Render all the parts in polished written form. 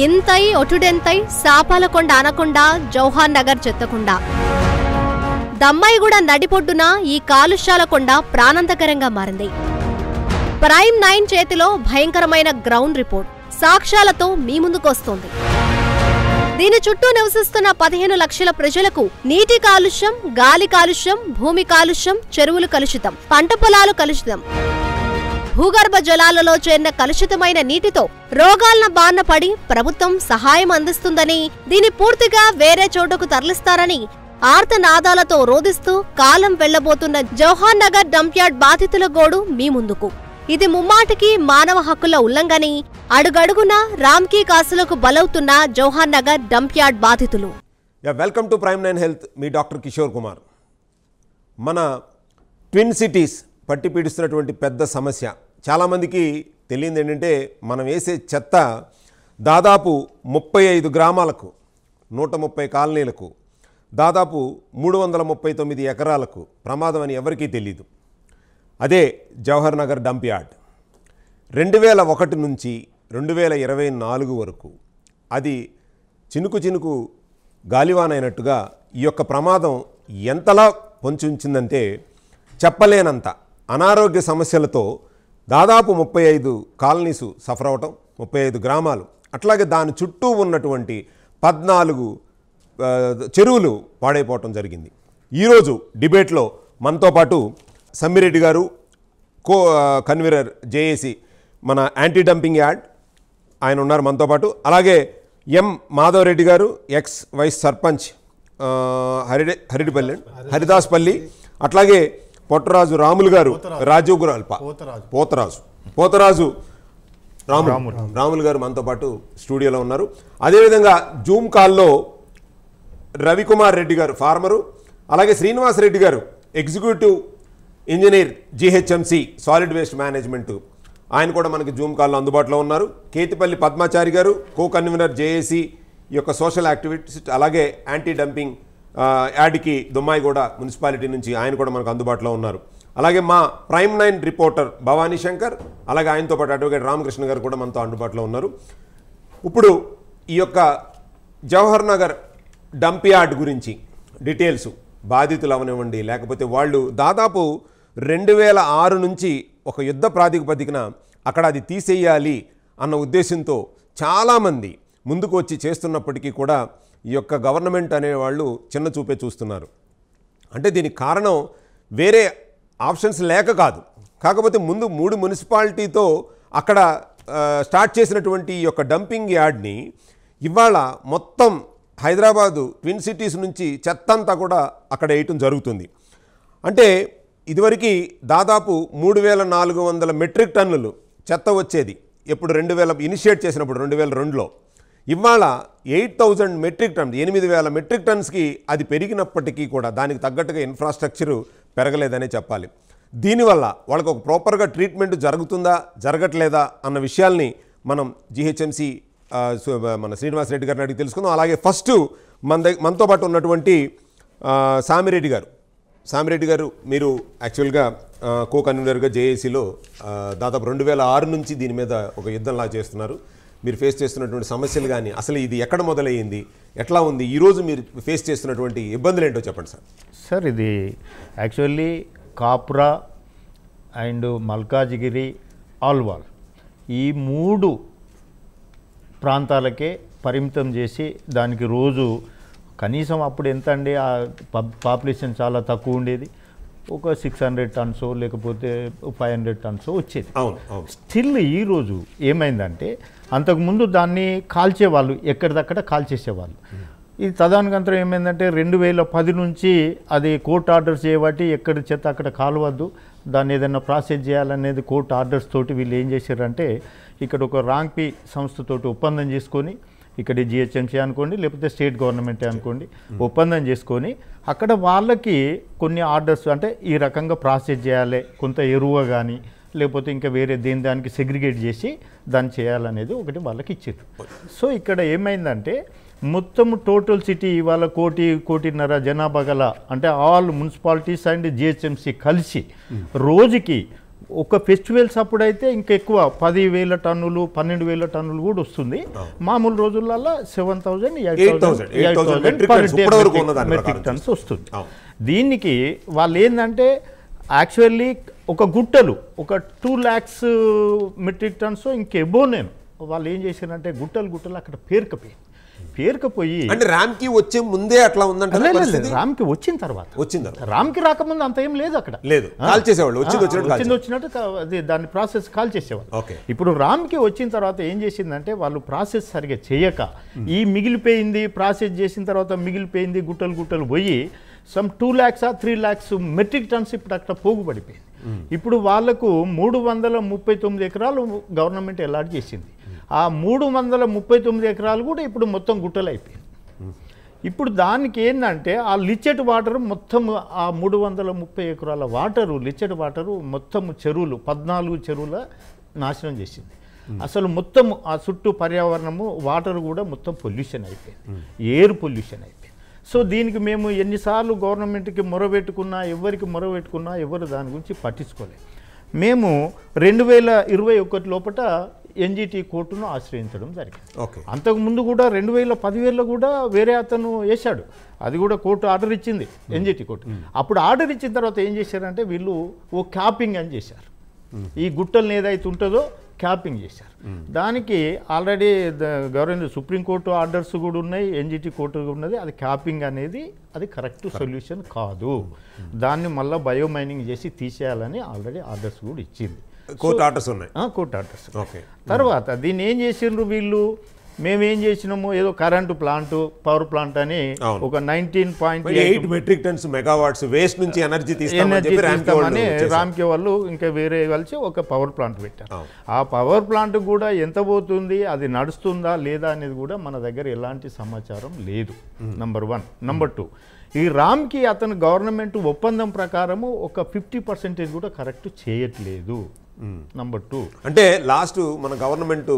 ఇంతై ఒటుడెంతై సాపాలకొండ anaconda Jawahar Nagar చెత్తకొండ Dammaiguda నడిపొడ్డున ఈ కాలుష్యాల కొండ ప్రాణాంతకరంగా మారింది. ప్రైమ్ 9 చేతిలో భయంకరమైన గ్రౌండ్ రిపోర్ట్ సాక్ష్యాలతో మీ ముందుకొస్తోంది. దీని చుట్టూ నివసిస్తున్న 15 లక్షల ప్రజలకు నీటి కాలుష్యం, గాలి కాలుష్యం, భూమి కాలుష్యం, చెరువులు కలుషితం, పంట పొలాలు కలుషితం, భూగర్భ జలాలలో చేరిన కలుషితమైన నీటితో రోగాల బారిన పడి ప్రభుత్వం సహాయం అందిస్తుందని, దీని పూర్తిగా వేరే చోటుకు తరలిస్తారని ఆర్తనాదాలతో రోదిస్తూ కాలం వెళ్లబోతున్న జవహర్ నగర్ డంప్యార్డ్ బాధితుల గోడు మీ ముందుకు. ఇది ముమ్మాటికి మానవ హక్కుల ఉల్లంఘని, అడుగడుగున రామ్కీ కాసులకు బలవుతున్న జవహర్ నగర్ డంప్యార్డ్ బాధితులు. Welcome to prime 9 health. Me doctor Kishore Kumar. మన ట్విన్ సిటీస్ పట్టి పీడిస్తున్నటువంటి పెద్ద సమస్య చాలామందికి తెలియదు ఏంటంటే, మనం వేసే చెత్త దాదాపు 35 గ్రామాలకు, 130 కాలనీలకు, దాదాపు 339 ఎకరాలకు ప్రమాదం అని ఎవరికీ తెలియదు. అదే జవహర్ నగర్ డంప్ యార్డ్ 2001 నుంచి 2024 వరకు అది చినుకు చినుకు గాలివానైనట్టుగా ఈ యొక్క ప్రమాదం ఎంతలా పొంచి ఉంచిందంటే చెప్పలేనంత అనారోగ్య సమస్యలతో దాదాపు 35 కాలనీసు సఫర్ అవటం, 35 గ్రామాలు, అట్లాగే దాని చుట్టూ ఉన్నటువంటి 14 చెరువులు పాడైపోవటం జరిగింది. ఈరోజు డిబేట్లో మనతో పాటు సమ్మిరెడ్డి గారు, కో కన్వీనర్ జేఏసీ మన యాంటీ డంపింగ్ యార్డ్, ఆయన ఉన్నారు మనతో పాటు. అలాగే ఎం మాధవరెడ్డి గారు, ఎక్స్ వైస్ సర్పంచ్ హరిదాస్పల్లి, అట్లాగే పొట్టరాజు రాములు గారు, రాజీవ్ గురాల్ప, పోతరాజు రాములు గారు మనతో పాటు స్టూడియోలో ఉన్నారు. అదేవిధంగా జూమ్ కాల్లో రవికుమార్ రెడ్డి గారు, ఫార్మరు, అలాగే శ్రీనివాస్ రెడ్డి గారు, executive engineer GHMC solid waste management, ఆయన కూడా మనకి జూమ్ కాల్లో అందుబాటులో ఉన్నారు. కేతిపల్లి పద్మాచారి గారు, కో కన్వీనర్ జేఏసీ ఈ యొక్క సోషల్ యాక్టివిస్ట్, అలాగే యాంటీ డంపింగ్ యాడ్కి దుమ్మాయిగూడ మున్సిపాలిటీ నుంచి ఆయన కూడా మనకు అందుబాటులో ఉన్నారు. అలాగే మా ప్రైమ్ 9 రిపోర్టర్ భవానీ శంకర్, అలాగే ఆయనతో పాటు అడ్వకేట్ రామకృష్ణ గారు కూడా మనతో అందుబాటులో ఉన్నారు. ఇప్పుడు ఈ యొక్క జవహర్ నగర్ డంప్ యార్డ్ గురించి డీటెయిల్స్, బాధితులు అవనివ్వండి, లేకపోతే వాళ్ళు దాదాపు 2006 నుంచి ఒక యుద్ధ ప్రాతిపదికన అక్కడ అది తీసేయాలి అన్న ఉద్దేశంతో చాలామంది ముందుకు వచ్చి చేస్తున్నప్పటికీ కూడా ఈ యొక్క గవర్నమెంట్ అనేవాళ్ళు చిన్న చూపే చూస్తున్నారు. అంటే దీనికి కారణం వేరే ఆప్షన్స్ లేక కాదు, కాకపోతే ముందు 3 మున్సిపాలిటీతో అక్కడ స్టార్ట్ చేసినటువంటి ఈ యొక్క డంపింగ్ యార్డ్ని ఇవాళ మొత్తం హైదరాబాదు ట్విన్ సిటీస్ నుంచి చెత్త అంతా కూడా అక్కడ వేయటం జరుగుతుంది. అంటే ఇదివరకు దాదాపు 3400 మెట్రిక్ టన్నులు చెత్త వచ్చేది ఎప్పుడు 2000 ఇనిషియేట్ చేసినప్పుడు 2002లో. ఇవాళ 8000 మెట్రిక్ టన్స్, 8000 మెట్రిక్ టన్స్కి అది పెరిగినప్పటికీ కూడా దానికి తగ్గట్టుగా ఇన్ఫ్రాస్ట్రక్చరు పెరగలేదనే చెప్పాలి. దీనివల్ల వాళ్ళకు ఒక ప్రాపర్గా ట్రీట్మెంట్ జరుగుతుందా జరగట్లేదా అన్న విషయాల్ని మనం జీహెచ్ఎంసీ మన శ్రీనివాస్ రెడ్డి గారిని అడిగి తెలుసుకుందాం. అలాగే ఫస్ట్ మనతో పాటు ఉన్నటువంటి సామిరెడ్డి గారు, మీరు యాక్చువల్గా కో కన్వీనర్గా జేఏసీలో దాదాపు 2006 నుంచి దీని మీద ఒక యుద్ధంలా చేస్తున్నారు. మీరు ఫేస్ చేస్తున్నటువంటి సమస్యలు కానీ, అసలు ఇది ఎక్కడ మొదలయ్యింది, ఎట్లా ఉంది, ఈరోజు మీరు ఫేస్ చేస్తున్నటువంటి ఇబ్బందులు ఏంటో చెప్పండి సార్. సార్, ఇది యాక్చువల్లీ కాప్రా అండ్ మల్కాజిగిరి, ఆల్వాల్ ఈ 3 ప్రాంతాలకే పరిమితం చేసి దానికి రోజు కనీసం అప్పుడు ఎంత అండి, ఆ పాపులేషన్ చాలా తక్కువ ఉండేది, ఒక 600 టన్స్ లేకపోతే 500 టన్స్ వచ్చేది. స్టిల్ ఈరోజు ఏమైందంటే, అంతకుముందు దాన్ని కాల్చేవాళ్ళు, ఎక్కడిదక్కడ కాల్చేసేవాళ్ళు. ఇది తదనుకంతరం ఏమైందంటే 2010 నుంచి అది కోర్టు ఆర్డర్స్ చేయబట్టి ఎక్కడి చెత్త అక్కడ కాలవద్దు, దాన్ని ఏదైనా ప్రాసెస్ చేయాలనేది కోర్టు ఆర్డర్స్ తోటి వీళ్ళు ఏం చేశారంటే, ఇక్కడ ఒక రాంగ్పీ సంస్థతోటి ఒప్పందం చేసుకొని, ఇక్కడ జిహెచ్ఎంసీ అనుకోండి లేకపోతే స్టేట్ గవర్నమెంటే అనుకోండి, ఒప్పందం చేసుకొని అక్కడ వాళ్ళకి కొన్ని ఆర్డర్స్, అంటే ఈ రకంగా ప్రాసెస్ చేయాలి, కొంత ఎరువు కానీ లేకపోతే ఇంకా వేరే దానికి సెగ్రిగేట్ చేసి దాన్ని చేయాలనేది ఒకటి వాళ్ళకి ఇచ్చారు. సో ఇక్కడ ఏమైందంటే, మొత్తం టోటల్ సిటీ ఇవాళ 1.5 జనాభా గల, అంటే ఆల్ మున్సిపాలిటీస్ అండ్ జిహెచ్ఎంసీ కలిసి రోజుకి ఒక ఫెస్టివల్స్ అప్పుడైతే ఇంకా ఎక్కువ 10,000 టన్నులు 12,000 టన్నులు కూడా వస్తుంది. మామూలు రోజులలో 7,000 మెట్రిక్ టన్స్ వస్తుంది. దీనికి వాళ్ళు ఏంటంటే యాక్చువల్లీ ఒక గుట్టలు ఒక 2 lakhs మెట్రిక్ టన్స్ ఇంకెబో నేను వాళ్ళు ఏం చేశారంటే గుట్టలు అక్కడ పేరుకపోయి అంటే రామ్కి వచ్చే ముందే అట్లా ఉందంటే రామ్కి వచ్చిన తర్వాత రామ్కి రాకముందు అంత ఏం లేదు అక్కడ లేదు, కాల్ చేసేవాళ్ళు వచ్చినట్టు దాని ప్రాసెస్ కాల్ చేసేవాళ్ళు. ఇప్పుడు రామ్కి వచ్చిన తర్వాత ఏం చేసిందంటే వాళ్ళు ప్రాసెస్ సరిగా చేయక ఈ మిగిలిపోయింది ప్రాసెస్ చేసిన తర్వాత మిగిలిపోయింది గుట్టలు పోయి some 2 lakhs 3 lakhs metric tons ఇప్పుడు అక్కడ పోగుపడిపోయింది. ఇప్పుడు వాళ్లకు 339 ఎకరాలు గవర్నమెంట్ అలాట్ చేసింది. ఆ 339 ఎకరాలు కూడా ఇప్పుడు మొత్తం గుట్టలు అయిపోయింది. ఇప్పుడు దానికి ఏంటంటే ఆ లిచెట్ వాటర్ మొత్తం ఆ 330 ఎకరాల వాటరు లిచెట్ వాటరు మొత్తం చెరువులు 14 చెరువుల నాశనం చేసింది. అసలు మొత్తం ఆ చుట్టూ పర్యావరణము వాటర్ కూడా మొత్తం పొల్యూషన్ అయిపోయింది, ఎయిర్ పొల్యూషన్ అయిపోయింది. సో దీనికి మేము ఎన్నిసార్లు గవర్నమెంట్కి మొరబెట్టుకున్నా ఎవరు దాని గురించి పట్టించుకోలేదు. మేము 2021 లోపల ఎన్జిటి కోర్టును ఆశ్రయించడం జరిగింది. అంతకుముందు కూడా 2010 కూడా వేరే అతను వేశాడు, అది కూడా కోర్టు ఆర్డర్ ఇచ్చింది ఎన్జిటి కోర్టు. అప్పుడు ఆర్డర్ ఇచ్చిన తర్వాత ఏం చేశారంటే వీళ్ళు ఓ క్యాపింగ్ అని చేశారు. ఈ గుట్టలను ఏదైతే ఉంటుందో క్యాపింగ్ చేశారు. దానికి ఆల్రెడీ గవర్నమెంట్ సుప్రీంకోర్టు ఆర్డర్స్ కూడా ఉన్నాయి, ఎన్జిటి కోర్టు ఉన్నది. అది క్యాపింగ్ అనేది అది కరెక్ట్ సొల్యూషన్ కాదు, దాన్ని మళ్ళీ బయోమైనింగ్ చేసి తీసేయాలని ఆల్రెడీ ఆర్డర్స్ కూడా ఇచ్చింది. కోర్టు ఆర్డర్స్ ఉన్నాయి. Court orders. తర్వాత దీన్ని ఏం చేసిండ్రు వీళ్ళు, మేమేం చేసినాము ఏదో కరెంటు ప్లాంట్ పవర్ ప్లాంట్ అని ఒక 19.8 మెట్రిక్ టన్స్ మెగావాట్స్ వేస్ట్ నుంచి ఎనర్జీ తీస్తామని రామ్కి వాళ్ళు ఇంకా వేరే కలిసి ఒక పవర్ ప్లాంట్ పెట్టారు. ఆ పవర్ ప్లాంట్ కూడా ఎంత పోతుంది, అది నడుస్తుందా లేదా అనేది కూడా మన దగ్గర ఎలాంటి సమాచారం లేదు. నంబర్ 1. నంబర్ 2, ఈ రామ్కి అతను గవర్నమెంట్ ఒప్పందం ప్రకారము ఒక 50% కూడా కరెక్ట్ చేయట్లేదు. నంబర్ 2 అంటే లాస్ట్ మన గవర్నమెంట్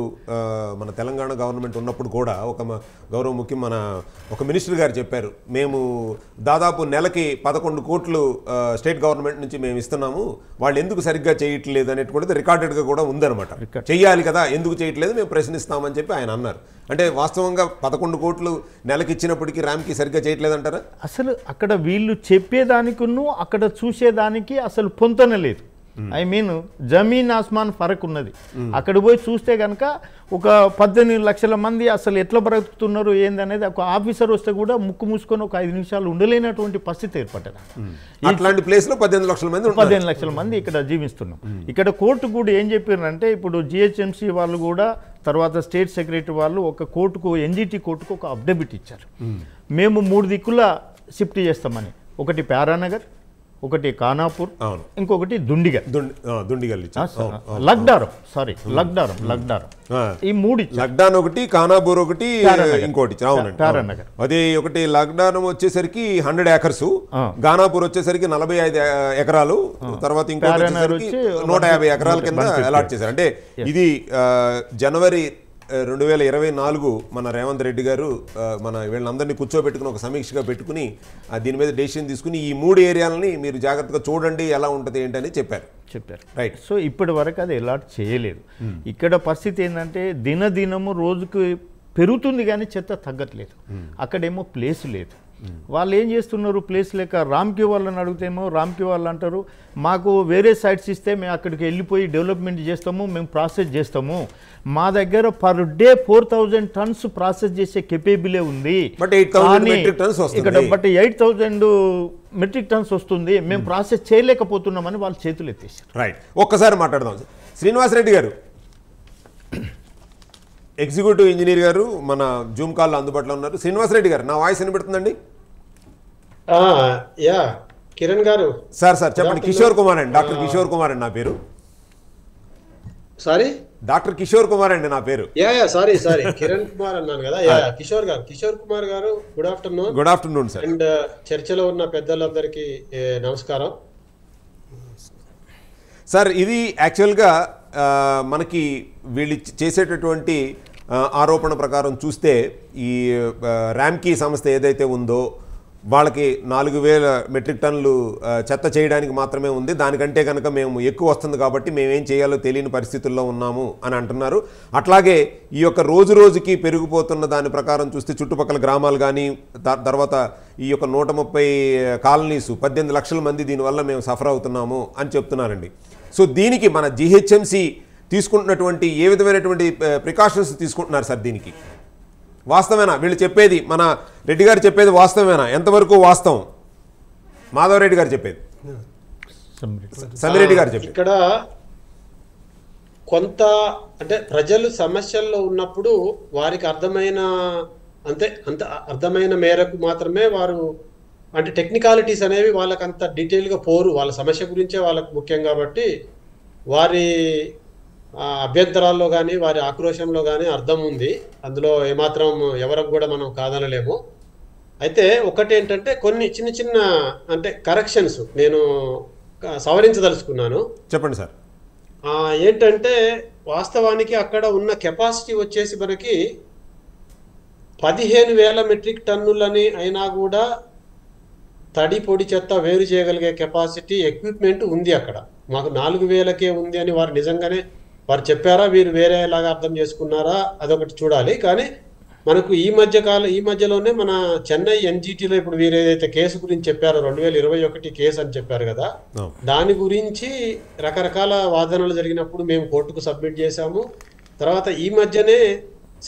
మన తెలంగాణ గవర్నమెంట్ ఉన్నప్పుడు కూడా ఒక గౌరవ ముఖ్యం మన ఒక మినిస్టర్ గారు చెప్పారు, మేము దాదాపు నెలకి 11 కోట్లు స్టేట్ గవర్నమెంట్ నుంచి మేము ఇస్తున్నాము, వాళ్ళు ఎందుకు సరిగ్గా చేయట్లేదు అనేటువంటిది రికార్డెడ్గా కూడా ఉందన్నమాట. చెయ్యాలి కదా, ఎందుకు చేయట్లేదు మేము ప్రశ్నిస్తామని చెప్పి ఆయన అన్నారు. అంటే వాస్తవంగా 11 కోట్లు నెలకి ఇచ్చినప్పటికీ రామ్కి సరిగ్గా చేయట్లేదు అంటారా? అసలు అక్కడ వీళ్ళు చెప్పేదానికును అక్కడ చూసేదానికి అసలు పొంతన లేదు. ఐ మీన్ జమీన్ ఆస్మాన్ ఫరక్ ఉన్నది. అక్కడ పోయి చూస్తే కనుక ఒక 18 లక్షల మంది అసలు ఎట్లా బ్రతుకుతున్నారు ఏందనేది ఒక ఆఫీసర్ వస్తే కూడా ముక్కు మూసుకొని ఒక 5 నిమిషాలు ఉండలేనటువంటి పరిస్థితి ఏర్పడ్డది. అట్లాంటి ప్లేస్లో 15 లక్షల మంది ఇక్కడ జీవిస్తున్నాం. ఇక్కడ కోర్టు కూడా ఏం చెప్పారంటే ఇప్పుడు జిహెచ్ఎంసీ వాళ్ళు కూడా తర్వాత స్టేట్ సెక్రటరీ వాళ్ళు ఒక కోర్టుకు ఎన్జిటి కోర్టుకు ఒక అఫిడవిట్ ఇచ్చారు, మేము 3 దిక్కుల షిఫ్ట్ చేస్తామని. ఒకటి ప్యారానగర్, ఒకటి ఖానాపూర్, ఇంకొకటి దుండిగల్, లగ్డారం ఈ 3 లగ్డాన్ ఒకటి, ఖానాపూర్ ఒకటి, ఇంకోటి ప్యారానగర్. అది ఒకటి లగ్డారం వచ్చేసరికి 100 acres, ఖానాపూర్ వచ్చేసరికి 45 ఎకరాలు, తర్వాత ఇంకోటి 150 ఎకరాల కింద అలాట్ చేశారు. అంటే ఇది జనవరి 2024 మన రేవంత్ రెడ్డి గారు మన వీళ్ళందరినీ కూర్చోబెట్టుకుని ఒక సమీక్షగా పెట్టుకుని దీని మీద డెసిషన్ తీసుకుని ఈ 3 ఏరియాలని మీరు జాగ్రత్తగా చూడండి ఎలా ఉంటుంది ఏంటని చెప్పారు. రైట్. సో ఇప్పటి వరకు అది అలాట్ చేయలేదు. ఇక్కడ పరిస్థితి ఏంటంటే దినదినము రోజుకు పెరుగుతుంది కానీ చెత్త తగ్గట్లేదు. అక్కడేమో ప్లేస్ లేదు. వాళ్ళు ఏం చేస్తున్నారు, ప్లేస్ లేక రామ్కి వాళ్ళని అడుగుతేమో రామ్కి వాళ్ళు అంటారు మాకు వేరే సైట్స్ ఇస్తే మేము అక్కడికి వెళ్ళిపోయి డెవలప్మెంట్ చేస్తాము, మేము ప్రాసెస్ చేస్తాము, మా దగ్గర పర్ డే 4000 టన్స్ ప్రాసెస్ చేసే కెపేబిలే ఉంది, బట్ 8,000 మెట్రిక్ టన్స్ వస్తుంది, మేము ప్రాసెస్ చేయలేకపోతున్నామని వాళ్ళు చేతులు ఎత్తేసారు. రైట్. ఒక్కసారి మాట్లాడదాం. శ్రీనివాసరెడ్డి గారు, ఎగ్జిక్యూటివ్ ఇంజనీర్ గారు మన జూమ్ కాల్లో అందుబాటులో ఉన్నారు. శ్రీనివాసరెడ్డి గారు, నా వాయిస్ వినబడుతుందండి? కిరణ్ గారు. సార్ చెప్పండి. కిషోర్ కుమార్ అండి, డాక్టర్ కిషోర్ కుమార్ అండి నా పేరు. సారీ, డాక్టర్ కిషోర్ కుమార్ అండి నా పేరు. సారీ కిరణ్ కుమార్ అన్నాను కదా. కిషోర్ కుమార్ గారు, good afternoon. Good afternoon sir. And చర్చలో ఉన్న పెద్దలందరికీ నమస్కారం సార్. ఇది యాక్చువల్గా మనకి వీళ్ళు చేసేటటువంటి ఆరోపణ ప్రకారం చూస్తే ఈ ర్యామ్కీ సంస్థ ఏదైతే ఉందో వాళ్ళకి 4000 మెట్రిక్ టన్నులు చెత్త చేయడానికి మాత్రమే ఉంది, దానికంటే కనుక మేము ఎక్కువ వస్తుంది కాబట్టి మేమేం చేయాలో తెలియని పరిస్థితుల్లో ఉన్నాము అని అంటున్నారు. అట్లాగే ఈ యొక్క రోజు రోజుకి పెరిగిపోతున్న దాని ప్రకారం చూస్తే చుట్టుపక్కల గ్రామాలు కానీ తర్వాత ఈ యొక్క 130 కాలనీసు 18 లక్షల మంది దీనివల్ల మేము సఫర్ అవుతున్నాము అని చెప్తున్నారండి. సో దీనికి మన జిహెచ్ఎంసి తీసుకుంటున్నటువంటి ఏ విధమైనటువంటి ప్రికాషన్స్ తీసుకుంటున్నారు సార్? దీనికి వాస్తవేనా వీళ్ళు చెప్పేది, మన రెడ్డి గారు చెప్పేది వాస్తవేనా? ఎంతవరకు వాస్తవం మాధవరెడ్డి గారు చెప్పేది, సమిరెడ్డి గారు చెప్పేది? ఇక్కడ కొంత అంటే ప్రజలు సమస్యల్లో ఉన్నప్పుడు వారికి అర్థమైన మేరకు మాత్రమే వారు అంటే టెక్నికాలిటీస్ అనేవి వాళ్ళకి అంత డీటెయిల్గా పోరు, వాళ్ళ సమస్య గురించే వాళ్ళకు ముఖ్యం కాబట్టి వారి అభ్యంతరాల్లో కానీ వారి ఆక్రోశంలో కానీ అర్థం ఉంది, అందులో ఏమాత్రం ఎవరికి కూడా మనం కాదనలేము. అయితే ఒకటేంటంటే కొన్ని చిన్న చిన్న అంటే కరెక్షన్స్ నేను సవరించదలుచుకున్నాను. చెప్పండి సార్. ఏంటంటే వాస్తవానికి అక్కడ ఉన్న కెపాసిటీ వచ్చేసి మనకి 15,000 మెట్రిక్ టన్నులని అయినా కూడా తడి పొడి చెత్త వేరు చేయగలిగే కెపాసిటీ ఎక్విప్మెంట్ ఉంది అక్కడ. మాకు 4,000కే ఉంది అని వారు నిజంగానే వారు చెప్పారా, వీరు వేరేలాగా అర్థం చేసుకున్నారా, అదొకటి చూడాలి. కానీ మనకు ఈ మధ్యలోనే మన చెన్నై ఎన్జిటిలో ఇప్పుడు వీరు ఏదైతే కేసు గురించి చెప్పారో 2021 కేసు అని చెప్పారు కదా, దాని గురించి రకరకాల వాదనలు జరిగినప్పుడు మేము కోర్టుకు సబ్మిట్ చేశాము. తర్వాత ఈ మధ్యనే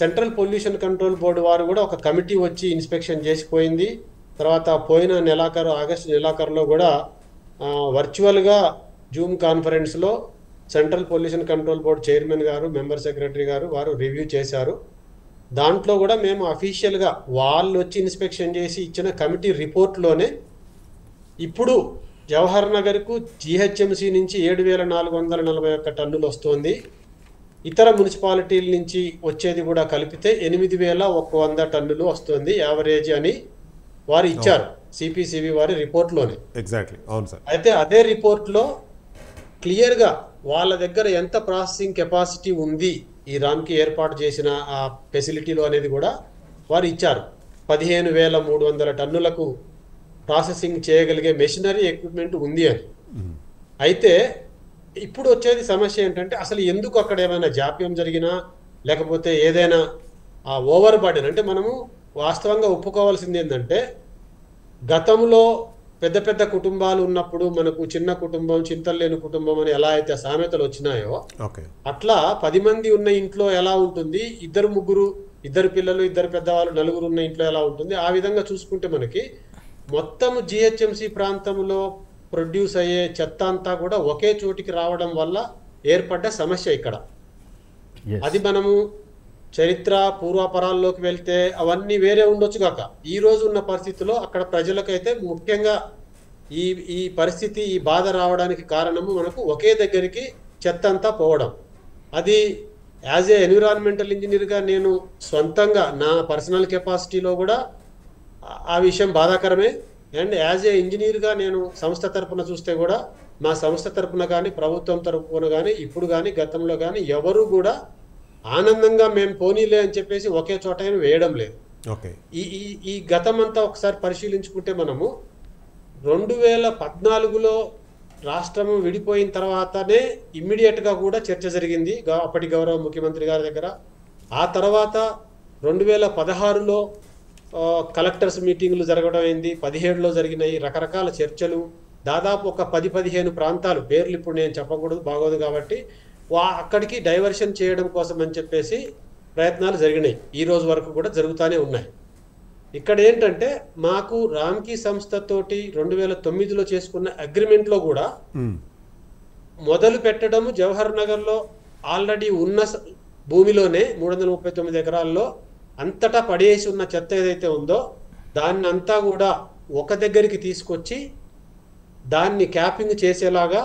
సెంట్రల్ పొల్యూషన్ కంట్రోల్ బోర్డు వారు కూడా ఒక కమిటీ వచ్చి ఇన్స్పెక్షన్ చేసిపోయింది. తర్వాత పోయిన ఆగస్టు నెలాఖరులో కూడా వర్చువల్గా జూమ్ కాన్ఫరెన్స్లో central pollution control board chairman గారు, మెంబర్ సెక్రటరీ గారు వారు రివ్యూ చేశారు. దాంట్లో కూడా మేము అఫీషియల్గా వాళ్ళు వచ్చి ఇన్స్పెక్షన్ చేసి ఇచ్చిన కమిటీ రిపోర్ట్లోనే ఇప్పుడు జవహర్ నగర్కు జిహెచ్ఎంసి నుంచి 7,441 టన్నులు వస్తుంది, ఇతర మున్సిపాలిటీల నుంచి వచ్చేది కూడా కలిపితే 8,100 టన్నులు వస్తుంది యావరేజ్ అని వారు ఇచ్చారు సిపిసిబి వారి రిపోర్ట్లోనే. ఎగ్జాక్ట్లీ, అవును సార్. అయితే అదే రిపోర్ట్లో క్లియర్గా వాళ్ళ దగ్గర ఎంత ప్రాసెసింగ్ కెపాసిటీ ఉంది ఈ రామ్కి ఏర్పాటు చేసిన ఆ ఫెసిలిటీలో అనేది కూడా వారు ఇచ్చారు. 15,300 టన్నులకు ప్రాసెసింగ్ చేయగలిగే మెషినరీ ఎక్విప్మెంట్ ఉంది అని. అయితే ఇప్పుడు వచ్చేది సమస్య ఏంటంటే అసలు ఎందుకు అక్కడ ఏమైనా జాప్యం జరిగినా లేకపోతే ఏదైనా ఓవర్ బర్డెన్ అంటే మనము వాస్తవంగా ఒప్పుకోవాల్సింది ఏంటంటే గతంలో పెద్ద పెద్ద కుటుంబాలు ఉన్నప్పుడు మనకు చిన్న కుటుంబం చింతలేని కుటుంబం అని ఎలా అయితే సామెతలు వచ్చినాయో అట్లా 10 మంది ఉన్న ఇంట్లో ఎలా ఉంటుంది, 2 ముగ్గురు 2 పిల్లలు 2 పెద్దవాళ్ళు 4 ఉన్న ఇంట్లో ఎలా ఉంటుంది, ఆ విధంగా చూసుకుంటే మనకి మొత్తం జిహెచ్ఎంసి ప్రాంతంలో ప్రొడ్యూస్ అయ్యే చెత్త అంతా కూడా ఒకే చోటికి రావడం వల్ల ఏర్పడ్డ సమస్య ఇక్కడ. అది మనము చరిత్ర పూర్వాపరాల్లోకి వెళ్తే అవన్నీ వేరే ఉండొచ్చు కాక ఈ రోజు ఉన్న పరిస్థితిలో అక్కడ ప్రజలకైతే ముఖ్యంగా ఈ పరిస్థితి ఈ బాధ రావడానికి కారణము మనకు ఒకే దగ్గరికి చెత్త అంతా పోవడం. అది యాజ్ ఏ ఎన్విరాన్మెంటల్ ఇంజనీర్గా నేను సొంతంగా నా పర్సనల్ కెపాసిటీలో కూడా ఆ విషయం బాధాకరమే. అండ్ యాజ్ ఏ ఇంజనీర్గా నేను సంస్థ తరపున చూస్తే కూడా మా సంస్థ తరపున కానీ ప్రభుత్వం తరపున కానీ ఇప్పుడు కానీ గతంలో కానీ ఎవరు కూడా ఆనందంగా మేము పోనీలే అని చెప్పేసి ఒకే చోట వేయడం లేదు. ఈ గతం అంతా ఒకసారి పరిశీలించుకుంటే మనము 2014లో రాష్ట్రము విడిపోయిన తర్వాతనే ఇమ్మీడియట్గా కూడా చర్చ జరిగింది అప్పటి గౌరవ ముఖ్యమంత్రి గారి దగ్గర. ఆ తర్వాత 2016లో కలెక్టర్స్ మీటింగ్లు జరగడం అయింది, 17లో జరిగినాయి రకరకాల చర్చలు. దాదాపు ఒక 10-15 ప్రాంతాలు పేర్లు ఇప్పుడు నేను చెప్పకూడదు బాగోదు కాబట్టి అక్కడికి డైవర్షన్ చేయడం కోసం అని చెప్పేసి ప్రయత్నాలు జరిగినాయి, ఈ రోజు వరకు కూడా జరుగుతూనే ఉన్నాయి. ఇక్కడ ఏంటంటే మాకు రామ్కీ సంస్థతోటి 2009లో చేసుకున్న అగ్రిమెంట్లో కూడా మొదలు పెట్టడము జవహర్ నగర్లో ఆల్రెడీ ఉన్న భూమిలోనే 339 ఎకరాల్లో అంతటా పడేసి ఉన్న చెత్త ఏదైతే ఉందో దాన్ని అంతా కూడా ఒక దగ్గరికి తీసుకొచ్చి దాన్ని క్యాపింగ్ చేసేలాగా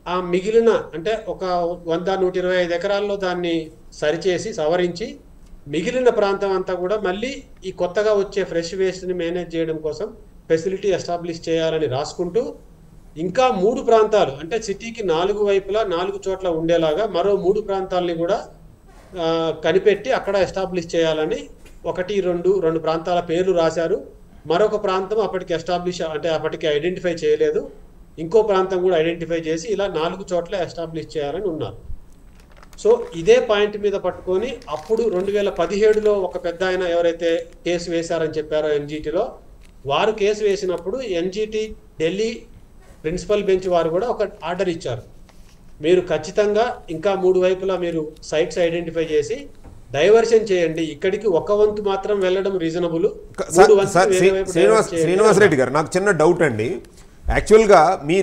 ఆ మిగిలిన అంటే ఒక 100-125 ఎకరాల్లో దాన్ని సరిచేసి సవరించి మిగిలిన ప్రాంతం అంతా కూడా మళ్ళీ ఈ కొత్తగా వచ్చే ఫ్రెష్ వేస్ట్ని మేనేజ్ చేయడం కోసం ఫెసిలిటీ ఎస్టాబ్లిష్ చేయాలని రాసుకుంటూ ఇంకా 3 ప్రాంతాలు అంటే సిటీకి 4 వైపులా 4 చోట్ల ఉండేలాగా మరో 3 ప్రాంతాలని కూడా కనిపెట్టి అక్కడ ఎస్టాబ్లిష్ చేయాలని 1-2 ప్రాంతాల పేర్లు రాశారు. మరొక ప్రాంతం అప్పటికి ఎస్టాబ్లిష్ అంటే అప్పటికి ఐడెంటిఫై చేయలేదు, ఇంకో ప్రాంతం కూడా ఐడెంటిఫై చేసి ఇలా 4 చోట్ల ఎస్టాబ్లిష్ చేయాలని ఉన్నారు. సో ఇదే పాయింట్ మీద పట్టుకొని అప్పుడు 2017లో ఒక పెద్ద ఆయన ఎవరైతే కేసు వేశారని చెప్పారో ఎన్జిటిలో, వారు కేసు వేసినప్పుడు ఎన్జిటి ఢిల్లీ ప్రిన్సిపల్ బెంచ్ వారు కూడా ఒక ఆర్డర్ ఇచ్చారు, మీరు ఖచ్చితంగా ఇంకా 3 వైపులా మీరు సైట్స్ ఐడెంటిఫై చేసి డైవర్షన్ చేయండి, ఇక్కడికి ఒక వంతు మాత్రం వెళ్ళడం రీజనబుల్. శ్రీనివాసరెడ్డి గారు, నాకు చిన్న డౌట్ అండి. యాక్చువల్గా మీ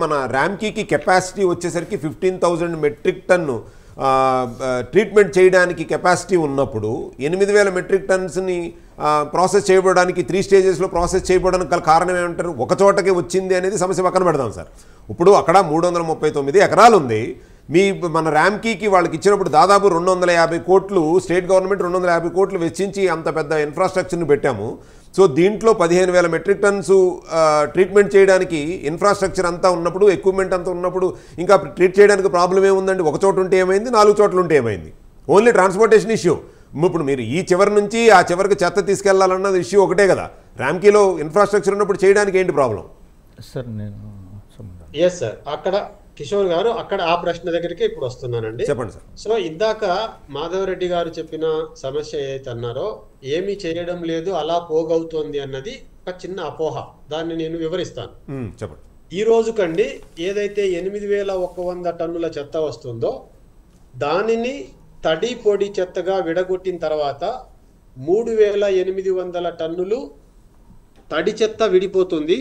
మన ర్యామ్కీకి కెపాసిటీ వచ్చేసరికి 15,000 మెట్రిక్ టన్ను ట్రీట్మెంట్ చేయడానికి కెపాసిటీ ఉన్నప్పుడు 8,000 మెట్రిక్ టన్స్ని ప్రాసెస్ చేయబడడానికి 3 స్టేజెస్లో ప్రాసెస్ చేయబడడానికి గల కారణం ఏమంటారు? ఒక చోటకే వచ్చింది అనేది సమస్య పక్కన పెడదాం సార్. ఇప్పుడు అక్కడ 339 ఎకరాలు ఉంది. మన ర్యామ్కీకి వాళ్ళకి ఇచ్చినప్పుడు దాదాపు 250 కోట్లు స్టేట్ గవర్నమెంట్ 250 కోట్లు వెచ్చించి అంత పెద్ద ఇన్ఫ్రాస్ట్రక్చర్ని పెట్టాము. సో దీంట్లో 15,000 మెట్రిక్ టన్స్ ట్రీట్మెంట్ చేయడానికి ఇన్ఫ్రాస్ట్రక్చర్ అంతా ఉన్నప్పుడు, ఎక్విప్మెంట్ అంతా ఉన్నప్పుడు ఇంకా ట్రీట్ చేయడానికి ప్రాబ్లం ఏముందండి? ఒక చోట ఉంటే ఏమైంది, 4 చోట్ల ఉంటే ఏమైంది? Only transportation issue. ఇప్పుడు మీరు ఈ చివరి నుంచి ఆ చివరికి చెత్త తీసుకెళ్లాలన్నది ఇష్యూ ఒకటే కదా. ర్యామ్కీలో ఇన్ఫ్రాస్ట్రక్చర్ ఉన్నప్పుడు చేయడానికి ఏంటి ప్రాబ్లం? సార్ ఎస్ సార్, అక్కడ కిషోర్ గారు అక్కడ ఆ ప్రశ్న దగ్గరికి ఇప్పుడు వస్తున్నానండి. చెప్పండి సార్. సో ఇందాక మాధవరెడ్డి గారు చెప్పిన సమస్య ఏదైతే అన్నారో, ఏమీ చేయడం లేదు అలా పోగవుతోంది అన్నది ఒక చిన్న అపోహ, దాన్ని నేను వివరిస్తాను. చెప్పండి. ఈ రోజు కండి ఏదైతే 8,100 టన్నుల చెత్త వస్తుందో దానిని తడి పొడి చెత్తగా విడగొట్టిన తర్వాత 3,800 టన్నులు తడి చెత్త విడిపోతుంది.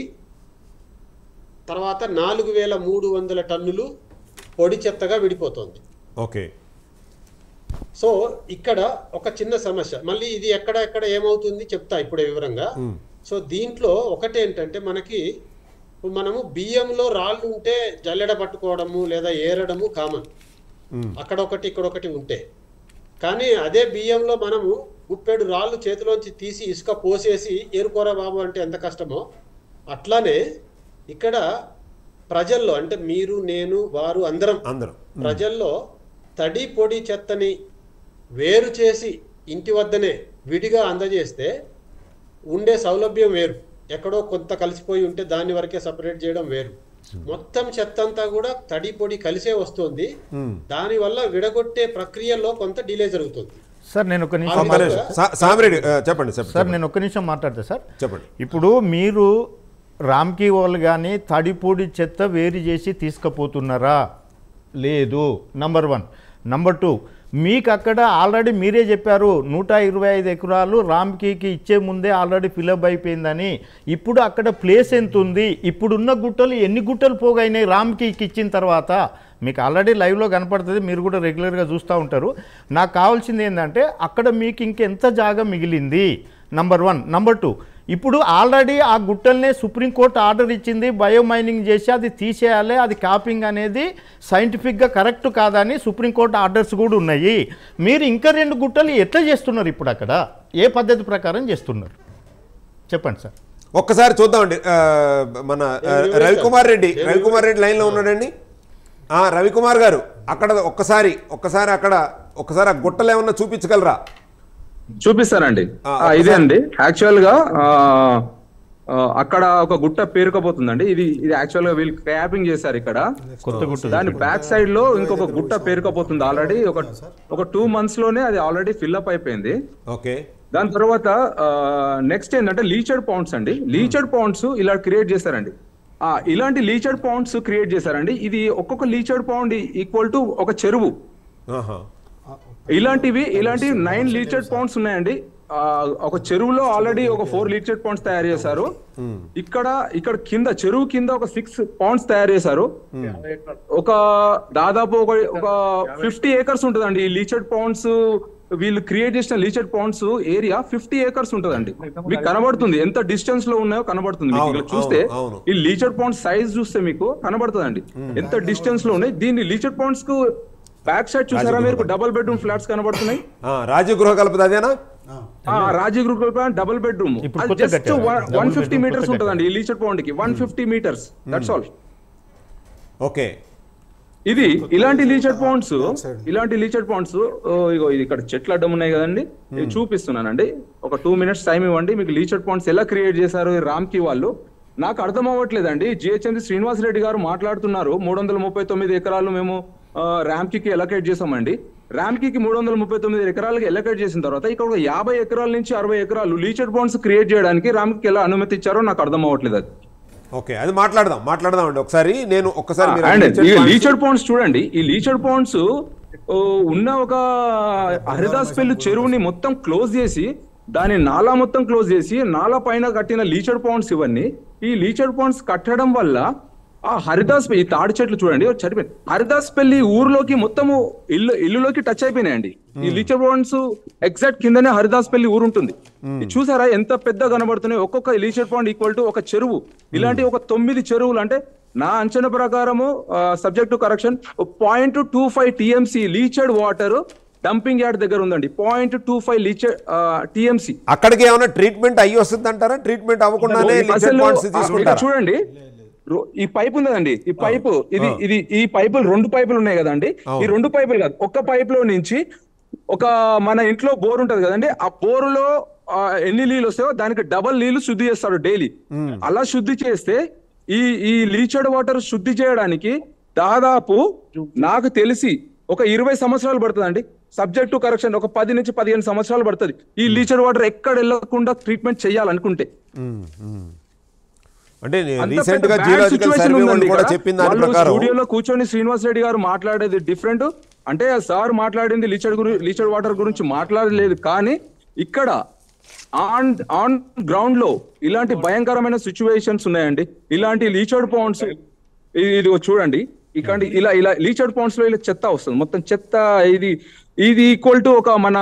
తర్వాత 4,300 టన్నులు పొడి చెత్తగా విడిపోతుంది. ఓకే. సో ఇక్కడ ఒక చిన్న సమస్య, మళ్ళీ ఇది ఎక్కడ ఏమవుతుంది చెప్తా ఇప్పుడే వివరంగా. సో దీంట్లో ఒకటేంటంటే మనము బియ్యంలో రాళ్ళు ఉంటే జల్లెడ పట్టుకోవడము లేదా ఏరడము కామన్, అక్కడొకటి ఇక్కడొకటి ఉంటే. కానీ అదే బియ్యంలో మనము గుప్పెడు రాళ్ళు చేతిలోంచి తీసి ఇసుక పోసేసి ఏరుకోరా బాబు అంటే ఎంత కష్టమో, అట్లానే ఇక్కడ ప్రజల్లో అంటే మీరు నేను వారు అందరం ప్రజల్లో తడి పొడి చెత్తని వేరు చేసి ఇంటి వద్దనే విడిగా అందజేస్తే ఉండే సౌలభ్యం వేరు, ఎక్కడో కొంత కలిసిపోయి ఉంటే దాని వరకే సపరేట్ చేయడం వేరు. మొత్తం చెత్త అంతా కూడా తడి పొడి కలిసే వస్తుంది. దానివల్ల విడగొట్టే ప్రక్రియలో కొంత డిలే జరుగుతుంది. సార్ నేను ఒక నిమిషం చెప్పండి సార్, నేను ఒక్క నిమిషం మాట్లాడతా సార్. చెప్పండి. ఇప్పుడు మీరు రామ్కీ వాళ్ళు కానీ తడిపొడి చెత్త వేరు చేసి తీసుకుపోతున్నారా? లేదు, నంబర్ 1. నంబర్ 2, మీకు అక్కడ ఆల్రెడీ మీరే చెప్పారు 125 ఎకరాలు రామ్కీకి ఇచ్చే ముందే ఆల్రెడీ ఫిలప్ అయిపోయిందని. ఇప్పుడు అక్కడ ప్లేస్ ఎంత ఉంది? ఇప్పుడున్న గుట్టలు ఎన్ని గుట్టలు పోగైనాయి రామ్కీకి ఇచ్చిన తర్వాత? మీకు ఆల్రెడీ లైవ్లో కనపడుతుంది, మీరు కూడా రెగ్యులర్గా చూస్తూ ఉంటారు. నాకు కావాల్సింది ఏంటంటే అక్కడ మీకు ఇంకెంత జాగా మిగిలింది, నంబర్ 1. నంబర్ 2, ఇప్పుడు ఆల్రెడీ ఆ గుట్టల్నే సుప్రీంకోర్టు ఆర్డర్ ఇచ్చింది, బయోమైనింగ్ చేసి అది తీసేయాలి, అది కాపింగ్ అనేది సైంటిఫిక్గా కరెక్ట్ కాదని సుప్రీంకోర్టు ఆర్డర్స్ కూడా ఉన్నాయి. మీరు ఇంకా 2 గుట్టలు ఎట్లా చేస్తున్నారు? ఇప్పుడు అక్కడ ఏ పద్ధతి ప్రకారం చేస్తున్నారు చెప్పండి సార్. ఒక్కసారి చూద్దామండి. మన రవికుమార్ రెడ్డి లైన్లో ఉన్నాడండి. రవికుమార్ గారు, అక్కడ ఒక్కసారి అక్కడ ఆ గుట్టలు ఏమన్నా చూపించగలరా? చూపిస్తానండి. ఇదే అండి యాక్చువల్ గా అక్కడ ఒక గుట్ట పేరుకపోతుందండి. ఇది యాక్చువల్ గా వీళ్ళు క్యాపింగ్ చేశారు ఇక్కడ కొత్త గుట్ట. దాని బ్యాక్ సైడ్ లో ఇంకొక గుట్ట పేరుకపోతుంది. ఆల్రెడీ ఒక 2 months లోనే అది ఆల్రెడీ ఫిల్అప్ అయిపోయింది. ఓకే. దాని తర్వాత నెక్స్ట్ ఏంటంటే లీచర్డ్ పౌండ్స్ అండి. లీచర్డ్ పౌండ్స్ ఇలా క్రియేట్ చేశారండి. ఇలాంటి లీచర్డ్ పౌండ్స్ క్రియేట్ చేశారండి. ఇది ఒక్కొక్క లీచర్డ్ పౌండ్ ఈక్వల్ టు ఒక చెరువు. ఇలాంటి 9 లీచర్డ్ పౌండ్స్ ఉన్నాయండి. ఒక చెరువులో ఆల్రెడీ ఒక 4 లీచర్డ్ పౌండ్స్ తయారు చేశారు. ఇక్కడ కింద చెరువు కింద ఒక 6 పౌండ్స్ తయారు చేశారు. ఒక దాదాపు ఒక 50 acres ఉంటుందండి ఈ లీచర్డ్ పౌండ్స్. వీళ్ళు క్రియేట్ చేసిన లీచర్డ్ పౌండ్స్ ఏరియా 50 acres ఉంటుందండి. మీకు కనబడుతుంది ఎంత డిస్టెన్స్ లో ఉన్నాయో కనబడుతుంది. మీకు ఇక్కడ చూస్తే ఈ లీచర్డ్ పౌండ్స్ సైజ్ చూస్తే మీకు కనబడుతుందండి ఎంత డిస్టెన్స్ లో ఉన్నాయి. దీన్ని లీచర్డ్ పౌండ్స్ కు బ్యాక్ సైడ్ చూసారా మీరు డబుల్ బెడ్రూమ్ ఫ్లాట్స్ కనబడుతున్నాయి. రాజీవ్ గృహ కల్పన అదేనా? రాజీవ్ గృహ కల్పన డబుల్ బెడ్రూమ్. జస్ట్ 150 meters ఉంటుందండి ఈ లీచర్డ్ పౌండ్ కి. 150 meters, దట్స్ ఆల్. ఓకే. ఇది ఇలాంటి లీచర్ పాయింట్స్ ఇగో ఇది ఇక్కడ చెట్లు అడ్డం ఉన్నాయి కదండి, ఇది చూపిస్తున్నానండి. ఒక 2 minutes టైం ఇవ్వండి, మీకు లీచర్ పాయింట్స్ ఎలా క్రియేట్ చేశారు ఈ రామ్కి వాళ్ళు నాకు అర్థం అవ్వట్లేదండి. జిహెచ్ఎంసీ శ్రీనివాస్ రెడ్డి గారు మాట్లాడుతున్నారు 339 ఎకరాలు మేము ర్యాంకీకి ఎలకేట్ చేసామండి. ర్యాంకీకి 339 ఎకరాలకి ఎలకేట్ చేసిన తర్వాత ఇక్కడ ఒక 50 ఎకరాల నుంచి 60 ఎకరాలు లీచర్ పాయింట్స్ క్రియేట్ చేయడానికి ర్యాంకీకి ఎలా అనుమతి ఇచ్చారో నాకు అర్థం అవ్వట్లేదు. అది ఓకే, అది మాట్లాడదాం అండి ఒకసారి. లీచర్ పాయింట్స్ చూడండి, ఈ లీచర్ పాయింట్స్ ఉన్న ఒక హరిదాస్పల్లి చెరువుని మొత్తం క్లోజ్ చేసి దాని నాలా మొత్తం క్లోజ్ చేసి నాలా పైన కట్టిన లీచర్ పాయింట్స్ ఇవన్నీ. ఈ లీచర్ పాయింట్స్ కట్టడం వల్ల ఆ ఈ తాడి చెట్లు చూడండి చనిపోయింది. హరిదాస్పల్లి ఊర్లోకి మొత్తము ఇల్లులోకి టచ్ అయిపోయినాయండి. ఈ లీచర్ పాయింట్స్ ఎగ్జాక్ట్ కిందనే హరిదాస్పల్లి ఊరు ఉంటుంది. చూసారా ఎంత పెద్ద కనబడుతున్నాయి. ఒక్కొక్క లీచర్ పాయింట్ ఈక్వల్ టు ఒక చెరువు. ఇలాంటి ఒక 9 చెరువులు, అంటే నా అంచనా ప్రకారము subject to correction 0.25 TMC leachate water dumping yard దగ్గర ఉందండి. 0.25 లీచర్ TMC. అక్కడికి ఏమైనా ట్రీట్మెంట్ అయ్యి వస్తుంది అంటారా? ట్రీట్మెంట్ అవ్వకుండానే చూడండి, ఈ పైప్ ఉందండి, ఈ పైపు ఈ పైపులు 2 పైపులు ఉన్నాయి కదండి. ఈ 2 పైపులు కాదు, ఒక్క పైప్ లో నుంచి ఒక మన ఇంట్లో బోర్ ఉంటది కదండి, ఆ బోరులో ఎన్ని నీళ్ళు వస్తాయో దానికి డబల్ నీళ్లు శుద్ధి చేస్తాడు డైలీ. అలా శుద్ధి చేస్తే ఈ లీచర్డ్ వాటర్ శుద్ధి చేయడానికి దాదాపు నాకు తెలిసి ఒక 20 సంవత్సరాలు పడుతుందండి. సబ్జెక్ట్ టు కరెక్షన్ ఒక 10 నుంచి 15 సంవత్సరాలు పడుతుంది ఈ లీచర్డ్ వాటర్ ఎక్కడ వెళ్ళకుండా ట్రీట్మెంట్ చేయాలనుకుంటే. అంటే రీసెంట్ గా జియోలాజికల్ సర్వే వాళ్ళు కూడా చెప్పిన దాని ప్రకారం స్టూడియోలో కూర్చొని శ్రీనివాస్ రెడ్డి గారు మాట్లాడేది డిఫరెంట్. అంటే సార్ మాట్లాడింది లీచర్డ్ వాటర్ గురించి మాట్లాడలేదు, కానీ ఇక్కడ ఆన్ గ్రౌండ్ లో ఇలాంటి భయంకరమైన సిచ్యువేషన్స్ ఉన్నాయండి. ఇలాంటి లీచర్డ్ పాయింట్స్ ఇది చూడండి, ఇక్కడ ఇలా లీచర్డ్ పాయింట్స్ లో ఇలా చెత్త వస్తుంది, మొత్తం చెత్త. ఇది ఈక్వల్ టు ఒక మన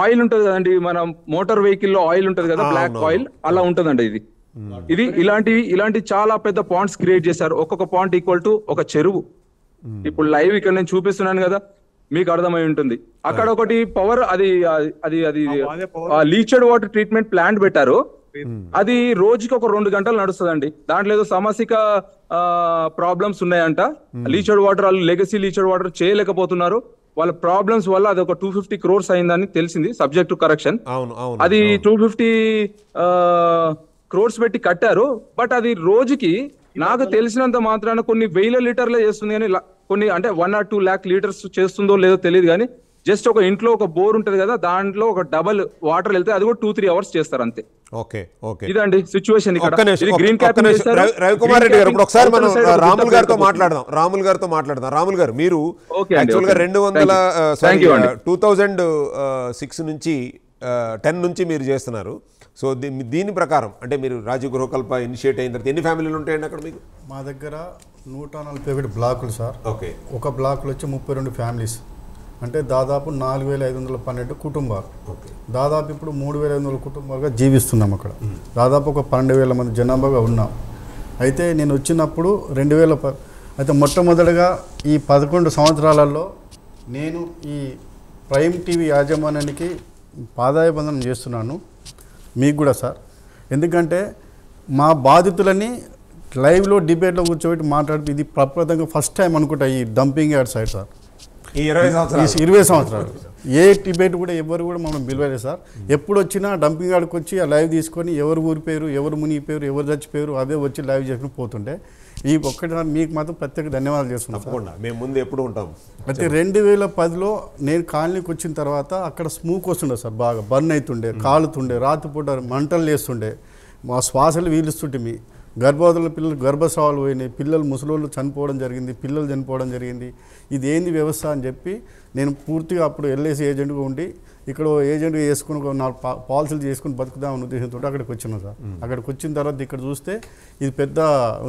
ఆయిల్ ఉంటది కదండి, మన మోటార్ వెహికల్ లో ఆయిల్ ఉంటది కదా, బ్లాక్ ఆయిల్, అలా ఉంటదండి ఇది. ఇలాంటి చాలా పెద్ద పాయింట్స్ క్రియేట్ చేశారు. ఒక్కొక్క పాయింట్ ఈక్వల్ టు ఒక చెరువు. ఇప్పుడు లైవ్ ఇక్కడ నేను చూపిస్తున్నాను కదా, మీకు అర్థమై ఉంటుంది. అక్కడ ఒకటి పవర్ అది లీచర్డ్ వాటర్ ట్రీట్మెంట్ ప్లాంట్ పెట్టారు. అది రోజుకి ఒక 2 గంటలు నడుస్తుందండి. దాంట్లో ఏదో సమస్యక ప్రాబ్లమ్స్ ఉన్నాయంట. లీచర్డ్ వాటర్ వాళ్ళు లెగసీ లీచర్డ్ వాటర్ చేయలేకపోతున్నారు. వాళ్ళ ప్రాబ్లమ్స్ వల్ల అది ఒక 250 crores అయిందని తెలిసింది. Subject to correction. అది 250 crores పెట్టి కట్టారు. బట్ అది రోజుకి నాకు తెలిసినంత మాత్రాన కొన్ని 1000 లీటర్లే చేస్తుంది, కానీ కొన్ని అంటే 1 or 2 lakh లీటర్స్ చేస్తుందో లేదో తెలియదు. కానీ జస్ట్ ఒక ఇంట్లో ఒక బోర్ ఉంటది కదా, దాంట్లో ఒక డబల్ వాటర్ వెళ్తే అది కూడా 2-3 hours చేస్తారు అంతే. ఇదండి సిచ్యువేషన్ ఇక్కడ. రవికుమార్ రెడ్డి గారు, ఇప్పుడు ఒకసారి మనం రాముల్ గారితో మాట్లాడదాం. రాముల్ గారు, మీరు యాక్చువల్ గా 2006 నుంచి 10 నుంచి మీరు చేస్తున్నారు. సో దీని ప్రకారం అంటే మీరు రాజీవ్ గృహకల్ప ఇనిషియేట్ అయిన తర్వాత ఎన్ని ఫ్యామిలీలు ఉంటాయండి అక్కడ మీకు? మా దగ్గర 141 బ్లాకులు సార్. ఓకే. ఒక బ్లాక్లో వచ్చి 32 ఫ్యామిలీస్, అంటే దాదాపు 4512 కుటుంబాలు. దాదాపు ఇప్పుడు 3500 కుటుంబాలుగా జీవిస్తున్నాం అక్కడ. దాదాపు ఒక 12,000 మంది జనాభాగా ఉన్నాం. అయితే నేను వచ్చినప్పుడు 2000 అయితే మొట్టమొదటిగా ఈ 11 సంవత్సరాలలో నేను ఈ ప్రైమ్ టీవీ యాజమాన్యానికి పాదాభివందనం చేస్తున్నాను, మీకు కూడా సార్. ఎందుకంటే మా బాధితులని లైవ్లో డిబేట్లో కూర్చోబెట్టి మాట్లాడితే ఇది ప్రప్రదంగా ఫస్ట్ టైం అనుకుంటా ఈ డంపింగ్ యార్డ్ సైడ్ సార్. ఈ 20 సంవత్సరాలు ఏ డిబేట్ కూడా ఎవరు కూడా మనం పిలవలేదు సార్. ఎప్పుడు వచ్చినా డంపింగ్ యార్డ్కి వచ్చి ఆ లైవ్ తీసుకొని ఎవరు ఊరిపోయారు, ఎవరు మునిగిపోయారు, ఎవరు చచ్చిపోయారు అదే వచ్చి లైవ్ చేసుకుని పోతుంటే ఈ ఒక్కటి మీకు మాత్రం ప్రత్యేక ధన్యవాదాలు చేస్తున్నాం. మేము ముందు ఎప్పుడు ఉంటాం. అయితే 2010లో నేను కాలనీకి వచ్చిన తర్వాత అక్కడ స్మోక్ వస్తుండే సార్, బాగా బర్న్ అవుతుండే, కాలుతుండే, రాత్రిపూట మంటలు లేస్తుండే, మా శ్వాసలు వీలుస్తుంటే మీ గర్భవతుల పిల్లలు గర్భస్రావాలు పోయినాయి, పిల్లలు ముసలోళ్ళు చనిపోవడం జరిగింది, పిల్లలు చనిపోవడం జరిగింది. ఇది ఏంది వ్యవస్థ అని చెప్పి నేను పూర్తిగా అప్పుడు ఎల్ఐసి ఏజెంట్గా ఉండి ఇక్కడ ఏజెంట్గా చేసుకుని ఒక 4 పాలసీలు చేసుకుని బతుకుదామని ఉద్దేశంతో అక్కడికి వచ్చినాం సార్. అక్కడికి వచ్చిన తర్వాత ఇక్కడ చూస్తే ఇది పెద్ద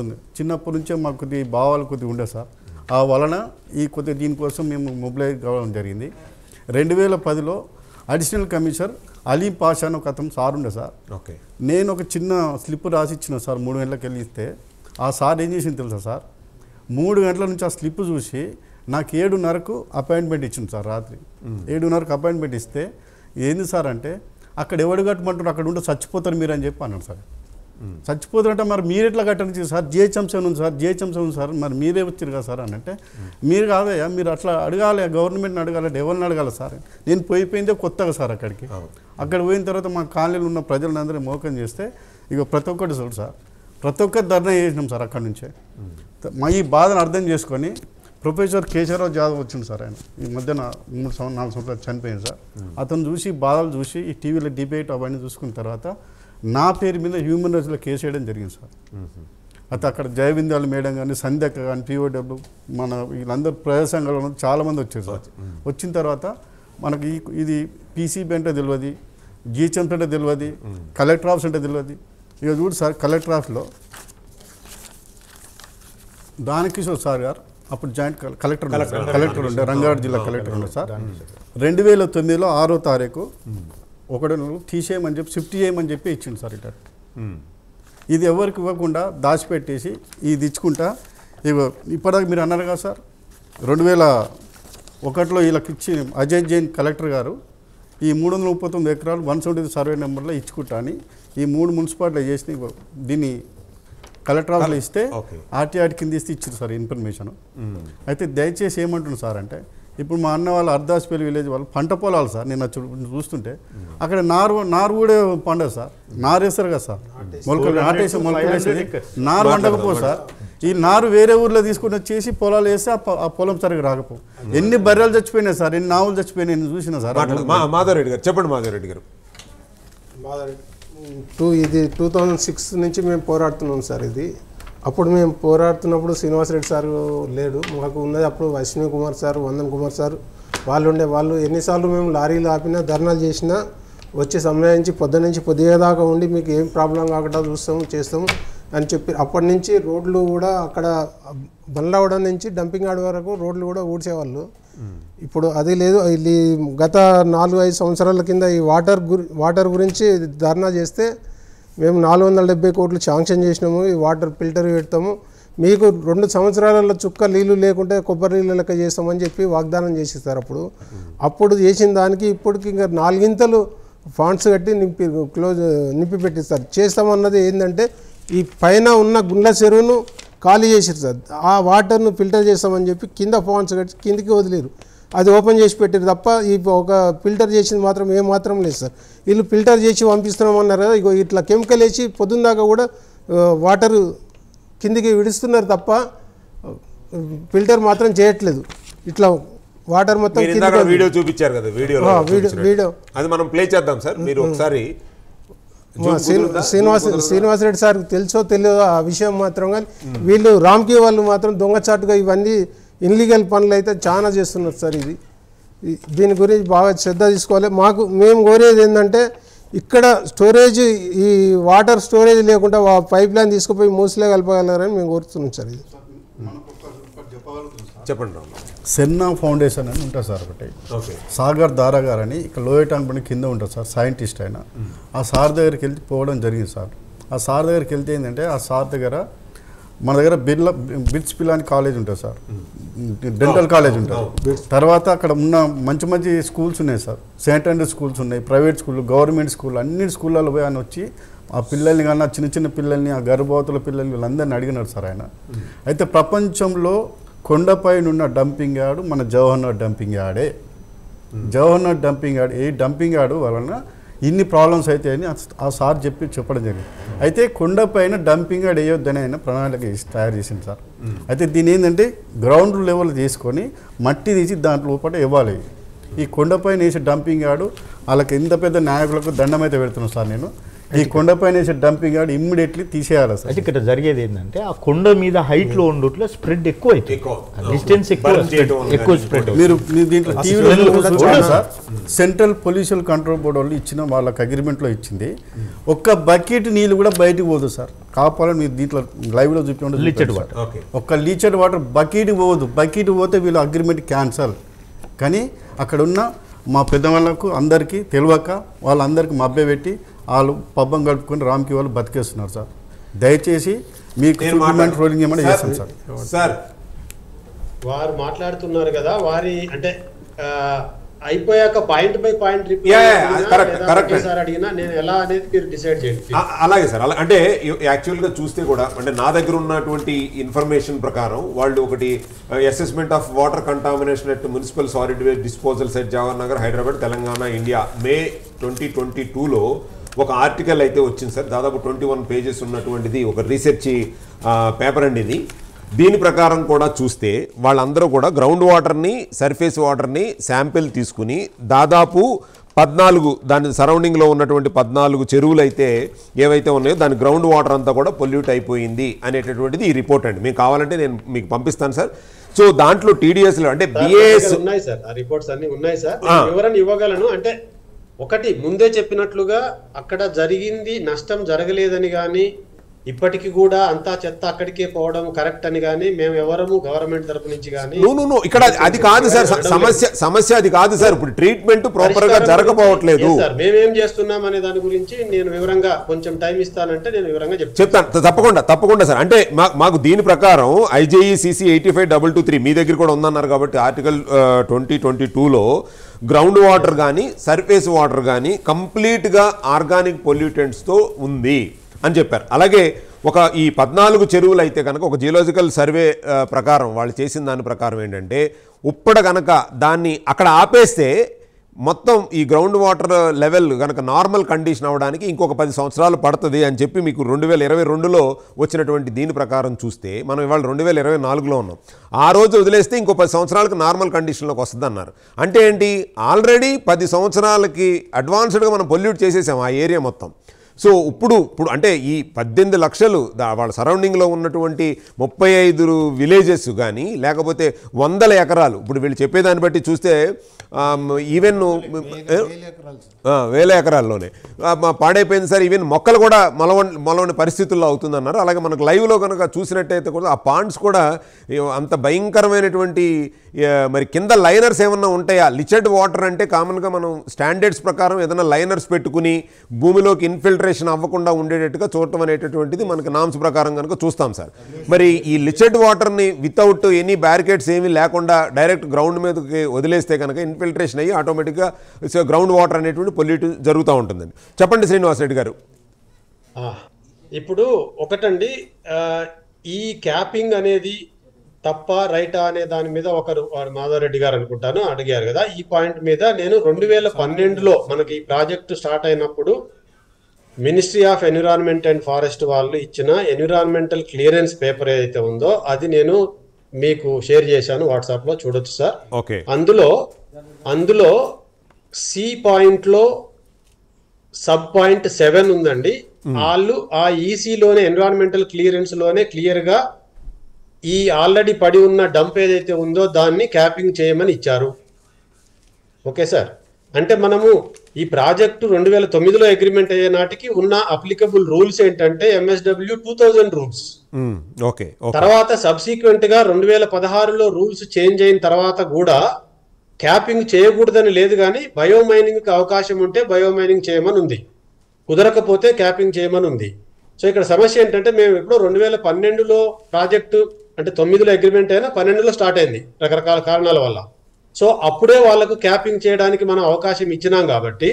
ఉంది. చిన్నప్పటి నుంచే మాకు కొద్ది భావాలు కొద్దిగా ఉండే సార్. ఆ వలన ఈ కొద్ది దీనికోసం మేము మొబిలైజ్ కావడం జరిగింది. 2010లో అడిషనల్ కమిషనర్ అలీం పాషా అని ఒక అతను సార్ ఉండే సార్. ఓకే. నేను ఒక చిన్న స్లిప్ రాసి ఇచ్చిన సార్, 3 గంటలకు వెళ్ళి ఇస్తే ఆ సార్ ఏం చేసింది తెలుసా సార్, 3 గంటల నుంచి ఆ స్లిప్ చూసి నాకు 7:30కు అపాయింట్మెంట్ ఇచ్చింది సార్. రాత్రి 7:30కు అపాయింట్మెంట్ ఇస్తే ఏంది సార్ అంటే అక్కడ ఎవడు కట్టమంటారు, అక్కడ ఉంటే చచ్చిపోతారు మీరు అని చెప్పి అన్నాడు సార్. చచ్చిపోతుంటే మరి మీరు ఎట్లా కట్టండి సార్, జిహెచ్ఎంసీ ఉంది సార్, జిహెచ్ఎంసీ ఉంది సార్, మరి మీరే వచ్చారు కదా సార్ అని అంటే, మీరు కాదయ్యా మీరు అట్లా అడగాలి, గవర్నమెంట్ని అడగాలి, ఎవరిని అడగాలి సార్. నేను పోయిపోయిందే కొత్తగా సార్ అక్కడికి. అక్కడ పోయిన తర్వాత మా కాలనీలో ఉన్న ప్రజలందరూ మోకం చేస్తే ఇక ప్రతి ఒక్కటి చూడు సార్, ప్రతి ఒక్కటి ధర్నా చేసినాం సార్ అక్కడి నుంచే. మా ఈ బాధను అర్థం చేసుకొని ప్రొఫెసర్ కేశవరావు జాదవ్ వచ్చింది సార్, ఆయన ఈ మధ్యన 4 సంవత్సరాలు చనిపోయింది సార్. అతను చూసి బాధలు చూసి ఈ టీవీలో డిబేట్ అవన్నీ చూసుకున్న తర్వాత నా పేరు మీద హ్యూమన్ రైట్స్లో కేసు వేయడం జరిగింది సార్. అయితే అక్కడ జయవిందాలు మేడం కానీ, సంధ్యక్క కానీ, పిఓడబ్ల్యూ మన వీళ్ళందరూ ప్రజా సంఘాలు చాలామంది వచ్చారు సార్. వచ్చిన తర్వాత మనకి ఇది పీసీబీ అంటే తెలియదు, జిహెచ్ఎంసీ అంటే తెలియదు, కలెక్టర్ ఆఫీస్ అంటే తెలియదు. ఇక చూడు సార్, కలెక్టర్ ఆఫీస్లో దానకిషోర్ సార్ గారు అప్పుడు జాయింట్ కలెక్టర్ ఉండే, రంగారెడ్డి జిల్లా కలెక్టర్ ఉండే సార్. 2009లో 6వ తారీఖు ఒకటి తీసేయమని చెప్పి, షిఫ్ట్ చేయమని చెప్పి ఇచ్చిండు సార్. ఇట్లా ఇది ఎవరికి ఇవ్వకుండా దాచిపెట్టేసి ఇది ఇచ్చుకుంటా ఇప్పటిదాకా మీరు అన్నారు కదా సార్, 2001లో వీళ్ళకి ఇచ్చి అజయ్ జైన్ కలెక్టర్ గారు ఈ 339 ఎకరాలు 170 సర్వే నెంబర్లో ఇచ్చుకుంటా అని ఈ 3 మున్సిపాలిటీలు చేసి దీన్ని కలెక్టర్ ఆఫీస్లో ఇస్తే ఆర్టీఆర్ కింద ఇస్తే ఇచ్చారు సార్ ఇన్ఫర్మేషన్. అయితే దయచేసి ఏమంటున్నారు సార్ అంటే, ఇప్పుడు మా అన్న వాళ్ళు అర్దాస్పల్లి విలేజ్ వాళ్ళు పంట పొలాలు సార్, నేను చూస్తుంటే అక్కడ నారు కూడా పండదు సార్, నారు వేస్తారు కదా సార్, మొలకలు నారు వండకపో సార్. ఈ నారు వేరే ఊర్లో తీసుకుని వచ్చేసి పొలాలు వేస్తే ఆ పొలం సరిగ్గా రాకపో. ఎన్ని బర్రెలు చచ్చిపోయినాయి సార్, ఎన్ని ఆవులు చచ్చిపోయినాయి నేను చూసిన సార్. మాధవరెడ్డి గారు చెప్పండి. మాధవరెడ్డి గారు, ఇది 2006 నుంచి మేము పోరాడుతున్నాం సార్. ఇది అప్పుడు మేము పోరాడుతున్నప్పుడు శ్రీనివాసరెడ్డి సార్ లేడు, మాకు ఉన్నది అప్పుడు అశ్విని కుమార్ సార్, వందన్ కుమార్ సార్ వాళ్ళు ఉండే. వాళ్ళు ఎన్నిసార్లు మేము లారీలు ఆపినా, ధర్నాలు చేసినా వచ్చి సంబంధించి పొద్దునుంచి పొద్దుదాకా ఉండి మీకు ఏం ప్రాబ్లం కాకుండా చూస్తాము చేస్తాము అని చెప్పి అప్పటి నుంచి రోడ్లు కూడా అక్కడ బండ్లవాడ నుంచి డంపింగ్ యార్డ్ వరకు రోడ్లు కూడా ఊడ్చేవాళ్ళు. ఇప్పుడు అది లేదు. ఇది గత 4-5 సంవత్సరాల కింద ఈ వాటర్ గురించి ధర్నా చేస్తే మేము 470 కోట్లు శాంక్షన్ చేసినాము, ఈ వాటర్ ఫిల్టర్ పెడతాము, మీకు 2 సంవత్సరాలలో చుక్క నీళ్ళు లేకుంటే కొబ్బరి నీళ్ళు లెక్క చేస్తామని చెప్పి వాగ్దానం చేసిస్తారు. అప్పుడు చేసిన దానికి ఇప్పటికి ఇంకా 4 ఇంతలు ఫండ్స్ కట్టి నింపి పెట్టిస్తారు. చేస్తామన్నది ఏంటంటే ఈ పైన ఉన్న గుండ్ల చెరువును ఖాళీ చేసారు సార్, ఆ వాటర్ను ఫిల్టర్ చేస్తామని చెప్పి కింద ఫండ్స్ కట్టి కిందికి వదిలేరు, అది ఓపెన్ చేసి పెట్టారు తప్ప ఈ ఒక ఫిల్టర్ చేసింది మాత్రం ఏమాత్రం లేదు సార్. వీళ్ళు ఫిల్టర్ చేసి పంపిస్తున్నామన్నారు కదా, ఇగో ఇట్లా కెమికల్ వేసి పొద్దున్న దాకా కూడా వాటర్ కిందికి విడుస్తున్నారు తప్ప ఫిల్టర్ మాత్రం చేయట్లేదు. ఇట్లా వాటర్ మొత్తం వీడియో చూపించారు కదా, వీడియో అది మనం ప్లే చేద్దాం సార్. మీరు ఒకసారి శ్రీనివాసరెడ్డి సార్ తెలుసో తెలియదో ఆ విషయం మాత్రం, కానీ వీళ్ళు రామ్కి వాళ్ళు మాత్రం దొంగచాటుగా ఇవన్నీ ఇన్లీగల్ పనులు అయితే చాలా చేస్తున్నారు సార్. దీని గురించి బాగా శ్రద్ధ తీసుకోవాలి. మేము కోరేది ఏంటంటే ఇక్కడ స్టోరేజ్, ఈ వాటర్ స్టోరేజ్ లేకుండా పైప్ లైన్ తీసుకుపోయి మూసిలో కలపగలరని మేము కోరుతున్నాం సార్. ఇది చెప్పండి. సెన్నా ఫౌండేషన్ అని ఉంటుంది సార్ ఒకటి, సాగర్ దారా గారు అని ఇక్కడ లోయటాన్ బండి కింద ఉంటుంది సార్, సైంటిస్ట్ అయినా. ఆ సార్ దగ్గరికి వెళ్తే పోవడం జరిగింది సార్. ఆ సార్ దగ్గరికి వెళ్తే ఏంటంటే ఆ సార్ దగ్గర మన దగ్గర బిట్స్ పిల్లాని కాలేజ్ ఉంటుంది సార్, డెంటల్ కాలేజ్ ఉంటుంది. తర్వాత అక్కడ ఉన్న మంచి మంచి స్కూల్స్ ఉన్నాయి సార్, సెకండరీ స్కూల్స్ ఉన్నాయి, ప్రైవేట్ స్కూల్, గవర్నమెంట్ స్కూల్, అన్ని స్కూళ్ళలో పోయి ఆయన వచ్చి ఆ పిల్లల్ని కానీ ఆ చిన్న పిల్లల్ని, ఆ గర్భవతుల పిల్లల్ని వీళ్ళందరినీ అడిగినారు సార్ ఆయన. అయితే ప్రపంచంలో కొండపైన ఉన్న డంపింగ్ యార్డు మన జవహర్నగర్ డంపింగ్ యార్డే. జవహర్నగర్ డంపింగ్ యార్డ్, ఈ డంపింగ్ యార్డు వలన ఇన్ని ప్రాబ్లమ్స్ అయితే అని ఆ సార్ చెప్పడం జరిగింది. అయితే కొండపైన డంపింగ్ యార్డ్ వేయొద్దని ఆయన ప్రణాళిక తయారు చేసింది సార్. అయితే దీని ఏంటంటే గ్రౌండ్ లెవెల్ తీసుకొని మట్టి తీసి దాంట్లో లోపల ఇవ్వాలి. ఈ కొండపైన వేసే డంపింగ్ యార్డు వాళ్ళకి ఎంత పెద్ద నాయకులకు దండం అయితే పెడుతున్నాను సార్ నేను. ఈ కొండపైన వేసే డంపింగ్ యార్డ్ ఇమ్మీడియట్లీ తీసేయాలి సార్. అయితే ఇక్కడ జరిగేది ఏంటంటే ఆ కొండ మీద హైట్లో ఉండట్లో స్ప్రెడ్ ఎక్కువ అవుతుంది, డిస్టెన్స్ ఎక్కువ స్ప్రెడ్. మీరు దీంట్లో టీవీలో sir central pollution control board వాళ్ళు ఇచ్చిన వాళ్ళకి అగ్రిమెంట్లో ఇచ్చింది, ఒక్క బకెట్ నీళ్ళు కూడా బయటకు పోదు సార్. కాపాలని మీరు దీంట్లో లైవ్లో చూపించండి, లీచెడ్ వాటర్, ఒక్క లీచెడ్ వాటర్ బకెట్ పోవద్దు. బకెట్ పోతే వీళ్ళు అగ్రిమెంట్ క్యాన్సల్. కానీ అక్కడ ఉన్న మా పెద్దవాళ్ళకు అందరికీ తెలియక వాళ్ళందరికీ మభ్యపెట్టి వాళ్ళు పబ్బం గడుపుకొని రామ్కి వాళ్ళు బతికేస్తున్నారు సార్. దయచేసి మీకు రోలింగ్ ఏమైనా చేస్తాం సార్. వారు మాట్లాడుతున్నారు కదా, వారి అంటే అయిపోయాక పాయింట్ బై పాయింట్ అడిగినా నేను ఎలా అనేది మీరు డిసైడ్ చేయండి. అలాగే సార్. అలా అంటే యాక్చువల్గా చూస్తే కూడా అంటే నా దగ్గర ఉన్నటువంటి ఇన్ఫర్మేషన్ ప్రకారం వాళ్ళు ఒకటి assessment of water contamination at municipal solid waste disposals at Jawahar Nagar, Hyderabad, Telangana, India May 2022లో ఒక ఆర్టికల్ అయితే వచ్చింది సార్. దాదాపు 21 పేజెస్ ఉన్నటువంటిది ఒక రీసెర్చ్ పేపర్ అండి ఇది. దీని ప్రకారం కూడా చూస్తే వాళ్ళందరూ కూడా గ్రౌండ్ వాటర్ని, సర్ఫేస్ వాటర్ని శాంపిల్ తీసుకుని దాదాపు 14 దాని సరౌండింగ్లో ఉన్నటువంటి 14 చెరువులు అయితే ఏవైతే ఉన్నాయో దాని గ్రౌండ్ వాటర్ అంతా కూడా పొల్యూట్ అయిపోయింది అనేటటువంటిది ఈ రిపోర్ట్ అండి. మీకు కావాలంటే నేను మీకు పంపిస్తాను సార్. సో దాంట్లో టీడీఎస్లో అంటే బిఏఎస్ ఉన్నాయి సార్, ఆ రిపోర్ట్స్ అన్ని ఉన్నాయి సార్, వివరణ ఇవ్వగలను. అంటే ఒకటి ముందే చెప్పినట్లుగా అక్కడ జరిగింది నష్టం జరగలేదని కానీ ఇప్పటికి కూడా అంతా చెత్త అక్కడికే పోవడం కరెక్ట్ అని కానీ మేము ఎవరము గవర్నమెంట్ తరపు నుంచి కానీ ఇక్కడ అది కాదు సార్ సమస్య అది కాదు సార్. ఇప్పుడు ట్రీట్మెంట్ ప్రాపర్ గా జరగకపోవట్లేదు సార్. మేమేం చేస్తున్నాం అనే దాని గురించి నేను వివరంగా కొంచెం టైం ఇస్తానంటే నేను వివరంగా చెప్తాను. తప్పకుండా సార్. అంటే మాకు దీని ప్రకారం IJECC 8523 మీ దగ్గర కూడా ఉందన్నారు కాబట్టి ఆర్టికల్ 2022లో గ్రౌండ్ వాటర్ కానీ సర్ఫేస్ వాటర్ కానీ కంప్లీట్గా ఆర్గానిక్ పొల్యూటెంట్స్తో ఉంది అని చెప్పారు. అలాగే ఈ 14 చెరువులు అయితే కనుక ఒక జియోలాజికల్ సర్వే ప్రకారం వాళ్ళు చేసిన దాని ప్రకారం ఏంటంటే ఉప్పడ కనుక దాన్ని అక్కడ ఆపేస్తే మొత్తం ఈ గ్రౌండ్ వాటర్ లెవెల్ కనుక నార్మల్ కండిషన్ అవ్వడానికి ఇంకొక 10 సంవత్సరాలు పడుతుంది అని చెప్పి మీకు 2022లో వచ్చినటువంటి దీని ప్రకారం చూస్తే మనం ఇవాళ 2024లో ఉన్నాం. ఆ రోజు వదిలేస్తే ఇంకో 10 సంవత్సరాలకు నార్మల్ కండిషన్లోకి వస్తుంది అన్నారు. అంటే ఏంటి, ఆల్రెడీ 10 సంవత్సరాలకి అడ్వాన్స్డ్గా మనం పొల్యూట్ చేసేసాం ఆ ఏరియా మొత్తం. సో ఇప్పుడు అంటే ఈ 18 లక్షలు వాళ్ళ సరౌండింగ్లో ఉన్నటువంటి 35 విలేజెస్ కానీ లేకపోతే 100 ఎకరాలు ఇప్పుడు వీళ్ళు చెప్పేదాన్ని బట్టి చూస్తే ఈవెన్ 1000 ఎకరాల్లోనే పాడైపోయింది సార్. ఈవెన్ మొక్కలు కూడా మొలవని పరిస్థితుల్లో అవుతుందన్నారు. అలాగే మనకు లైవ్లో కనుక చూసినట్టయితే కూడా ఆ పాండ్స్ కూడా అంత భయంకరమైనటువంటి మరి కింద లైనర్స్ ఏమన్నా ఉంటాయా? లిచెడ్ వాటర్ అంటే కామన్గా మనం స్టాండర్డ్స్ ప్రకారం ఏదైనా లైనర్స్ పెట్టుకుని భూమిలోకి ఇన్ఫిల్ట్రేషన్ అవ్వకుండా ఉండేటట్టుగా చూడటం అనేటటువంటిది మనకి నామ్స్ ప్రకారం కనుక చూస్తాం సార్. మరి ఈ లిచెడ్ వాటర్ని వితౌట్ ఎనీ బ్యారికేడ్స్ ఏమీ లేకుండా డైరెక్ట్ గ్రౌండ్ మీదకి వదిలేస్తే కనుక ఇన్ఫిల్ట్రేషన్ అయ్యి ఆటోమేటిక్గా గ్రౌండ్ వాటర్ అనేటువంటి పొల్యూట్ జరుగుతూ ఉంటుందండి. చెప్పండి శ్రీనివాస్ రెడ్డి గారు. ఇప్పుడు ఒకటండి, ఈ క్యాపింగ్ అనేది తప్ప రైటా అనే దాని మీద ఒకరు మాధవరెడ్డి గారు అనుకుంటాను అడిగారు కదా. ఈ పాయింట్ మీద నేను 2012లో మనకి ఈ ప్రాజెక్టు స్టార్ట్ అయినప్పుడు ministry of environment and forest వాళ్ళు ఇచ్చిన ఎన్విరాన్మెంటల్ క్లియరెన్స్ పేపర్ ఏదైతే ఉందో అది నేను మీకు షేర్ చేశాను, వాట్సాప్లో చూడొచ్చు సార్. అందులో సి పాయింట్లో sub.7 ఉందండి. వాళ్ళు ఆ ఈసీలోనే ఎన్విరాన్మెంటల్ క్లియరెన్స్ లోనే క్లియర్ గా ఈ ఆల్రెడీ పడి ఉన్న డంప్ ఏదైతే ఉందో దాన్ని క్యాపింగ్ చేయమని ఇచ్చారు. Okay sir. అంటే మనము ఈ ప్రాజెక్టు 2009లో అగ్రిమెంట్ అయ్యే నాటికి ఉన్న అప్లికబుల్ రూల్స్ ఏంటంటే MSW 2000 రూల్స్. తర్వాత సబ్సిక్వెంట్ గా 2016లో రూల్స్ చేంజ్ అయిన తర్వాత కూడా క్యాపింగ్ చేయకూడదని లేదు, కానీ బయోమైనింగ్కి అవకాశం ఉంటే బయోమైనింగ్ చేయమని ఉంది, కుదరకపోతే క్యాపింగ్ చేయమని ఉంది. సో ఇక్కడ సమస్య ఏంటంటే మేము ఇప్పుడు 2012లో ప్రాజెక్టు అంటే 9లో అగ్రిమెంట్ అయినా 12లో స్టార్ట్ అయింది రకరకాల కారణాల వల్ల. సో అప్పుడే వాళ్ళకు క్యాపింగ్ చేయడానికి మనం అవకాశం ఇచ్చినాం కాబట్టి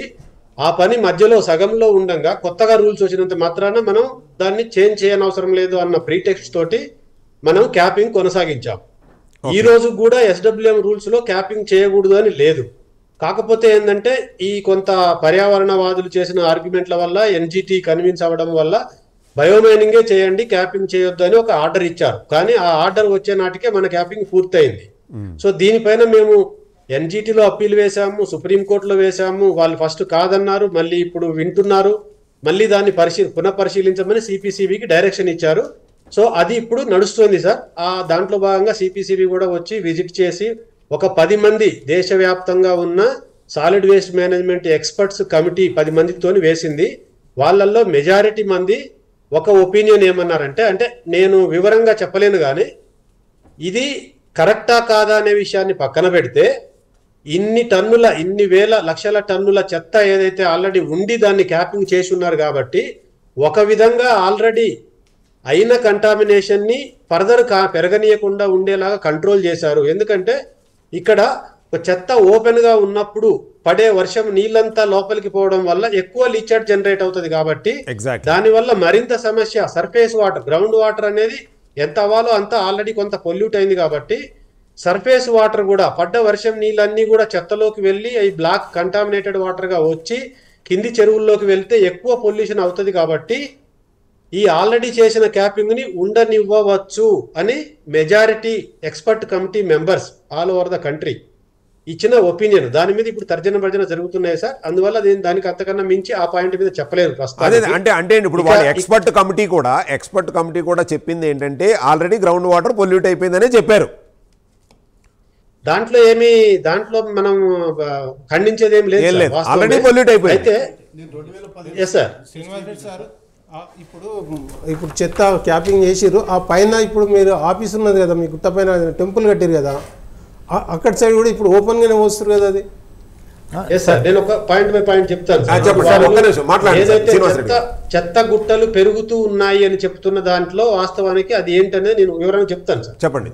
ఆ పని మధ్యలో సగంలో ఉండగా కొత్తగా రూల్స్ వచ్చినంత మాత్రాన మనం దాన్ని చేంజ్ చేయనవసరం లేదు అన్న ప్రీటెక్స్ట్ తోటి మనం క్యాపింగ్ కొనసాగించాం. ఈ రోజు కూడా SWM రూల్స్ లో క్యాపింగ్ చేయకూడదు అని లేదు. కాకపోతే ఏంటంటే ఈ కొంత పర్యావరణవాదులు చేసిన ఆర్గ్యుమెంట్ల వల్ల NGT కన్విన్స్ అవ్వడం వల్ల బయోమైనింగే చేయండి, క్యాపింగ్ చేయొద్దు అని ఒక ఆర్డర్ ఇచ్చారు. కానీ ఆ ఆర్డర్ వచ్చే నాటికే మన క్యాపింగ్ పూర్తయింది. సో దీనిపైన మేము NGTలో అప్పీల్ వేశాము, సుప్రీంకోర్టులో వేశాము. వాళ్ళు ఫస్ట్ కాదన్నారు, మళ్ళీ ఇప్పుడు వింటున్నారు, మళ్ళీ దాన్ని పునఃపరిశీలించమని CPCBకి డైరెక్షన్ ఇచ్చారు. సో అది ఇప్పుడు నడుస్తుంది సార్. ఆ దాంట్లో భాగంగా CPCB కూడా వచ్చి విజిట్ చేసి ఒక 10 మంది దేశవ్యాప్తంగా ఉన్న solid waste management experts committee 10 మందితోని వేసింది. వాళ్ళల్లో మెజారిటీ మంది ఒక ఒపీనియన్ ఏమన్నారంటే, అంటే నేను వివరంగా చెప్పలేను కానీ ఇది కరెక్టా కాదా అనే విషయాన్ని పక్కన పెడితే ఇన్ని వేల లక్షల టన్నుల చెత్త ఏదైతే ఆల్రెడీ ఉండి దాన్ని క్యాపింగ్ చేసి ఉన్నారు కాబట్టి ఒక విధంగా ఆల్రెడీ అయిన కంటామినేషన్ని ఫర్దర్ పెరగనీయకుండా ఉండేలాగా కంట్రోల్ చేశారు. ఎందుకంటే ఇక్కడ చెత్త ఓపెన్ గా ఉన్నప్పుడు పడే వర్షం నీళ్ళంతా లోపలికి పోవడం వల్ల ఎక్కువ లీచార్ట్ జనరేట్ అవుతుంది కాబట్టి దానివల్ల మరింత సమస్య. సర్ఫేస్ వాటర్, గ్రౌండ్ వాటర్ అనేది ఎంత అవ్వాలో అంత ఆల్రెడీ కొంత పొల్యూట్ అయింది కాబట్టి సర్ఫేస్ వాటర్ కూడా పడ్డ వర్షం నీళ్ళన్నీ కూడా చెత్తలోకి వెళ్ళి అవి బ్లాక్ కంటామినేటెడ్ వాటర్ గా వచ్చి కింది చెరువుల్లోకి వెళ్తే ఎక్కువ పొల్యూషన్ అవుతుంది కాబట్టి ఈ ఆల్రెడీ చేసిన క్యాపింగ్ ని ఉండనివ్వవచ్చు అని majority expert committee members all over the country ఇచ్చిన ఒపీనియన్. దాని మీద ఇప్పుడు తర్జన భర్జన జరుగుతున్నాయి సార్. అందువల్ల దానికి అంతకన్నా మించి ఆ పాయింట్ మీద చెప్పలేదు ప్రస్తుతం. అంటే ఇప్పుడు వాళ్ళ ఎక్స్పర్ట్ కమిటీ కూడా చెప్పింది ఏంటంటే ఆల్రెడీ గ్రౌండ్ వాటర్ పొల్యూట్ అయిపోయిందనే చెప్పారు. దాంట్లో మనం ఖండించేది ఏం లేదు. ఆల్రెడీ పొల్యూట్ అయిపోయింది. అయితే ఇప్పుడు చెత్త క్యాపింగ్ చేసిర్రు, ఆ పైన ఇప్పుడు మీరు ఆఫీస్ ఉన్నది కదా, మీ గుట్ట పైన టెంపుల్ కట్టారు కదా, అక్కడ సైడ్ కూడా ఇప్పుడు ఓపెన్ గానే వస్తారు కదా. అది నేను ఒక పాయింట్ బై పాయింట్ చెప్తాను. చెత్త గుట్టలు పెరుగుతూ ఉన్నాయి అని చెప్తున్న దాంట్లో వాస్తవానికి అది ఏంటనేది నేను వివరంగా చెప్తాను సార్. చెప్పండి.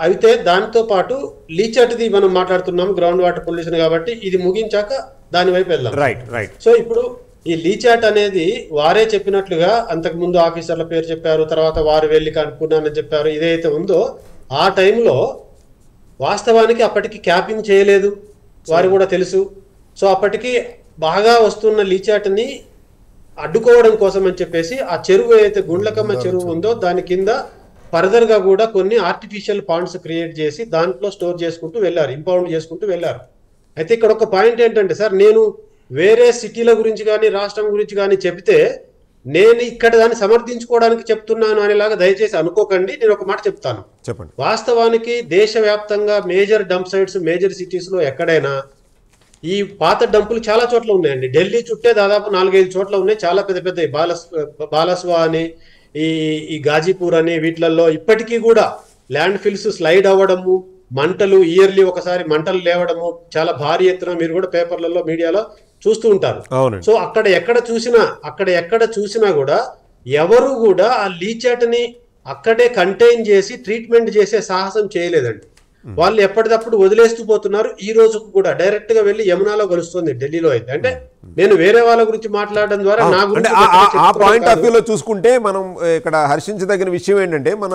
అయితే దాంతో పాటు లీచర్ట్ది మనం మాట్లాడుతున్నాం, గ్రౌండ్ వాటర్ పొల్యూషన్ కాబట్టి ఇది ముగించాక దాని వైపు వెళ్దాం. రైట్. సో ఇప్పుడు ఈ లీచాట్ అనేది వారే చెప్పినట్లుగా అంతకు ముందు ఆఫీసర్ల పేరు చెప్పారు, తర్వాత వారు వెళ్ళి కనుక్కున్నానని చెప్పారు. ఇదైతే ఉందో ఆ టైంలో వాస్తవానికి అప్పటికి క్యాపింగ్ చేయలేదు, వారు కూడా తెలుసు. సో అప్పటికి బాగా వస్తున్న లీచాట్ని అడ్డుకోవడం కోసం అని చెప్పేసి ఆ చెరువు ఏదైతే గుండ్లకమ్మ చెరువు ఉందో దాని కింద ఫర్దర్ గా కూడా కొన్ని ఆర్టిఫిషియల్ పాండ్స్ క్రియేట్ చేసి దాంట్లో స్టోర్ చేసుకుంటూ వెళ్ళారు, ఇంపౌండ్ చేసుకుంటూ వెళ్ళారు. అయితే ఇక్కడ ఒక పాయింట్ ఏంటంటే సార్, నేను వేరే సిటీల గురించి కానీ రాష్ట్రం గురించి కానీ చెప్తే నేను ఇక్కడ దాన్ని సమర్థించుకోవడానికి చెప్తున్నాను అనేలాగా దయచేసి అనుకోకండి. నేను ఒక మాట చెప్తాను. చెప్పండి. వాస్తవానికి దేశవ్యాప్తంగా major dump sites major cities లో ఎక్కడైనా ఈ పాత డంపులు చాలా చోట్ల ఉన్నాయండి. ఢిల్లీ చుట్టే దాదాపు 4-5 చోట్ల ఉన్నాయి, చాలా పెద్ద పెద్ద బాలస్వా అని ఈ గాజీపూర్ అని వీటిలలో ఇప్పటికీ కూడా ల్యాండ్ ఫిల్స్ స్లైడ్ అవ్వడము, మంటలు ఇయర్లీ ఒకసారి మంటలు లేవడము చాలా భారీ ఎత్తున మీరు కూడా పేపర్లలో మీడియాలో చూస్తూ ఉంటారు. సో అక్కడ ఎక్కడ చూసినా కూడా ఎవరు కూడా ఆ లీచాట్ ని అక్కడే కంటైన్ చేసి ట్రీట్మెంట్ చేసే సాహసం చేయలేదండి. వాళ్ళు ఎప్పటికప్పుడు వదిలేస్తూ పోతున్నారు. ఈ రోజు కూడా డైరెక్ట్ గా వెళ్ళి యమునాలో కలుస్తుంది ఢిల్లీలో అయితే. అంటే నేను వేరే వాళ్ళ గురించి మాట్లాడడం ద్వారా నా గురించి ఆ పాయింట్ ఆఫ్ వ్యూలో చూసుకుంటే మనం ఇక్కడ హర్షించదగిన విషయం ఏంటంటే మన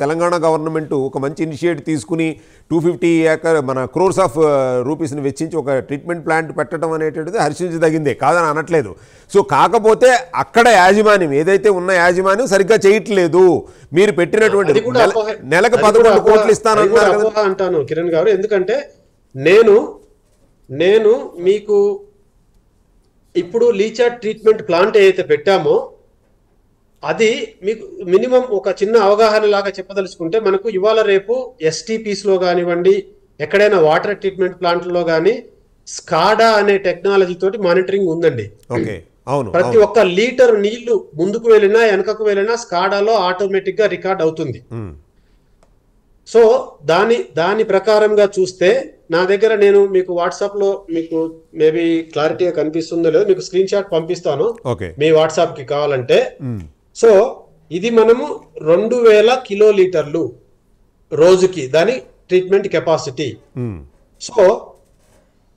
తెలంగాణ గవర్నమెంట్ ఒక మంచి ఇనిషియేటివ్ తీసుకుని 250 క్రోర్స్ ఆఫ్ రూపీస్ని వెచ్చించి ఒక ట్రీట్మెంట్ ప్లాంట్ పెట్టడం అనేటువంటిది హర్షించదగిందే, కాదని అనట్లేదు. సో కాకపోతే అక్కడ యాజమాన్యం ఏదైతే ఉన్న యాజమాన్యం సరిగ్గా చేయట్లేదు. మీరు పెట్టినటువంటి నెలకు 11 కోట్లు ఇస్తానన్నారు అంటాను కిరణ్ గారు. ఎందుకంటే నేను మీకు ఇప్పుడు లీచాట్ ట్రీట్మెంట్ ప్లాంట్ ఏదైతే పెట్టామో అది మీకు మినిమం ఒక చిన్న అవగాహన లాగా చెప్పదలుచుకుంటే మనకు ఇవాళ రేపు ఎస్టీపీస్ లో కానివ్వండి, ఎక్కడైనా వాటర్ ట్రీట్మెంట్ ప్లాంట్లలో కానీ స్కాడా అనే టెక్నాలజీ తోటి మానిటరింగ్ ఉందండి. ప్రతి ఒక్క లీటర్ నీళ్లు ముందుకు వెళ్ళినా వెనకకు వెళ్ళినా స్కాడాలో ఆటోమేటిక్ గా రికార్డ్ అవుతుంది. సో దాని ప్రకారంగా చూస్తే నా దగ్గర నేను మీకు వాట్సాప్ లో మీకు మేబీ క్లారిటీగా కనిపిస్తుందో లేదో మీకు స్క్రీన్ షాట్ పంపిస్తాను మీ వాట్సాప్ కి కావాలంటే. సో ఇది మనము 2000 కిలోలీటర్లు రోజుకి దాని ట్రీట్మెంట్ కెపాసిటీ. సో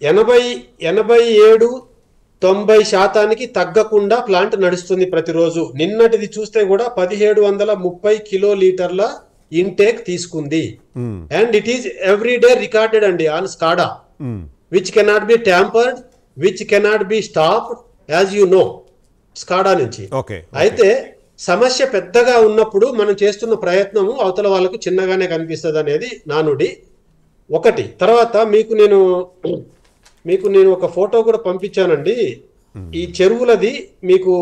87-90% తగ్గకుండా ప్లాంట్ నడుస్తుంది ప్రతిరోజు. నిన్నటిది చూస్తే కూడా 1730 కిలోలీటర్ల ఇంటేక్ తీసుకుంది. And it is every day recorded అండి on SCADA, which cannot be tampered, which cannot be stopped as you know SCADA నుంచి. అయితే సమస్య పెద్దగా ఉన్నప్పుడు మనం చేస్తున్న ప్రయత్నము అవతల వాళ్ళకు చిన్నగానే కనిపిస్తుంది అనేది నానుడి ఒకటి. తర్వాత మీకు నేను ఒక ఫోటో కూడా పంపించానండి. ఈ చెరువులది మీకు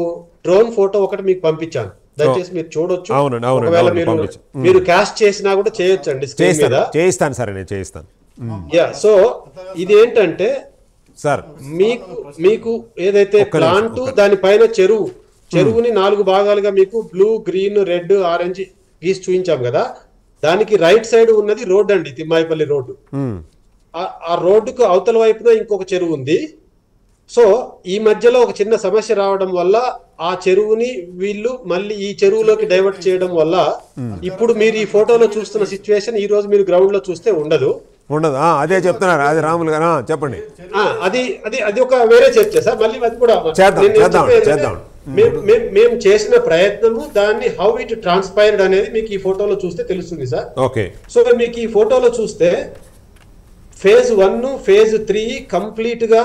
డ్రోన్ ఫోటో ఒకటి మీకు పంపించాను, దయచేసి మీరు చూడొచ్చు. ఒకవేళ మీరు క్యాస్ట్ చేసినా కూడా చేయొచ్చు అండి స్క్రీన్ మీద. చేయిస్తాను సార్, నేను చేయిస్తాను. సో ఇది ఏంటంటే సార్ మీకు ఏదైతే ప్లాంట్ దానిపైన చెరువుని 4 భాగాలుగా మీకు బ్లూ, గ్రీన్, రెడ్, ఆరెంజ్ గీసి చూపించాం కదా. దానికి రైట్ సైడ్ ఉన్నది రోడ్ అండి, తిమ్మాయిపల్లి రోడ్డు. ఆ రోడ్డుకు అవతల వైపున ఇంకొక చెరువు ఉంది. సో ఈ మధ్యలో ఒక చిన్న సమస్య రావడం వల్ల ఆ చెరువుని వీళ్ళు మళ్ళీ ఈ చెరువులోకి డైవర్ట్ చేయడం వల్ల ఇప్పుడు మీరు ఈ ఫోటోలో చూస్తున్న సిచ్యువేషన్ ఈ రోజు మీరు గ్రౌండ్ లో చూస్తే ఉండదు. ఉండదు. అదే చెప్తున్నారు, అది రాములు గారు చెప్పండి. అది అది అది ఒక వేరే చర్చ సార్. మళ్ళీ అది కూడా చేద్దాం. మేము చేసిన ప్రయత్నము దాన్ని హౌ ఇట్ ట్రాన్స్పైర్డ్ అనేది మీకు ఈ ఫోటోలో చూస్తే తెలుస్తుంది సార్. ఓకే. సో మీకు ఈ ఫోటోలో చూస్తే ఫేజ్ 1 ఫేజ్ 3 కంప్లీట్ గా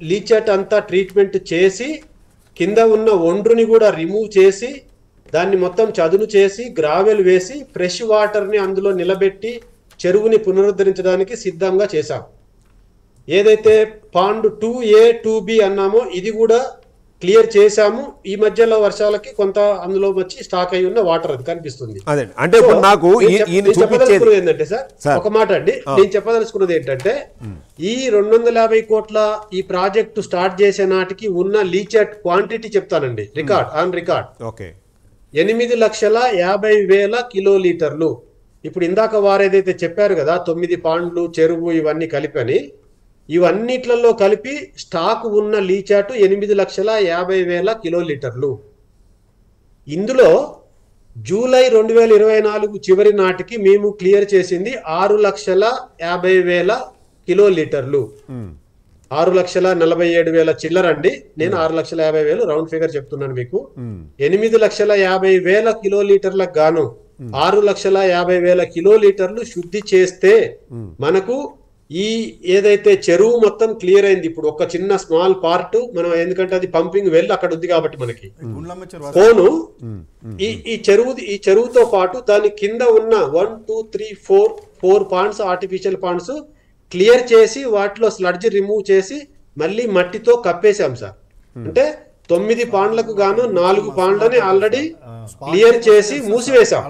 లీచట్ అంతా ట్రీట్మెంట్ చేసి కింద ఉన్న ఒండ్రుని కూడా రిమూవ్ చేసి దాన్ని మొత్తం చదును చేసి గ్రావెల్ వేసి ఫ్రెష్ వాటర్ని అందులో నిలబెట్టి చెరువుని పునరుద్ధరించడానికి సిద్ధంగా చేశాం. ఏదైతే పాండ్ 2A 2B అన్నామో ఇది కూడా క్లియర్ చేశాము. ఈ మధ్యలో వర్షాలకి కొంత అందులో వచ్చి స్టాక్ అయి ఉన్న వాటర్ అది కనిపిస్తుంది. అంటే ఇప్పుడు నాకు చెప్పదలుచుకున్నది ఏంటంటే సార్ ఒక మాట అండి, నేను చెప్పదలుచుకున్నది ఏంటంటే ఈ 250 కోట్ల ఈ ప్రాజెక్టు స్టార్ట్ చేసే నాటికి ఉన్న లీచట్ క్వాంటిటీ చెప్తానండి, రికార్డ్ ఆన్ రికార్డ్. 8,50,50,000 కిలోలీటర్లు. ఇప్పుడు ఇందాక వారు ఏదైతే చెప్పారు కదా 9 పాండ్లు చెరువు ఇవన్నీ కలిపని, ఇవన్నిట్లలో కలిపి స్టాక్ ఉన్న లీచాటు 8,50,000 కిలోలీటర్లు. ఇందులో జూలై 2024 చివరి నాటికి మేము క్లియర్ చేసింది 6,50,000 కిలోలీటర్లు. 6,47,000 చిల్లరండి, నేను 6,50,000 రౌండ్ ఫిగర్ చెప్తున్నాను మీకు. 8,50,000 కిలోలీటర్లకు గాను 6,50,000 కిలోలీటర్లు శుద్ధి చేస్తే మనకు ఈ ఏదైతే చెరువు మొత్తం క్లియర్ అయింది. ఇప్పుడు ఒక చిన్న స్మాల్ పార్ట్ మనం, ఎందుకంటే అది పంపింగ్ వెల్ అక్కడ ఉంది కాబట్టి మనకి ఫోను ఈ చెరువుతో పాటు దాని కింద ఉన్న 1 2 3 4 పాండ్స్ ఆర్టిఫిషియల్ పాండ్స్ క్లియర్ చేసి వాటిలో స్లడ్జ్ రిమూవ్ చేసి మళ్ళీ మట్టితో కప్పేశాం సార్. అంటే 9 పాండ్లకు గాను 4 పాండ్లని ఆల్రెడీ క్లియర్ చేసి మూసివేశాం.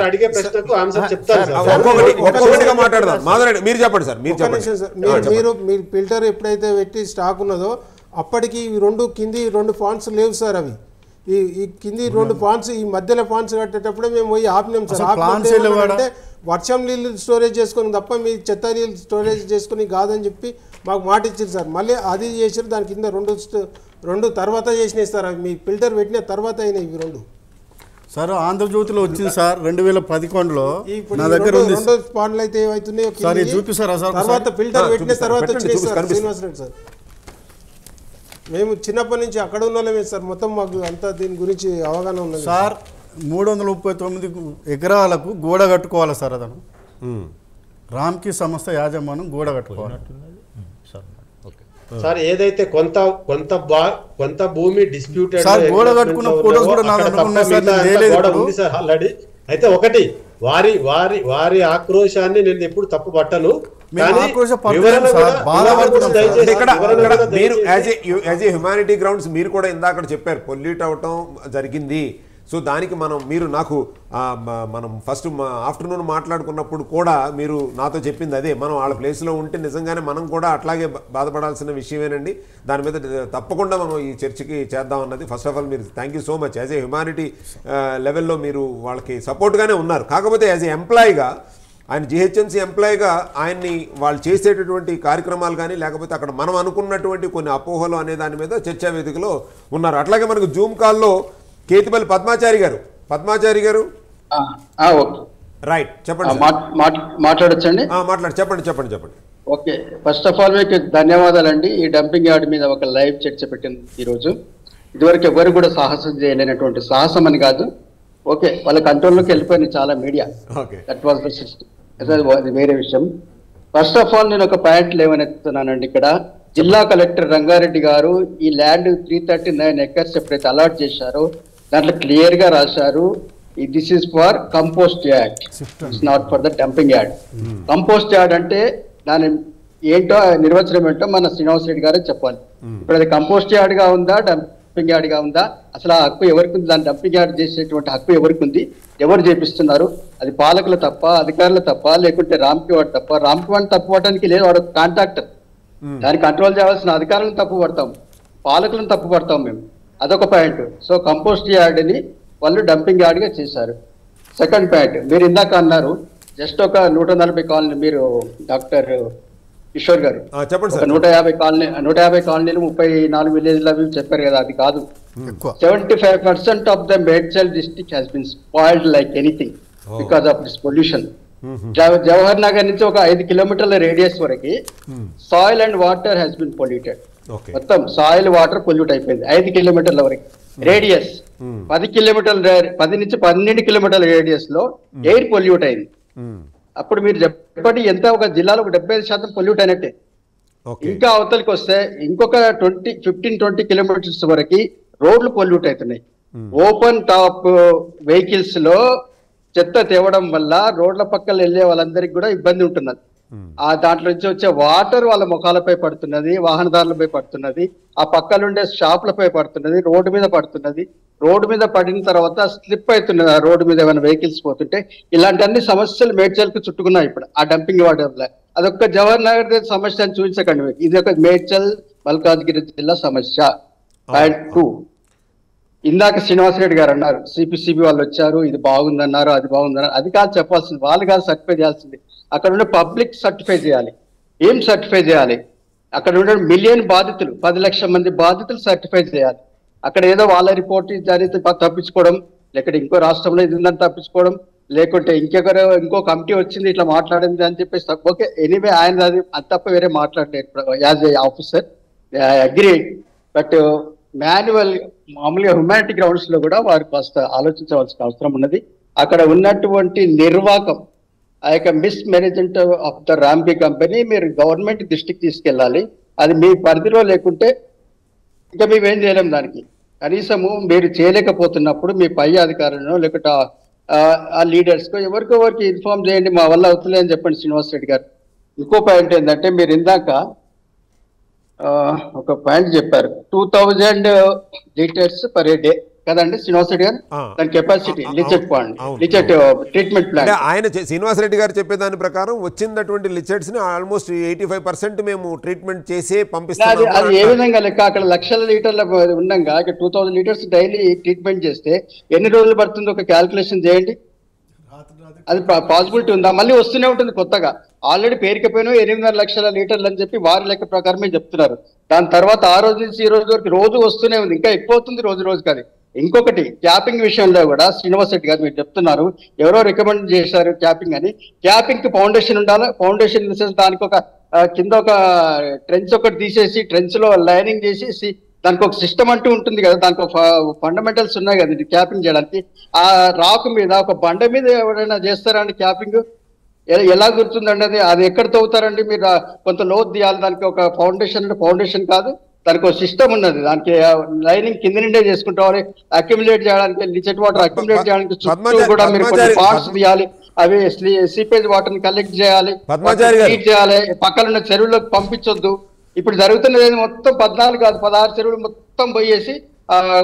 అడిగే ప్రశ్నకు ఆన్సర్ చెప్తారు. మీరు చెప్పండి సార్. మీరు ఫిల్టర్ ఎప్పుడైతే పెట్టి స్టాక్ ఉన్నదో అప్పటికి 2 కింది 2 పాండ్స్ లేవు సార్. అవి ఈ కింది 2 పాండ్స్ ఈ మధ్యలో పాండ్స్ కట్టేటప్పుడే మేము పోయి ఆపినాం సార్. అంటే వర్షం నీళ్ళు స్టోరేజ్ చేసుకుని తప్ప మీ చెత్త నీళ్ళు స్టోరేజ్ చేసుకుని కాదని చెప్పి మాకు మాట ఇచ్చారు సార్. మళ్ళీ అది చేసారు, దాని కింద 2 తర్వాత చేసినాయి సార్. అవి మీ ఫిల్టర్ పెట్టిన తర్వాత అయినాయి ఇవి 2 సార్. ఆంధ్రజ్యోతిలో వచ్చింది సార్ 2011లో. నా దగ్గర 2 పాండ్లు అయితే ఏమవుతున్నాయో చూపిస్తారా సార్? తర్వాత ఫిల్టర్ పెట్టిన తర్వాత వచ్చినాయి సార్ శ్రీనివాస్ రెడ్డి సార్. మేము చిన్నప్పటి నుంచి అక్కడ ఉన్నమే సార్, మొత్తం మాకు అంతా దీని గురించి అవగాహన ఉన్నది సార్. 339 ఎకరాలకు గోడ కట్టుకోవాలి సార్. అతను రామ్కి సంస్థ యాజమాన్యం గోడ కట్టుకోవాలి సార్. ఏదైతే కొంత భూమి డిస్ప్యూటెడ్ సార్, గోడ కట్టుకున్న ఫోటోస్ కూడా నా దగ్గర ఉన్నాయి సార్. ఆల్రెడీ అయితే ఒకటి వారి ఆక్రోశాన్ని నేను ఎప్పుడు తప్పు పట్టను. మీరు యాజ్ ఏ హ్యుమానిటీ గ్రౌండ్స్ మీరు కూడా ఇందాక చెప్పారు పొల్యూట్ అవటం జరిగింది. సో దానికి మనం ఫస్ట్ ఆఫ్టర్నూన్ మాట్లాడుకున్నప్పుడు కూడా మీరు నాతో చెప్పింది అదే. మనం వాళ్ళ ప్లేస్లో ఉంటే నిజంగానే మనం కూడా అట్లాగే బాధపడాల్సిన విషయమేనండి. దాని మీద తప్పకుండా మనం ఈ చర్చకి చేద్దాం అన్నది. ఫస్ట్ ఆఫ్ ఆల్ మీరు thank you so much. As a humanity లెవెల్లో మీరు వాళ్ళకి సపోర్ట్గానే ఉన్నారు. కాకపోతే యాజ్ ఏ ఎంప్లాయీగా, ఆయన జిహెచ్ఎంసీ ఎంప్లాయీగా ఆయన్ని వాళ్ళు చేసేటటువంటి కార్యక్రమాలు కానీ లేకపోతే అక్కడ మనం అనుకున్నటువంటి కొన్ని అపోహలు అనే దాని మీద చర్చా వేదికలో ఉన్నారు. అట్లాగే మనకు జూమ్ కాల్లో కేతిపల్లి పద్మాచారి గారు రైట్, చెప్పండి. మాట్లాడొచ్చండి? చెప్పండి. ఓకే, ఫస్ట్ ఆఫ్ ఆల్ మీకు ధన్యవాదాలండి. ఈ డంపింగ్ యార్డ్ మీద ఒక లైవ్ చర్చ పెట్టింది ఈరోజు. ఇదివరకు ఎవరు కూడా సాహసం చేయలేనటువంటి సాహసం అని కాదు. ఓకే, వాళ్ళ కంట్రోల్లోకి వెళ్ళిపోయింది చాలా media. That was the system. అది వేరే విషయం. ఫస్ట్ ఆఫ్ ఆల్ నేను ఒక పాయింట్ లేవనెత్తున్నానండి. ఇక్కడ జిల్లా కలెక్టర్ రంగారెడ్డి గారు ఈ ల్యాండ్ 339 ఎకర్స్ ఎప్పుడైతే అలాట్ చేశారో దాంట్లో క్లియర్ గా రాశారు, this is for compost yard, it's not for the dumping yard. Compost yard అంటే దాని ఏంటో నిర్వచనం ఏంటో మన శ్రీనివాస్ రెడ్డి గారే చెప్పాలి. ఇప్పుడు అది కంపోస్ట్ యార్డ్ గా ఉందా, డంపింగ్ యార్డ్ గా ఉందా, అసలు ఆ హక్కు ఎవరికి ఉంది? దాన్ని డంపింగ్ యార్డ్ చేసేటువంటి హక్కు ఎవరికి ఉంది? ఎవరు చేపిస్తున్నారు? అది పాలకులు తప్ప, అధికారులు తప్ప, లేకుంటే రామ్కి వాడు తప్ప? రామ్కి వాడిని తప్పు పడటానికి లేదు, వాడు కాంట్రాక్టర్. దాన్ని కంట్రోల్ చేయాల్సిన అధికారులను తప్పు పడతాం, పాలకులను తప్పు పడతాం మేము. అదొక పాయింట్. సో కంపోస్ట్ యార్డ్ని వాళ్ళు డంపింగ్ యార్డ్గా చేశారు. సెకండ్ పాయింట్, మీరు ఇందాక అన్నారు జస్ట్ ఒక 140 కాలనీ, మీరు డాక్టర్ కిషోర్ గారు చెప్పండి ఒక సార్. 150 కాలనీలు 34 విలేజ్లు అవి చెప్పారు కదా, అది కాదు. 75% of the Medchal district has been spoiled like anything because of this pollution. Jawahar Nagar నుంచి ఒక 5 కిలోమీటర్ల రేడియస్ వరకు soil and water has been polluted. మొత్తం సాయిల్ వాటర్ పొల్యూట్ అయిపోయింది 5 కిలోమీటర్ల వరకు రేడియస్. 10 నుంచి 12 కిలోమీటర్ల రేడియస్ లో ఎయిర్ పొల్యూట్ అయింది. అప్పుడు మీరు చెప్పండి ఎంత, ఒక జిల్లాలో 75% పొల్యూట్ అయినట్టే. ఇంకా అవతలకి వస్తే ఇంకొక 15-20 కిలోమీటర్స్ వరకు రోడ్లు పొల్యూట్ అవుతున్నాయి. ఓపెన్ టాప్ వెహికల్స్ లో చెత్త తేవడం వల్ల రోడ్ల పక్కన వెళ్ళే వాళ్ళందరికీ కూడా ఇబ్బంది ఉంటున్నది. ఆ దాంట్లో నుంచి వచ్చే వాటర్ వాళ్ళ ముఖాలపై పడుతున్నది, వాహనదారులపై పడుతున్నది, ఆ పక్కన ఉండే షాపులపై పడుతున్నది, రోడ్డు మీద పడుతున్నది. రోడ్డు మీద పడిన తర్వాత స్లిప్ అవుతున్నది ఆ రోడ్డు మీద ఏమైనా వెహికల్స్ పోతుంటే. ఇలాంటి అన్ని సమస్యలు మేడ్చల్కి చుట్టుకున్నాయి ఇప్పుడు ఆ డంపింగ్ వాటర్ వల్ల. అదొక జవహర్ నగర్ సమస్య అని చూపించకండి మీకు, ఇది ఒక మేడ్చల్ మల్కాజ్గిరి జిల్లా సమస్య. పాయింట్ 2, ఇందాక శ్రీనివాసరెడ్డి గారు అన్నారు సిపిసిబి వాళ్ళు వచ్చారు, ఇది బాగుందన్నారు, అది బాగుందన్నారు. అది కాదు చెప్పాల్సింది, వాళ్ళు కాదు సర్టిఫై చేయాల్సింది. అక్కడ ఉండే పబ్లిక్ సర్టిఫై చేయాలి. ఏం సర్టిఫై చేయాలి? అక్కడ ఉండే మిలియన్ బాధితులు, 10 లక్షల మంది బాధితులు సర్టిఫై చేయాలి. అక్కడ ఏదో వాళ్ళ రిపోర్ట్ జరిగితే తప్పించుకోవడం, లేకపోతే ఇంకో రాష్ట్రంలో ఇది ఉందని తప్పించుకోవడం, లేకుంటే ఇంకో కమిటీ వచ్చింది ఇట్లా మాట్లాడింది అని చెప్పేసి ఓకే. ఎనీవే ఆయన అది తప్ప వేరే మాట్లాడలేదు as a officer, I agree. But manual మామూలుగా హ్యుమానిటీ గ్రౌండ్స్ లో కూడా వారు కాస్త ఆలోచించవలసిన అవసరం ఉన్నది. అక్కడ ఉన్నటువంటి నిర్వాహకం, ఆ యొక్క mismanagement of the Ramky company మీరు గవర్నమెంట్ దృష్టికి తీసుకెళ్ళాలి. అది మీ పరిధిలో లేకుంటే ఇంకా మేమేం చేయలేం దానికి. కనీసము మీరు చేయలేకపోతున్నప్పుడు మీ పై అధికారులను లేకుంటే ఆ లీడర్స్ కు ఎవరికి ఇన్ఫార్మ్ చేయండి, మా వల్ల అవుతుంది అని చెప్పండి శ్రీనివాస్ రెడ్డి గారు. ఇంకో పాయింట్ ఏంటంటే మీరు ఇందాక ఒక పాయింట్ చెప్పారు 2000 లీటర్స్ పర్ డే కదండి శ్రీనివాస్ రెడ్డి గారు, దాని కెపాసిటీ లిచెట్ ట్రీట్మెంట్ ప్లాంట్. ఆయన శ్రీనివాస్ రెడ్డి గారు చెప్పే దాని ప్రకారం వచ్చినటువంటి లిచెట్స్ ని ఆల్మోస్ట్ 85% మేము ట్రీట్మెంట్ చేసి పంపిస్తాం. అది ఏ విధంగా లెక్క? అక్కడ లక్షల లీటర్ల ఉండగా 2000 లీటర్స్ డైలీ ట్రీట్మెంట్ చేస్తే ఎన్ని రోజులు పడుతుందో ఒక క్యాల్కులేషన్ చేయండి. అది పాసిబిలిటీ ఉందా? మళ్ళీ వస్తూనే ఉంటుంది కొత్తగా. ఆల్రెడీ పేరుకపోయినా 8.5 లక్షల లీటర్లు అని చెప్పి వారి లెక్క ప్రకారమే చెప్తున్నారు. దాని తర్వాత ఆ రోజు నుంచి ఈ రోజు వరకు రోజు వస్తూనే ఉంది, ఇంకా ఎక్కువ అవుతుంది రోజుకి. అది ఇంకొకటి క్యాపింగ్ విషయంలో కూడా శ్రీనివాస్ రెడ్డి గారు మీరు చెప్తున్నారు ఎవరో రికమెండ్ చేశారు క్యాపింగ్ అని. క్యాపింగ్ కి ఫౌండేషన్ ఉండాలి. ఫౌండేషన్ దానికి ఒక కింద ఒక ట్రెంచ్ ఒకటి తీసేసి ట్రెంచ్ లో లైనింగ్ చేసి దానికి ఒక సిస్టమ్ అంటూ ఉంటుంది కదా, దానికి ఒక ఫండమెంటల్స్ ఉన్నాయి కదా క్యాపింగ్ చేయడానికి. ఆ రాక్ మీద ఒక బండ మీద ఎవరైనా చేస్తారా అండి క్యాపింగ్? ఎలా గుర్తుందండి అది ఎక్కడ తవ్వుతారండి మీరు? కొంత లోతు తీయాలి దానికి. ఒక ఫౌండేషన్ కాదు, దానికి ఒక సిస్టమ్ ఉన్నది. దానికి లైనింగ్ కింద నిండే చేసుకుంటామని అక్యుములేట్ చేయడానికి, లిచెట్ వాటర్ అక్యుములేట్ చేయడానికి చుట్టూ కూడా మీరు కొన్ని పార్ట్స్ తీయాలి. అవి సీపేజ్ వాటర్ ని కలెక్ట్ చేయాలి, ట్రీట్ చేయాలి, పక్కన ఉన్న చెరువులకు పంపించొద్దు. ఇప్పుడు జరుగుతున్నది మొత్తం 14 కాదు 16 చెరువులు మొత్తం పోయేసి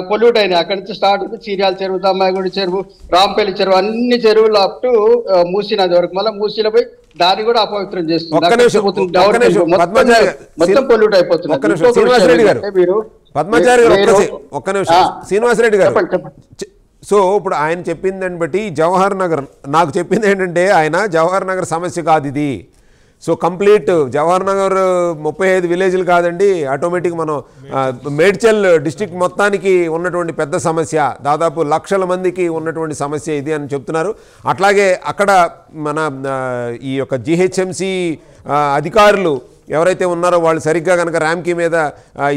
పొల్యూట్ అయినాయి. అక్కడి నుంచి స్టార్ట్ అయితే చీర్యాల చెరువు, దమ్మాయిగూడి చెరువు, రాంపల్లి చెరువు, అన్ని చెరువులు అప్ టు మూసీ నది వరకు. మళ్ళీ మూసీలో పోయి దాన్ని కూడా అపవిత్రం చేస్తుంది, మొత్తం పొల్యూట్ అయిపోతుంది. శ్రీనివాసరెడ్డి గారు, సో ఇప్పుడు ఆయన చెప్పిన దాన్ని బట్టి జవహర్ నగర్ నాకు చెప్పింది ఏంటంటే ఆయన జవహర్ నగర్ సమస్య కాదు ఇది. సో కంప్లీట్ జవహర్ నగర్ 35 విలేజ్లు కాదండి, ఆటోమేటిక్ మనం మేడ్చల్ డిస్ట్రిక్ట్ మొత్తానికి ఉన్నటువంటి పెద్ద సమస్య, దాదాపు లక్షల మందికి ఉన్నటువంటి సమస్య ఇది అని చెప్తున్నారు. అట్లాగే అక్కడ మన ఈ యొక్క జిహెచ్ఎంసి అధికారులు ఎవరైతే ఉన్నారో వాళ్ళు సరిగ్గా కనుక ర్యాంకీ మీద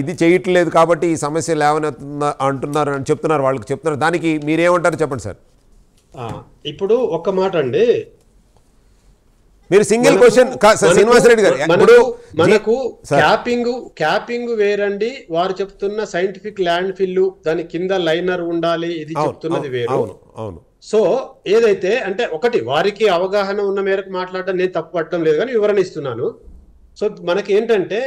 ఇది చేయట్లేదు కాబట్టి ఈ సమస్య లేవనెత్తున్నా అంటున్నారు అని చెప్తున్నారు, వాళ్ళకి చెప్తున్నారు. దానికి మీరేమంటారు చెప్పండి సార్. ఇప్పుడు ఒక్క మాట అండి, మీరు సింగిల్ క్వశ్చన్ శ్రీనివాసరెడ్డి గారు, మనకు క్యాపింగ్ వేరండి, వారు చెప్తున్న సైంటిఫిక్ ల్యాండ్ ఫిల్ దాని కింద లైనర్ ఉండాలి ఇది చెప్తున్నది వేరు. సో ఏదైతే అంటే ఒకటి వారికి అవగాహన ఉన్న మేరకు మాట్లాడడం నేను తప్పు పట్టడం లేదు కానీ వివరణ ఇస్తున్నాను. సో మనకి ఏంటంటే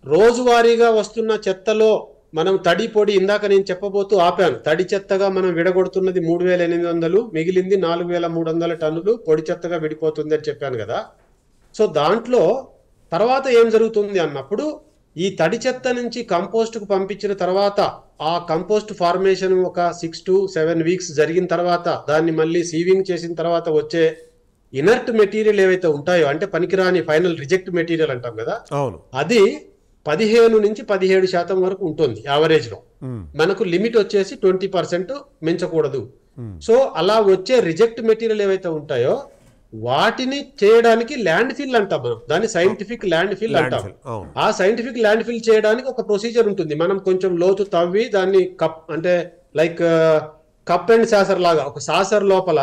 రోజువారీగా వస్తున్న చెత్తలో మనం తడి పొడి ఇందాక నేను చెప్పబోతూ ఆపాను. తడి చెత్తగా మనం విడగొడుతున్నది 3800, మిగిలింది 4300 టన్నులు పొడి చెత్తగా విడిపోతుంది అని చెప్పాను కదా. సో దాంట్లో తర్వాత ఏం జరుగుతుంది అన్నప్పుడు ఈ తడి చెత్త నుంచి కంపోస్ట్కు పంపించిన తర్వాత ఆ కంపోస్ట్ ఫార్మేషన్ ఒక 6 to 7 వీక్స్ జరిగిన తర్వాత దాన్ని మళ్ళీ సీవింగ్ చేసిన తర్వాత వచ్చే ఇనర్ట్ మెటీరియల్ ఏవైతే ఉంటాయో అంటే పనికిరాని ఫైనల్ రిజెక్ట్ మెటీరియల్ అంటాం కదా, అవును, అది 15 నుంచి 17% వరకు ఉంటుంది యావరేజ్ లో. మనకు లిమిట్ వచ్చేసి 20% మించకూడదు. సో అలా వచ్చే రిజెక్ట్ మెటీరియల్ ఏవైతే ఉంటాయో వాటిని చేయడానికి ల్యాండ్ ఫిల్ అంటాం మనం, దాన్ని సైంటిఫిక్ ల్యాండ్ ఫిల్ అంటాం. ఆ సైంటిఫిక్ ల్యాండ్ ఫిల్ చేయడానికి ఒక ప్రొసీజర్ ఉంటుంది. మనం కొంచెం లోతు తవ్వి దాన్ని కప్ అంటే లైక్ కప్ అండ్ సాసర్ లాగా ఒక సాసర్ లోపల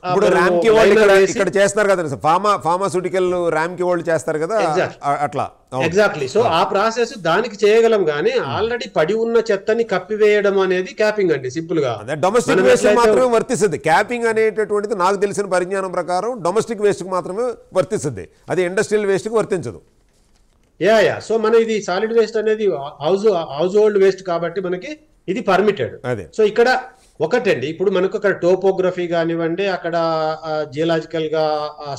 ఇప్పుడు ర్యామ్కి వాళ్ళు ఇక్కడ చేస్తారు కదా, ఫార్మాస్యూటికల్ ర్యామ్కి వాళ్ళు చేస్తారు కదా అట్లా. ఎగ్జాక్ట్లీ. సో ఆ ప్రాసెస్ దానికి చేయగలం కానీ ఆల్రెడీ పడి ఉన్న చెత్తని కప్పివేయడం అనేది క్యాపింగ్ అండి, సింపుల్ గా. డొమెస్టిక్ వేస్ట్ మాత్రమే వర్తిస్తుంది క్యాపింగ్ అనేటటువంటిది. నాకు తెలిసిన పరిజ్ఞానం ప్రకారం డొమెస్టిక్ వేస్ట్ కి మాత్రమే వర్తిస్తుంది, అది ఇండస్ట్రియల్ వేస్ట్ కి వర్తించదు. యా. సో మన ఇది సాలిడ్ వేస్ట్ అనేది హౌస్ హోల్డ్ వేస్ట్ కాబట్టి మనకి ఇది పర్మిటెడ్. సో ఇక్కడ ఒకటండి, ఇప్పుడు మనకు అక్కడ టోపోగ్రఫీ కానివ్వండి, అక్కడ జియోలాజికల్ గా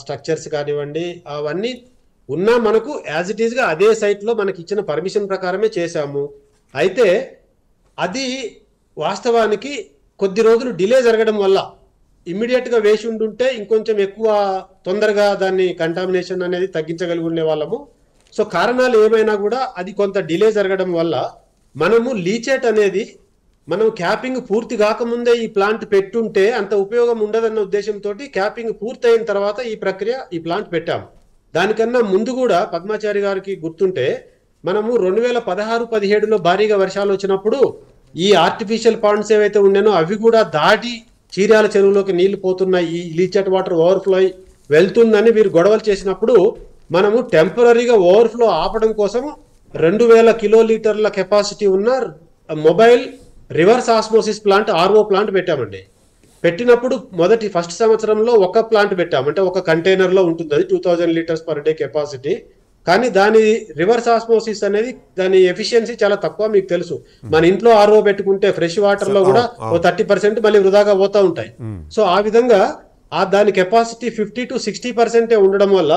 స్ట్రక్చర్స్ కానివ్వండి, అవన్నీ ఉన్నా మనకు యాజ్ ఇట్ ఈస్ గా అదే సైట్ లో మనకి ఇచ్చిన పర్మిషన్ ప్రకారమే చేశాము. అయితే అది వాస్తవానికి కొద్ది రోజులు డిలే జరగడం వల్ల ఇమ్మీడియట్ గా వేసి ఉండుంటే ఇంకొంచెం ఎక్కువ తొందరగా దాన్ని కంటామినేషన్ అనేది తగ్గించగలిగి ఉండే వాళ్ళము. సో కారణాలు ఏమైనా కూడా అది కొంత డిలే జరగడం వల్ల మనము లీచేట్ అనేది మనం క్యాపింగ్ పూర్తి కాకముందే ఈ ప్లాంట్ పెట్టుంటే అంత ఉపయోగం ఉండదన్న ఉద్దేశంతో క్యాపింగ్ పూర్తయిన తర్వాత ఈ ప్లాంట్ పెట్టాము. దానికన్నా ముందు కూడా పద్మాచారి గారికి గుర్తుంటే మనము 2016-17లో భారీగా వర్షాలు వచ్చినప్పుడు ఈ ఆర్టిఫిషియల్ పాండ్స్ ఏవైతే ఉండేనో అవి కూడా దాటి చీరాల చెరువులోకి నీళ్లు పోతున్నాయి, ఈ లీచెట్ వాటర్ ఓవర్ఫ్లో వెళ్తుందని వీరు గొడవలు చేసినప్పుడు మనము టెంపరీగా ఓవర్ఫ్లో ఆపడం కోసం 2000 కిలోలీటర్ల కెపాసిటీ ఉన్న mobile reverse osmosis plant RO plant పెట్టామండి. పెట్టినప్పుడు ఫస్ట్ సంవత్సరంలో ఒక ప్లాంట్ పెట్టాము, అంటే ఒక కంటైనర్ లో ఉంటుంది, అది 2000 లీటర్స్ పర్ డే కెపాసిటీ. కానీ దాని రివర్స్ ఆస్మోసిస్ అనేది దాని ఎఫిషియన్సీ చాలా తక్కువ, మీకు తెలుసు. మన ఇంట్లో ఆర్ఓ పెట్టుకుంటే ఫ్రెష్ వాటర్ లో కూడా 30% మళ్ళీ వృధాగా పోతా ఉంటాయి. సో ఆ విధంగా దాని కెపాసిటీ 50 to 60% ఉండడం వల్ల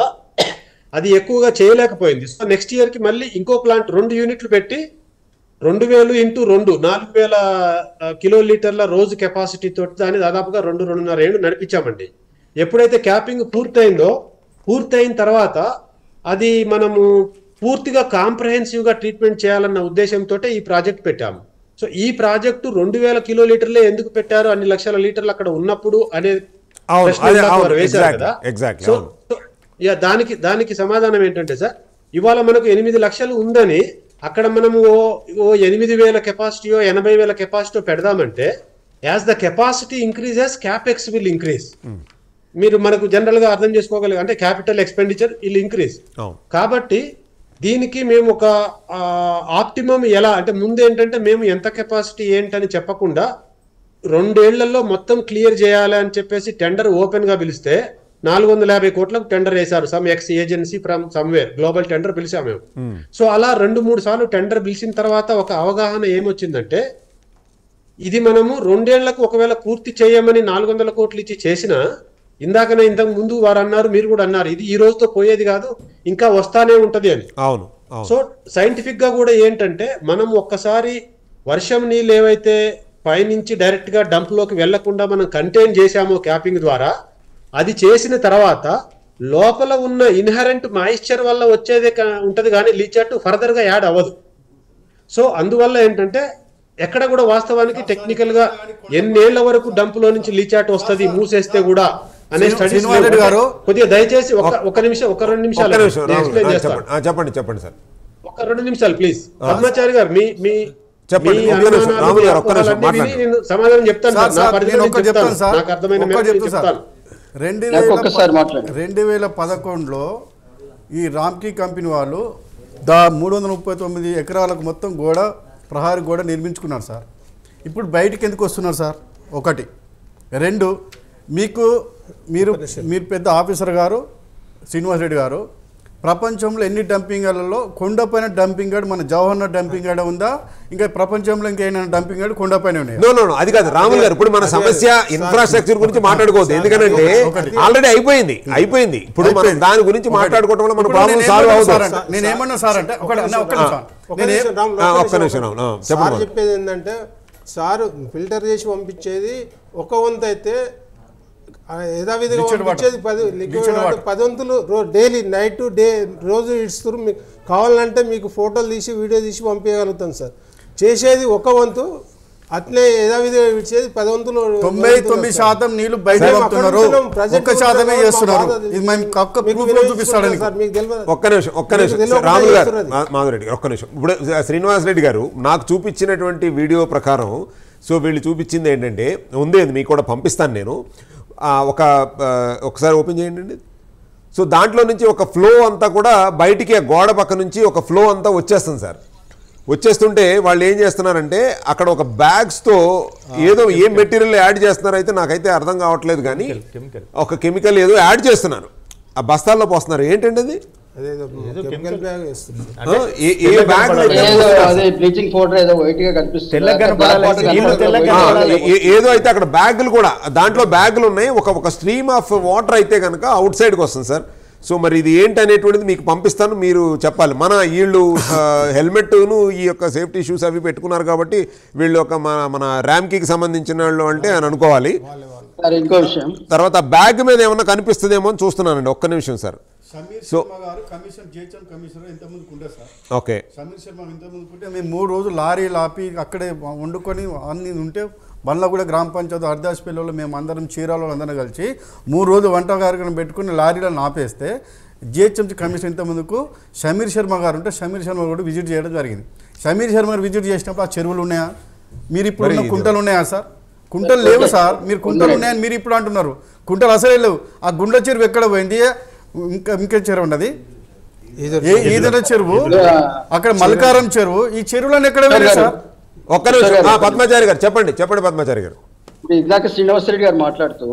అది ఎక్కువగా చేయలేకపోయింది. సో నెక్స్ట్ ఇయర్ కి మళ్ళీ ఇంకో ప్లాంట్ 2 యూనిట్లు పెట్టి 2000 × 2 4000 కిలోలీటర్ల రోజు కెపాసిటీ తోటి దాన్ని దాదాపుగా 2-2.5 ఏళ్ళు నడిపించామండి. ఎప్పుడైతే క్యాపింగ్ పూర్తయిన తర్వాత అది మనము పూర్తిగా కాంప్రహెన్సివ్ గా ట్రీట్మెంట్ చేయాలన్న ఉద్దేశంతో ఈ ప్రాజెక్ట్ పెట్టాము. సో ఈ ప్రాజెక్టు 2000 కిలోలీటర్లే ఎందుకు పెట్టారు, అన్ని లక్షల లీటర్లు అక్కడ ఉన్నప్పుడు అనే వేశారు కదా. సో దానికి సమాధానం ఏంటంటే సార్, ఇవాళ మనకు 8 లక్షలు ఉందని అక్కడ మనము 8,000 కెపాసిటీయో 80,000 కెపాసిటీ పెడదామంటే as the capacity increases capex will increase. మీరు మనకు జనరల్ గా అర్థం చేసుకోగలిగే అంటే క్యాపిటల్ ఎక్స్పెండిచర్ విల్ ఇంక్రీజ్. కాబట్టి దీనికి మేము ఒక ఆప్టిమం ఎలా అంటే ముందు ఏంటంటే మేము ఎంత కెపాసిటీ ఏంటని చెప్పకుండా 2 ఏళ్లలో మొత్తం క్లియర్ చేయాలి అని చెప్పేసి టెండర్ ఓపెన్ గా పిలిస్తే 450 కోట్లకు టెండర్ వేశారు. Some X agency from somewhere global tender పిలిచాము మేము. సో అలా 2-3 సార్లు టెండర్ పిలిచిన తర్వాత ఒక అవగాహన ఏమొచ్చిందంటే ఇది మనము 2 ఏళ్లకు ఒకవేళ పూర్తి చేయమని 400 కోట్లు ఇచ్చి చేసినా ఇంతకు ముందు వారు అన్నారు, మీరు కూడా అన్నారు, ఇది ఈ రోజుతో పోయేది కాదు, ఇంకా వస్తానే ఉంటది అని. అవును. సో సైంటిఫిక్ గా కూడా ఏంటంటే మనం ఒక్కసారి వర్షం నీళ్ళు ఏవైతే పైనుంచి డైరెక్ట్ గా డంప్ లోకి వెళ్లకుండా మనం కంటైన్ చేశామో క్యాపింగ్ ద్వారా, అది చేసిన తర్వాత లోపల ఉన్న ఇన్హరెంట్ మాయిశ్చర్ వల్ల వచ్చేదే ఉంటది కానీ లీచట్ ఫర్దర్ గా యాడ్ అవ్వదు. సో అందువల్ల ఏంటంటే ఎక్కడ కూడా వాస్తవానికి టెక్నికల్ గా ఎన్నేళ్ల వరకు డంప్ లో నుంచి లీచాట్ వస్తుంది మూసేస్తే కూడా అనే స్టడీస్ కొద్దిగా దయచేసి ఒక నిమిషం 2 నిమిషాలు చెప్పండి సార్, 2 నిమిషాలు ప్లీజ్. పద్మాచారి గారు మీ సమాధానం చెప్తాను, నాకు అర్థమైన చెప్తాను. 2011లో ఈ రామ్కీ కంపెనీ వాళ్ళు 339 ఎకరాలకు మొత్తం ప్రహారీ గోడ నిర్మించుకున్నారు సార్. ఇప్పుడు బయటికి ఎందుకు వస్తున్నారు సార్? 1. 2 మీరు పెద్ద ఆఫీసర్ గారు శ్రీనివాస్ రెడ్డి గారు, ప్రపంచంలో ఎన్ని డంపింగ్ యార్డ్లలో కొండపైన డంపింగ్ యార్డ్ మన జవహర్ డంపింగ్ యార్డ్ ఉందా? ఇంకా ప్రపంచంలో ఇంకేమైనా డంపింగ్ యార్డ్ కొండపైన ఉన్నాయి? నో అది కాదు రాములు గారు, ఇప్పుడు మన సమస్య ఇన్ఫ్రాస్ట్రక్చర్ గురించి మాట్లాడుకోవద్దు, ఎందుకంటే ఆల్రెడీ అయిపోయింది. ఇప్పుడు మనం దాని గురించి మాట్లాడుకోవడం వల్ల మన ప్రాబ్లం సాల్వ్ అవుతుంది. నేను ఏమన్నా సార్ అంటే సార్ చెప్పేది ఏంటంటే సార్ ఫిల్టర్ చేసి పంపించేది ఒక వంతు అయితే యథావిధిగా పంపించేది 10 వంతులు డైలీ నైట్ డే రోజు ఇస్తారు. మీకు కావాలంటే మీకు ఫోటోలు తీసి వీడియో తీసి పంపించగలుగుతాం సార్. చేసేది ఒక వంతు, అట్లే యథావిధిగా ఇచ్చేది 10 వంతులు. 99% నీళ్లు బయట పంపుతున్నారు, 1% చేస్తున్నారు. ఇది మేము చూపిస్తాడని ఒక్క నిమిషం రాములు గారు, మాధవరెడ్డి గారు ఒక్క నిమిషం. ఇప్పుడు శ్రీనివాసరెడ్డి గారు నాకు చూపించినటువంటి వీడియో ప్రకారం సో వీళ్ళు చూపించింది ఏంటంటే ఉంది, మీకు కూడా పంపిస్తాను నేను. ఒకసారి ఓపెన్ చేయండి. సో దాంట్లో నుంచి ఒక ఫ్లో అంతా కూడా బయటికి గోడ పక్క నుంచి ఒక ఫ్లో అంతా వచ్చేస్తుంది సార్. వచ్చేస్తుంటే వాళ్ళు ఏం చేస్తున్నారంటే అక్కడ ఒక బ్యాగ్స్తో ఏదో ఏం మెటీరియల్ యాడ్ చేస్తున్నారు అయితే నాకైతే అర్థం కావట్లేదు, కానీ ఒక కెమికల్ ఏదో యాడ్ చేస్తున్నారు, ఆ బస్తాల్లో పోస్తున్నారు. ఏంటండి అది? ఏదో అయితే అక్కడ బ్యాగులు కూడా, దాంట్లో బ్యాగులు ఉన్నాయి. ఒక స్ట్రీమ్ ఆఫ్ వాటర్ అయితే కనుక అవుట్ సైడ్కి వస్తుంది సార్. సో మరి ఇది ఏంటి అనేటువంటిది మీకు పంపిస్తాను, మీరు చెప్పాలి. వీళ్ళు హెల్మెట్ను ఈ యొక్క సేఫ్టీ షూస్ అవి పెట్టుకున్నారు కాబట్టి వీళ్ళు ఒక మన ర్యామ్కి సంబంధించిన వాళ్ళు అంటే అని అనుకోవాలి. ఇంకో విషయం, తర్వాత బ్యాగ్ మీద ఏమన్నా కనిపిస్తుందేమో అని చూస్తున్నానండి. ఒక్క నిమిషం sir. So okay, Sameer Sharma ఇంతకుముందు మేము 3 రోజులు లారీలు ఆపి అక్కడే వండుకొని అన్ని ఉంటే బండ్ల కూడా గ్రామ పంచాయతీ అర్దాస్పల్లిలో మేము అందరం చీరాలో అందరం కలిసి 3 రోజులు వంట కార్యక్రమం పెట్టుకుని లారీలను ఆపేస్తే జిహెచ్ఎంసీ కమిషన్ ఇంతకుముందుకు సమీర్ శర్మ గారు ఉంటే సమీర్ శర్మ కూడా విజిట్ చేయడం జరిగింది. సమీర్ శర్మ గారు విజిట్ చేసినప్పుడు ఆ చెరువులు ఉన్నాయా? మీరు ఇప్పుడు కుంటలు ఉన్నాయా సార్? కుంటలు లేవు సార్. మీరు కుంటలు ఉన్నాయని మీరు ఇప్పుడు అంటున్నారు. కుంటలు అసలే లేవు. ఆ గుండ్ల చెరువు ఎక్కడ పోయింది? ఇంకా చెరువు ఉన్నది ఈదర చెరువు, అక్కడ మల్కారం చెరువు. ఈ చెరువులను ఎక్కడ వెళ్ళారు సార్? ఒక్క నిమిషం పద్మాచారి గారు చెప్పండి పద్మాచారి గారు. ఇందాక శ్రీనివాసరెడ్డి గారు మాట్లాడుతూ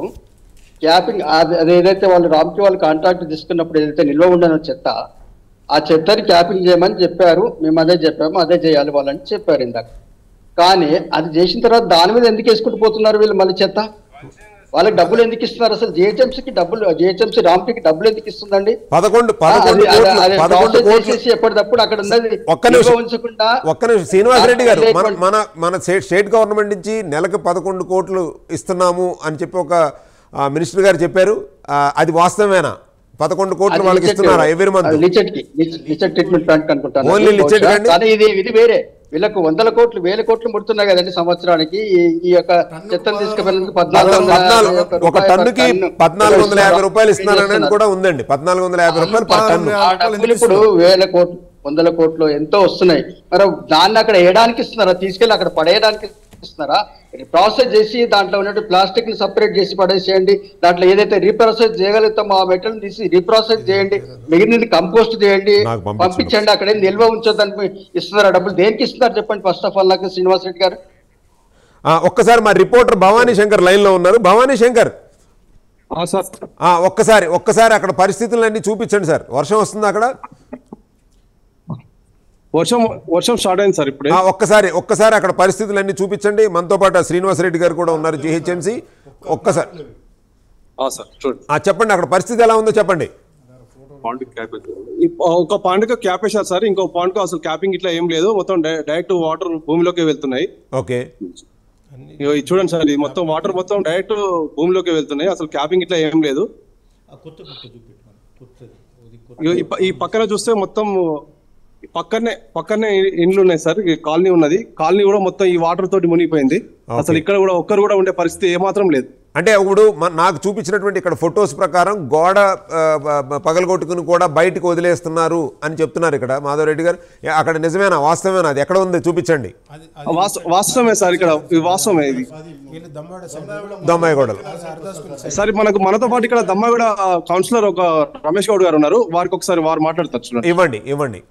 క్యాపింగ్ అదేదైతే వాళ్ళు రామ్కి వాళ్ళు కాంట్రాక్ట్ తీసుకున్నప్పుడు ఏదైతే నిల్వ ఉండని చెత్త, ఆ చెత్తని క్యాపింగ్ చేయమని చెప్పారు. మేము అదే చెప్పాము, అదే చేయాలి వాళ్ళని చెప్పారు ఇందాక. కానీ అది చేసిన తర్వాత దాని మీద ఎందుకు వేసుకుంటూ పోతున్నారు వీళ్ళు మళ్ళీ చెత్త? వాళ్ళకి డబ్బులు ఎందుకు ఇస్తున్నారు? అసలు జిహెచ్ఎంసీకి డబ్బులు, జిహెచ్ఎంసీ రామ్కి డబ్బులు ఎందుకు ఇస్తుందండి? 11 ఎప్పటికప్పుడు అక్కడ ఉన్నది ఉంచకుండా. ఒక్క నిమిషం శ్రీనివాసరెడ్డి గారు, మన స్టేట్ గవర్నమెంట్ నుంచి నెలకు 11 కోట్లు ఇస్తున్నాము అని చెప్పి ఒక మినిస్టర్ గారు చెప్పారు. అది వాస్తవేనా? 11 కోట్లు వాళ్ళకి ఇస్తున్నారా ఎవరి మంత్? ఓన్లీ లిచెట్ కానీ ఇది వేరే. వీళ్ళకు 100 కోట్లు 1000 కోట్లు ముడుతున్నాయి కదండి సంవత్సరానికి. ఈ యొక్క చెత్తను తీసుకువెళ్ళడానికి 14 ఒక టన్నుకి 1450 రూపాయలు ఇస్తున్నారని కూడా ఉందండి. 1450 రూపాయలు పర్ టన్ను. ఇప్పుడు 1000 కోట్లు 100 కోట్లు ఎంతో వస్తున్నాయి. మరి దాన్ని అక్కడ వేయడానికి ఇస్తున్నారా? తీసుకెళ్ళి అక్కడ పడేయడానికి ఇస్తున్నారా? ప్రాసెస్ చేసి దాంట్లో ఉన్నట్టు ప్లాస్టిక్ ని సపరేట్ చేసి పడేసేయండి. దాంట్లో ఏదైతే రీప్రాసెస్ చేయగలుగుతామో ఆ మెటీరియల్ తీసి రీప్రాసెస్ చేయండి, మిగిలినది కంపోస్ట్ చేయండి, పంపించండి. అక్కడ నిల్వ ఉంచొద్దని ఇస్తున్నారా డబ్బులు? దేనికి ఇస్తున్నారు చెప్పండి ఫస్ట్ ఆఫ్ ఆల్ నాకు శ్రీనివాసరెడ్డి గారు. ఒక్కసారి మా రిపోర్టర్ భవానీ శంకర్ లైన్ లో ఉన్నారు. భవానీ శంకర్, ఒక్కసారి అక్కడ పరిస్థితులన్నీ చూపించండి సార్. వర్షం వస్తుంది అక్కడ? వర్షం స్టార్ట్ అయింది సార్ ఇప్పుడు. ఒక్కసారి అక్కడ పరిస్థితులన్నీ చూపించండి. మనతో పాటు శ్రీనివాసరెడ్డి గారు కూడా ఉన్నారు జిహెచ్ఎంసీ. ఒక్కసారి చెప్పండి అక్కడ పరిస్థితి ఎలా ఉందో చెప్పండి. ఒక పాయింట్ క్యాప్ వేశారు సార్, ఇంకో పాయింట్ అసలు క్యాపింగ్ ఇట్లా ఏం లేదు. మొత్తం డైరెక్ట్ వాటర్ భూమిలోకి వెళ్తున్నాయి. ఓకే, చూడండి సార్, ఇది మొత్తం వాటర్ మొత్తం డైరెక్ట్ భూమిలోకి వెళ్తున్నాయి. అసలు క్యాపింగ్ ఇట్లా ఏం లేదు. ఈ పక్కన చూస్తే మొత్తం పక్కనే ఇండ్లు ఉన్నాయి సార్. కాలనీ ఉన్నది. కాలనీ కూడా మొత్తం ఈ వాటర్ తోటి మునిగిపోయింది. అసలు ఇక్కడ కూడా ఒక్కరు కూడా ఉండే పరిస్థితి ఏమాత్రం లేదు. అంటే ఇప్పుడు నాకు చూపించినటువంటి ఇక్కడ ఫొటోస్ ప్రకారం గోడ పగలగొట్టుకుని కూడా బయటకు వదిలేస్తున్నారు అని చెప్తున్నారు ఇక్కడ మాధవరెడ్డి గారు. అక్కడ నిజమేనా, వాస్తవమేనా? అది ఎక్కడ ఉంది చూపించండి. వాస్తవమే సార్, ఇక్కడ వాస్తవమే. ఇది దమ్మాయిగూడలో సార్. మనతో పాటు ఇక్కడ దమ్మాయిగూడ కౌన్సిలర్ ఒక రమేష్ గౌడ్ గారు ఉన్నారు. వారికి ఒకసారి వారు మాట్లాడతారు. ఇవ్వండి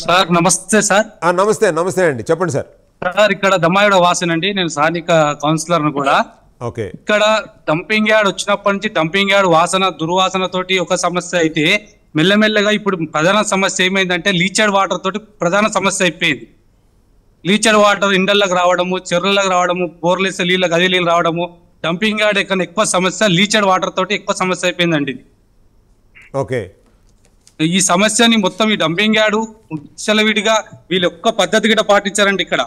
సార్. నమస్తే సార్. నమస్తే అండి, చెప్పండి సార్. సార్ ఇక్కడ దమ్మాయిగూడ వాసినండి, నేను స్థానిక కౌన్సిలర్ కూడా. ఓకే, ఇక్కడ డంపింగ్ యార్డ్ వచ్చినప్పటి నుంచి డంపింగ్ యార్డ్ దుర్వాసన తోటి ఒక సమస్య అయితే మెల్లమెల్లగా ఇప్పుడు ప్రధాన సమస్య ఏమైందంటే లీచెడ్ వాటర్ తోటి ప్రధాన సమస్య అయిపోయింది. లీచెడ్ వాటర్ ఇండల్లోకి రావడము, చెరువులకు రావడము, బోర్లేసే నీళ్ళ గది నీళ్ళు రావడము. డంపింగ్ యార్డ్ ఎక్కడ ఎక్కువ సమస్య లీచెడ్ వాటర్ తోటి ఎక్కువ సమస్య అయిపోయిందండి. ఓకే, ఈ సమస్యని మొత్తం ఈ డంపింగ్ యార్డు విచ్చలవిడిగా వీళ్ళు ఒక్క పద్ధతి కూడా పాటించారండి ఇక్కడ.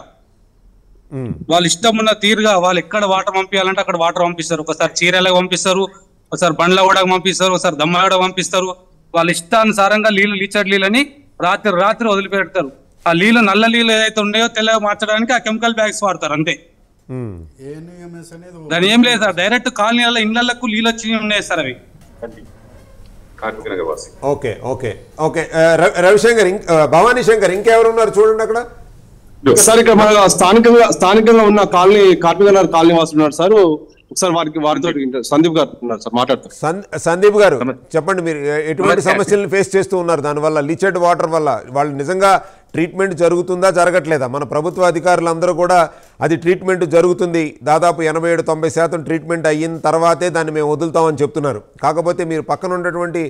వాళ్ళు ఇష్టం ఉన్న తీరుగా వాళ్ళు ఎక్కడ వాటర్ పంపించాలంటే అక్కడ వాటర్ పంపిస్తారు. ఒకసారి చీరాలకు పంపిస్తారు, ఒకసారి బండ్ల కూడా పంపిస్తారు, ఒకసారి దమ్మగడ పంపిస్తారు. వాళ్ళ ఇష్టానుసారంగా లీచర్ నీళ్ళని రాత్రి వదిలిపెడతారు. ఆ నీళ్ళు నల్ల నీళ్ళు ఏదైతే ఉన్నాయో తెల్లగా మార్చడానికి ఆ కెమికల్ బ్యాగ్స్ వాడతారు అంతే. దాని ఏం లేదు సార్, డైరెక్ట్ కాలనీల ఇళ్లకు నీళ్ళు వచ్చి ఉన్నాయి సార్ అవి. Okay okay okay Ravishankar, Bhavani Shankar, ఇంకెవరు ఉన్నారు చూడండి అక్కడ. సార్ ఇక్కడ మన స్థానికంగా ఉన్న కాలనీ కార్మిక కాలనీ వాసులు ఉన్నారు సార్. ఒకసారి వారితో సందీప్ గారు ఉన్నారు సార్, మాట్లాడతారు. సందీప్ గారు చెప్పండి, మీరు ఎటువంటి సమస్యలను ఫేస్ చేస్తూ ఉన్నారు దానివల్ల, లీచెడ్ వాటర్ వల్ల? వాళ్ళు నిజంగా ట్రీట్మెంట్ జరుగుతుందా జరగట్లేదా? మన ప్రభుత్వ అధికారులందరూ కూడా అది ట్రీట్మెంట్ జరుగుతుంది, దాదాపు 87-90% ట్రీట్మెంట్ అయిన తర్వాతే దాన్ని మేము వదులుతామని చెప్తున్నారు. కాకపోతే మీరు పక్కన ఉన్నటువంటి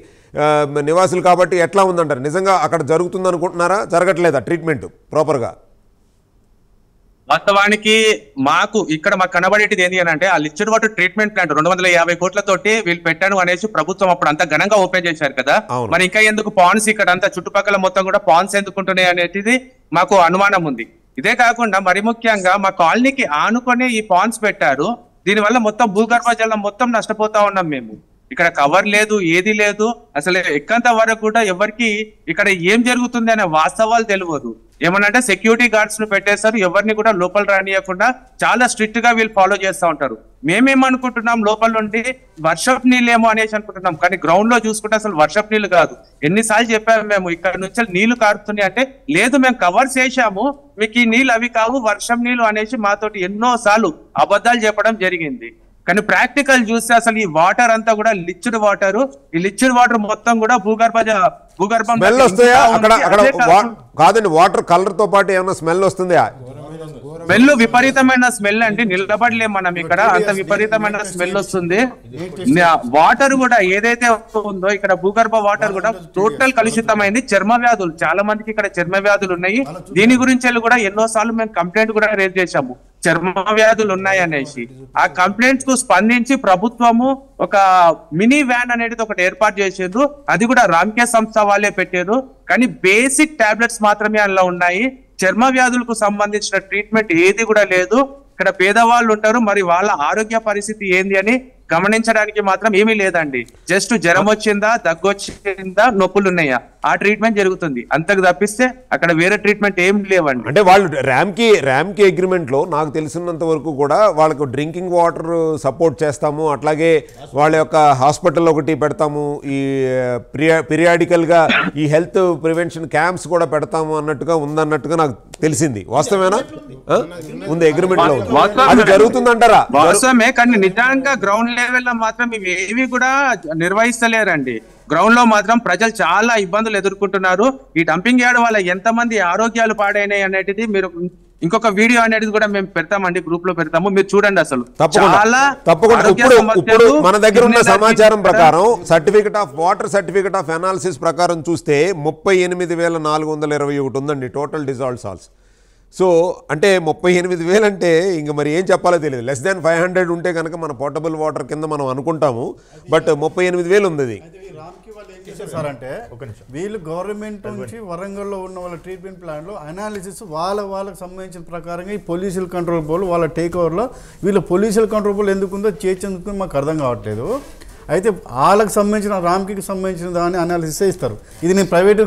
నివాసులు కాబట్టి ఎట్లా ఉందంటారు? నిజంగా అక్కడ జరుగుతుంది అనుకుంటున్నారా, జరగట్లేదా ట్రీట్మెంట్ ప్రాపర్గా? వాస్తవానికి మాకు కనబడేది ఏంటి అని అంటే, ఆ లిక్విడ్ వాటర్ ట్రీట్మెంట్ ప్లాంట్ 250 కోట్లతోటి వీళ్ళు పెట్టాను అనేసి ప్రభుత్వం అప్పుడు అంతా ఘనంగా ఓపెన్ చేశారు కదా. మరి ఇంకా ఎందుకు పాండ్స్ ఇక్కడ అంతా చుట్టుపక్కల మొత్తం కూడా పాండ్స్ ఎందుకుంటున్నాయి అనేది మాకు అనుమానం ఉంది. ఇదే కాకుండా మరి ముఖ్యంగా మా కాలనీకి ఆనుకొని ఈ పాండ్స్ పెట్టారు. దీనివల్ల మొత్తం భూగర్భ జలం మొత్తం నష్టపోతా ఉన్నాం మేము. ఇక్కడ కవర్ లేదు, ఏది లేదు, అసలు ఎక్కంత వరకు కూడా ఎవరికి ఇక్కడ ఏం జరుగుతుంది అనే వాస్తవాలు తెలియదు. ఏమనంటే సెక్యూరిటీ గార్డ్స్ ను పెట్టేస్తారు, ఎవరిని కూడా లోపల రానియకుండా చాలా స్ట్రిక్ట్ గా వీళ్ళు ఫాలో చేస్తూ ఉంటారు. మేమేమనుకుంటున్నాం, లోపల నుండి వర్షపు నీళ్ళేమో అనేసి అనుకుంటున్నాం, కానీ గ్రౌండ్ లో చూసుకుంటే అసలు వర్షపు నీళ్లు కాదు. ఎన్నిసార్లు చెప్పాము మేము, ఇక్కడ నుంచి నీళ్లు కారుతున్నాయి అంటే, లేదు మేము కవర్స్ వేసాము, మీకు ఈ నీళ్ళు అవి కావు వర్షం నీళ్లు అనేసి మాతోటి ఎన్నో సార్లు అబద్ధాలు చెప్పడం జరిగింది. కానీ ప్రాక్టికల్ చూస్తే అసలు ఈ వాటర్ అంతా కూడా లిక్విడ్ వాటర్, ఈ లిక్విడ్ వాటర్ మొత్తం కూడా భూగర్భం స్మెల్ వస్తాయా అక్కడ? కాదండి, వాటర్ కలర్ తో పాటు ఏమైనా స్మెల్ వస్తుందా? స్మెల్ విపరీతమైన స్మెల్ అండి, నిలబడలేం మనం ఇక్కడ, అంత విపరీతమైన స్మెల్ వస్తుంది. వాటర్ కూడా ఏదైతే ఉందో ఇక్కడ భూగర్భ వాటర్ కూడా టోటల్ కలుషితమైంది. చర్మ వ్యాధులు, చాలా మందికి ఇక్కడ చర్మ వ్యాధులు ఉన్నాయి. దీని గురించి కూడా ఎన్నో సార్లు మేము కంప్లైంట్ కూడా రేజ్ చేశాము, చర్మ వ్యాధులు ఉన్నాయి అనేసి. ఆ కంప్లైంట్స్ కు స్పందించి ప్రభుత్వము ఒక మినీ వ్యాన్ అనేది ఒకటి ఏర్పాటు చేసిండ్రు. అది కూడా రామ్కే సంస్థ వాళ్ళే పెట్టారు. కానీ బేసిక్ టాబ్లెట్స్ మాత్రమే అందులో ఉన్నాయి. చర్మ వ్యాధులకు సంబంధించిన ట్రీట్మెంట్ ఏది కూడా లేదు. ఇక్కడ పేదవాళ్ళు ఉంటారు, మరి వాళ్ళ ఆరోగ్య పరిస్థితి ఏంది అని గమనించడానికి మాత్రం ఏమీ లేదండి. జస్ట్ జ్వరం వచ్చిందా, దగ్గు వచ్చిందా, నొప్పులు ఉన్నాయా, ఆ ట్రీట్మెంట్ జరుగుతుంది. అంతకు తప్పిస్తే అక్కడ వేరే ట్రీట్మెంట్ ఏం లేవండి. అంటే వాళ్ళు ర్యామ్కి అగ్రిమెంట్ లో నాకు తెలిసినంత వరకు కూడా వాళ్ళకు డ్రింకింగ్ వాటర్ సపోర్ట్ చేస్తాము, అట్లాగే వాళ్ళ యొక్క హాస్పిటల్ ఒకటి పెడతాము, ఈ పీరియాడికల్ గా ఈ హెల్త్ ప్రివెన్షన్ క్యాంప్స్ కూడా పెడతాము అన్నట్టుగా ఉందన్నట్టుగా నాకు తెలిసింది. వాస్తవేనా? ఉంది అగ్రిమెంట్ లో, అది జరుగుతుందంటారా? వాస్తవమే, కానీ నిజంగా గ్రౌండ్ లెవెల్ లో మాత్రం ఇవి ఏవి కూడా నిర్వహిస్తలేరండి. గ్రౌండ్ లో మాత్రం ప్రజలు చాలా ఇబ్బందులు ఎదుర్కొంటున్నారు. ఈ డంపింగ్ యార్డ్ వల్ల ఎంతమంది ఆరోగ్యాలు పాడైనాయి అనేది మీరు ఇంకొక వీడియో అనేది కూడా మేము పెడతామండి, గ్రూప్ లో పెడతాము, మీరు చూడండి. అసలు తప్పకుండా ఇప్పుడు మన దగ్గర ఉన్న సమాచారం ప్రకారం వాటర్ సర్టిఫికెట్ ఆఫ్ అనాలిసిస్ ప్రకారం చూస్తే 38,421 ఉందండి టోటల్ డిజాల్వ్ సాల్ట్స్. సో అంటే 38,000 అంటే ఇంక మరి ఏం చెప్పాలో తెలియదు. లెస్ దాన్ 500 ఉంటే కనుక మన పోర్టబుల్ వాటర్ కింద మనం అనుకుంటాము, బట్ 38,000 ఉంది. సార్ అంటే వీళ్ళు గవర్నమెంట్ నుంచి వరంగల్లో ఉన్న వాళ్ళ ట్రీట్మెంట్ ప్లాంట్లో అనాలిసిస్ వాళ్ళకి సంబంధించిన ప్రకారంగా ఈ పొల్యూషన్ కంట్రోల్ బోర్డు వాళ్ళ టేక్ ఓవర్లో వీళ్ళ పొల్యూషన్ కంట్రోల్ బోర్డు ఎందుకుందో చేసేందుకు మాకు అర్థం కావట్లేదు. అయితే వాళ్ళకి సంబంధించిన రామ్కి సంబంధించిన దాన్ని అనాలిసిస్ ఇస్తారు. ఇది నేను ప్రైవేట్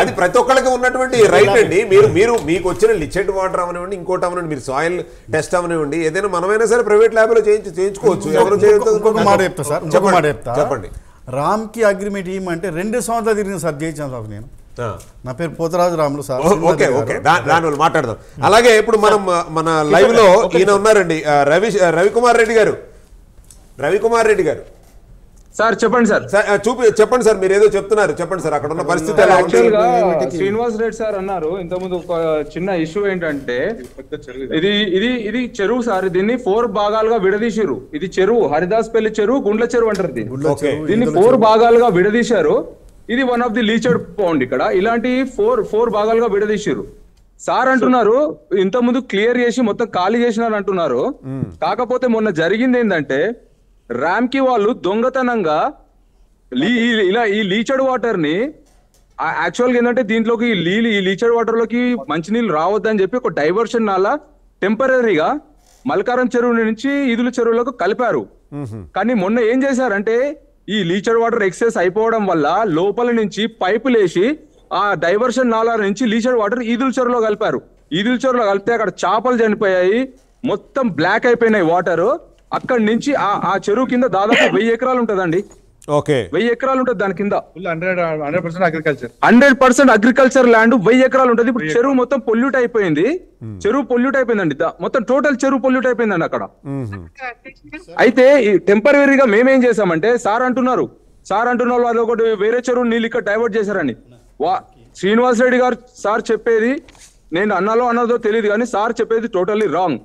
అది ప్రతి ఒక్కరికి ఉన్నటువంటి రైట్ అండి. మీరు మీకు వచ్చిన లిక్విడ్ వాటర్ అవనివ్వండి, ఇంకోటి అవనివ్వండి, మీరు సాయిల్ టెస్ట్ అవనివ్వండి, ఏదైనా మనమైనా సరే ప్రైవేట్ ల్యాబ్ లో చేయించుకోవచ్చు. ఎవరు ఇంకొక మాట చెప్తా సార్, ఇంకొక మాట చెప్తా. చెప్పండి. రామ్కి అగ్రిమెంట్ ఏమంటే 2 సంవత్సరాలు తిరిగింది సార్, జయించాను సార్ నేను. నా పేరు Potharaju Ramulu sir. Okay okay, దాని మాట్లాడదాం. అలాగే ఇప్పుడు మనం మన లైవ్ లో ఈయన ఉన్నారండి, రవికుమార్ రెడ్డి గారు. సార్ చెప్పండి సార్. చెప్పండి సార్, మీరు ఏదో చెప్తున్నారు, చెప్పండి సార్. అక్కడ ఉన్న పరిస్థితి శ్రీనివాస్ రెడ్డి సార్ అన్నారు ఇంతకుముందు ఒక చిన్న ఇష్యూ ఏంటంటే, ఇది చెరువు సార్, దీన్ని 4 భాగాలుగా విడదీశారు. ఇది చెరువు, హరిదాస్పల్లి చెరువు, గుండ్ల చెరువు అంటారు దీన్ని 4 భాగాలుగా విడదీశారు. ఇది వన్ ఆఫ్ ది లీచర్డ్ పౌండ్. ఇక్కడ ఇలాంటి 4 భాగాలుగా విడదీశారు. సార్ అంటున్నారు ఇంత ముందు క్లియర్ చేసి మొత్తం ఖాళీ చేసినారు అంటున్నారు. కాకపోతే మొన్న జరిగింది ఏంటంటే, ర్యామ్కి వాళ్ళు దొంగతనంగా ఇలా ఈ లీచర్డ్ వాటర్ ని యాక్చువల్ గా ఏంటంటే దీంట్లోకి ఈ లీచర్డ్ వాటర్ లోకి మంచినీళ్ళు రావద్దని చెప్పి ఒక డైవర్షన్ నాలా టెంపరీగా మల్కారం చెరువు నుంచి ఈదుల చెరువులకు కలిపారు. కానీ మొన్న ఏం చేశారంటే ఈ లీచర్ వాటర్ ఎక్సెస్ అయిపోవడం వల్ల లోపల నుంచి పైపులు వేసి ఆ డైవర్షన్ నాలా నుంచి లీచర్ వాటర్ ఈదుల చెరువులో కలిపారు. ఈదుల చెరువులో కలిపితే అక్కడ చేపలు చనిపోయాయి, మొత్తం బ్లాక్ అయిపోయినాయి వాటర్. అక్కడి నుంచి ఆ చెరువు కింద దాదాపు 1000 ఎకరాలు ఉంటదండి. 1000 ఎకరాలు ఉంటుంది దాని కింద. 100% అగ్రికల్చర్ ల్యాండ్ 1000 ఎకరాలు ఉంటుంది. ఇప్పుడు చెరువు మొత్తం పొల్యూట్ అయిపోయింది. చెరువు పొల్యూట్ అయిపోయిందండి, మొత్తం టోటల్ చెరువు పొల్యూట్ అయిపోయిందండి అక్కడ. అయితే టెంపరీగా మేమేం చేసామంటే సార్ అంటున్నారు వాళ్ళు ఒకటి వేరే చెరువు నీళ్ళు ఇక్కడ డైవర్ట్ చేశారని. శ్రీనివాస్ రెడ్డి గారు సార్ చెప్పేది నేను అన్నదో తెలియదు కానీ సార్ చెప్పేది టోటల్లీ రాంగ్.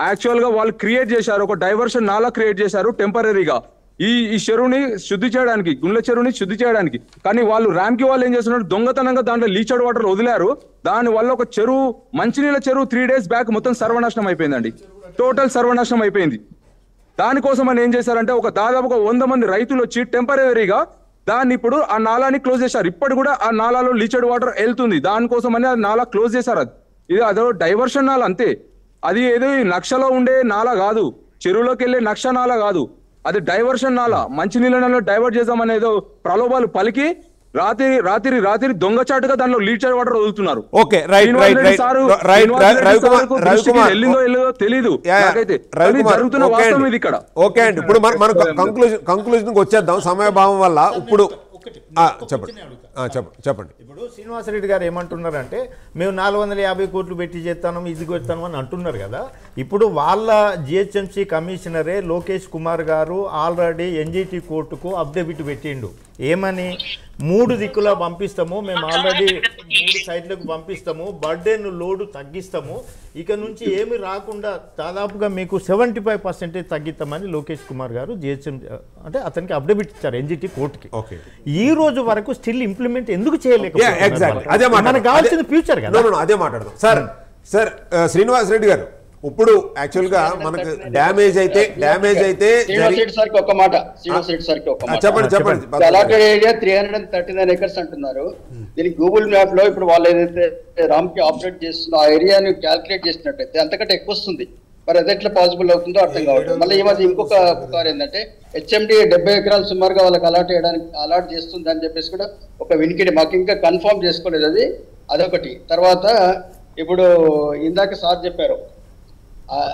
యాక్చువల్ గా వాళ్ళు క్రియేట్ చేశారు, ఒక డైవర్షన్ నాలా క్రియేట్ చేశారు టెంపరీగా ఈ చెరువుని శుద్ధి చేయడానికి, గుండ్ల చెరువుని శుద్ధి చేయడానికి. కానీ వాళ్ళు ర్యామ్ కి వాళ్ళు ఏం చేస్తున్నారు, దొంగతనంగా దాంట్లో లీచర్డ్ వాటర్ వదిలారు. దాని వల్ల ఒక చెరువు, మంచినీళ్ళ చెరువు 3 days బ్యాక్ మొత్తం సర్వనాశనం అయిపోయిందండి, టోటల్ సర్వనాశనం అయిపోయింది. దానికోసం అని ఏం చేశారంటే దాదాపు 100 మంది రైతులు వచ్చి టెంపరీగా దాన్ని ఇప్పుడు ఆ నాలాని క్లోజ్ చేశారు. ఇప్పటి కూడా ఆ నాలాలో లీచర్డ్ వాటర్ వెళ్తుంది, దానికోసం అని ఆ నాలా క్లోజ్ చేశారు. అదో డైవర్షన్ నాలా అంతే. అది ఏదో నక్షలో ఉండే నాలా కాదు, చెరువులోకి వెళ్ళే నక్ష నాలా కాదు, అది డైవర్షన్ నాలా. మంచినీళ్ళ నాలా డైవర్ట్ చేద్దామనేదో ప్రలోభాలు పలికి రాత్రి దొంగచాటుగా దానిలో లీచర్ వాటర్ వదులుతున్నారు. వెళ్ళిందో తెలీదు నాకైతే, జరుగుతున్న వాస్తవం ఇది ఇక్కడ. ఓకే అండి, ఇప్పుడు మనం కంక్లూజన్ వచ్చేద్దాం సమయభావం వల్ల. ఇప్పుడు చెప్పండి. ఇప్పుడు శ్రీనివాసరెడ్డి గారు ఏమంటున్నారంటే మేము 450 కోట్లు పెట్టి చేస్తాను ఇది చేస్తాను అని అంటున్నారు కదా. ఇప్పుడు వాళ్ళ జిహెచ్ఎంసీ కమిషనరే లోకేష్ కుమార్ గారు ఆల్రెడీ ఎన్జిటి కోర్టుకు అఫిడవిట్ పెట్టిండు. ఏమని, 3 దిక్కులా పంపిస్తాము, మేము ఆల్రెడీ 3 సైడ్లకు పంపిస్తాము, బర్డెన్ లోడు తగ్గిస్తాము, ఇక నుంచి ఏమి రాకుండా దాదాపుగా మీకు 75% తగ్గిస్తామని లోకేష్ కుమార్ గారు జిహెచ్ఎం అంటే అతనికి అఫిడవిట్ ఇచ్చారు ఎన్జిటి కోర్టుకి. ఈ రోజు వరకు స్టిల్ ఇంప్లిమెంట్ ఎందుకు చేయలేకపోతున్నారు? మనకు కావాల్సిన ఫ్యూచర్ కదా. అదే మాట్లాడదాం సార్. శ్రీనివాస్ రెడ్డి గారు, ఇప్పుడు యాక్చువల్ గా మనకు డ్యామేజ్ అయితే చెప్పండి. అలాటెడ్ ఏరియా 339 acres అంటున్నారు. దీనికి గూగుల్ మ్యాప్ లో ఇప్పుడు వాళ్ళు ఏదైతే రామ్ కి ఆపరేట్ చేస్తుందో ఆ ఏరియాని క్యాల్కులేట్ చేసినట్టయితే అంతకంటే ఎక్కువ వస్తుంది. మరి అది ఎట్లా పాసిబుల్ అవుతుందో అర్థం కావట్లేదు. మళ్ళీ ఈ మధ్య ఇంకొక పుకారు ఏంటంటే హెచ్ఎండి 70 ఎకరాలు సుమారుగా వాళ్ళకి అలాట్ చేస్తుంది అని చెప్పేసి కూడా ఒక వినికిడి, మాకు ఇంకా కన్ఫర్మ్ చేసుకోలేదు అదొకటి. తర్వాత ఇప్పుడు ఇందాక సార్ చెప్పారు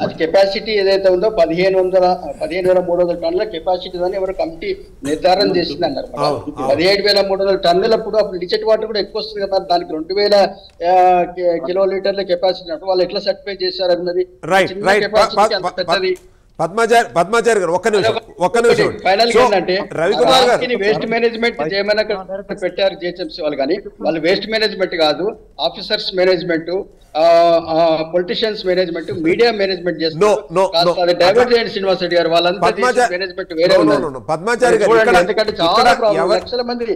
అది కెపాసిటీ ఏదైతే ఉందో 15,300 టన్నుల కెపాసిటీ అని ఎవరు కమిటీ నిర్ధారణ చేసింది అన్నారు. 17,300 టన్నులప్పుడు అప్పుడు లిచెట్ వాటర్ కూడా ఎక్కువ వస్తుంది కదా, దానికి 2,000 కిలోలీటర్ల కెపాసిటీ ఉన్నట్టు వాళ్ళు ఎట్లా సర్టిఫై చేశారు అన్నది. పద్మాచారి గారు ఒక్క నిమిషం. ఫైనల్ గా ఏంటంటే వేస్ట్ మేనేజ్మెంట్ చేయమని పెట్టారు జిహెచ్ఎంసీ వాళ్ళు, కానీ వాళ్ళు వేస్ట్ మేనేజ్మెంట్ కాదు, officers management, politicians management, media management చేస్తారు. డైవర్ట్ చేయండి శ్రీనివాస్ రెడ్డి గారు, వాళ్ళంతా మేనేజ్మెంట్ వేరే ఉన్నారు. ఎందుకంటే చాలా లక్షల మంది,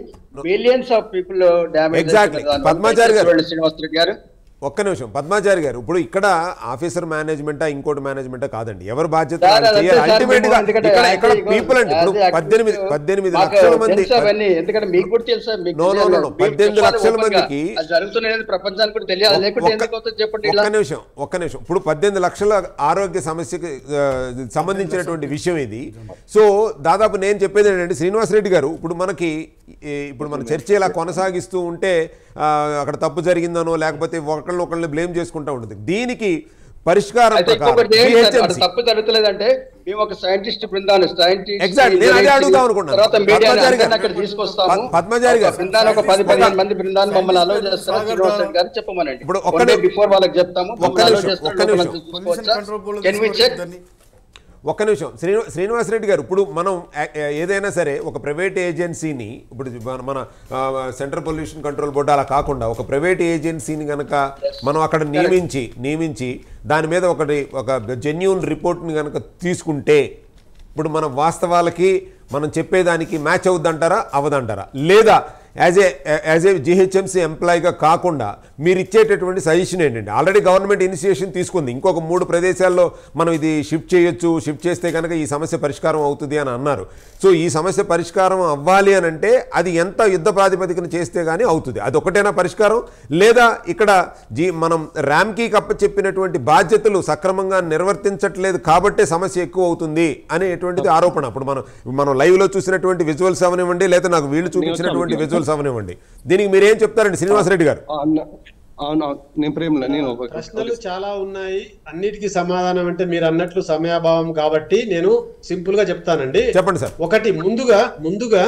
millions of people damage. Srinivas Reddy గారు ఒక్క నిమిషం. పద్మాచారి గారు, ఇప్పుడు ఇక్కడ ఆఫీసర్ మేనేజ్మెంటా ఇంకోటి మేనేజ్మెంటా కాదండి, ఎవరు బాధ్యత అల్టిమేట్ గా ఇక్కడ పీపుల్ అండి. ఇప్పుడు 18 లక్షల మంది, 18 లక్షల మందికి ఒక్క నిమిషం. ఇప్పుడు 18 లక్షల ఆరోగ్య సమస్యకి సంబంధించినటువంటి విషయం ఇది. సో దాదాపు నేను చెప్పేది ఏంటంటే శ్రీనివాస్ రెడ్డి గారు, ఇప్పుడు మన చర్చ ఇలా కొనసాగిస్తూ ఉంటే అక్కడ తప్పు జరిగిందనో లేకపోతే ఒకళ్ళని బ్లేమ్ చేసుకుంటూ ఉంటుంది. దీనికి పరిష్కారం తప్పు జరుగుతలేదంటే మేము ఒక సైంటిస్ట్ బృందాన్ని పద్మచారి గారు ఒక 10-15 మంది బృందాన్ని మమ్మల్ని అలో చేస్తారు గారు చెప్పమనండి. ఇప్పుడు బిఫోర్ వాళ్ళకి చెప్తాము. ఒక్క నిమిషం శ్రీనివాస్ రెడ్డి గారు, ఇప్పుడు మనం ఏదైనా సరే ఒక ప్రైవేట్ ఏజెన్సీని, ఇప్పుడు మన సెంట్రల్ పొల్యూషన్ కంట్రోల్ బోర్డు అలా కాకుండా ఒక ప్రైవేట్ ఏజెన్సీని కనుక మనం అక్కడ నియమించి దాని మీద ఒక జెన్యూన్ రిపోర్ట్ని కనుక తీసుకుంటే ఇప్పుడు మన వాస్తవాలకి మనం చెప్పేదానికి మ్యాచ్ అవుద్దంటారా అవదంటారా, లేదా యాజ్ ఏ జిహెచ్ఎంసీ ఎంప్లాయీగా కాకుండా మీరు ఇచ్చేటటువంటి సజెషన్ ఏంటంటే, ఆల్రెడీ గవర్నమెంట్ ఇనిషియేషన్ తీసుకుంది, ఇంకొక 3 ప్రదేశాల్లో మనం ఇది షిఫ్ట్ చేయొచ్చు, షిఫ్ట్ చేస్తే కనుక ఈ సమస్య పరిష్కారం అవుతుంది అని అన్నారు. సో ఈ సమస్య పరిష్కారం అవ్వాలి అని అంటే అది ఎంత యుద్ధ ప్రాతిపదికన చేస్తే కానీ అవుతుంది? అది ఒకటేనా పరిష్కారం, లేదా ఇక్కడ మనం ర్యామ్కి చెప్పినటువంటి బాధ్యతలు సక్రమంగా నిర్వర్తించట్లేదు కాబట్టే సమస్య ఎక్కువ అవుతుంది అనేటువంటిది ఆరోపణ. అప్పుడు మనం లైవ్లో చూసినటువంటి విజువల్స్ అవనివ్వండి, లేదా నాకు వీళ్ళు చూపించినటువంటి విజువల్స్ అవనివ్వండి, దీనికి మీరేం చెప్తారండి శ్రీనివాసరెడ్డి గారు? ప్రశ్నలు చాలా ఉన్నాయి, అన్నిటికీ సమాధానం అంటే మీరు అన్నట్లు సమయాభావం కాబట్టి నేను సింపుల్ గా చెప్తానండి. చెప్పండి సార్. ఒకటి, ముందుగా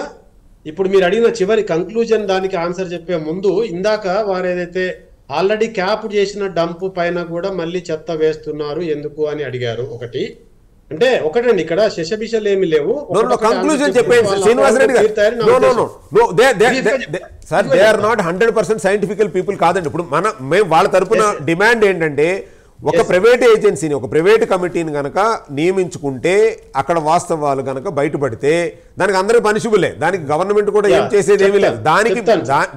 ఇప్పుడు మీరు అడిగిన చివరి కంక్లూజన్ దానికి ఆన్సర్ చెప్పే ముందు, ఇందాక వారు ఏదైతే ఆల్రెడీ క్యాప్ చేసిన డంప్ పైన కూడా మళ్ళీ చెత్త వేస్తున్నారు ఎందుకు అని అడిగారు. అంటే ఒకటండి, ఇక్కడ శశబిషలు ఏమి లేవు. కంక్లూజన్ చెప్పండి శ్రీనివాసరెడ్డి గారు. Sir, they are not 100% సైంటిఫికల్ people కాదండి. ఇప్పుడు మేము వాళ్ళ తరపున డిమాండ్ ఏంటంటే, ఒక ప్రైవేట్ ఏజెన్సీని, ఒక ప్రైవేట్ కమిటీని కనుక నియమించుకుంటే అక్కడ వాస్తవాలు కనుక బయటపడితే దానికి అందరూ పనిషబులే, దానికి గవర్నమెంట్ కూడా ఏం చేసేది ఏమీ లేదు,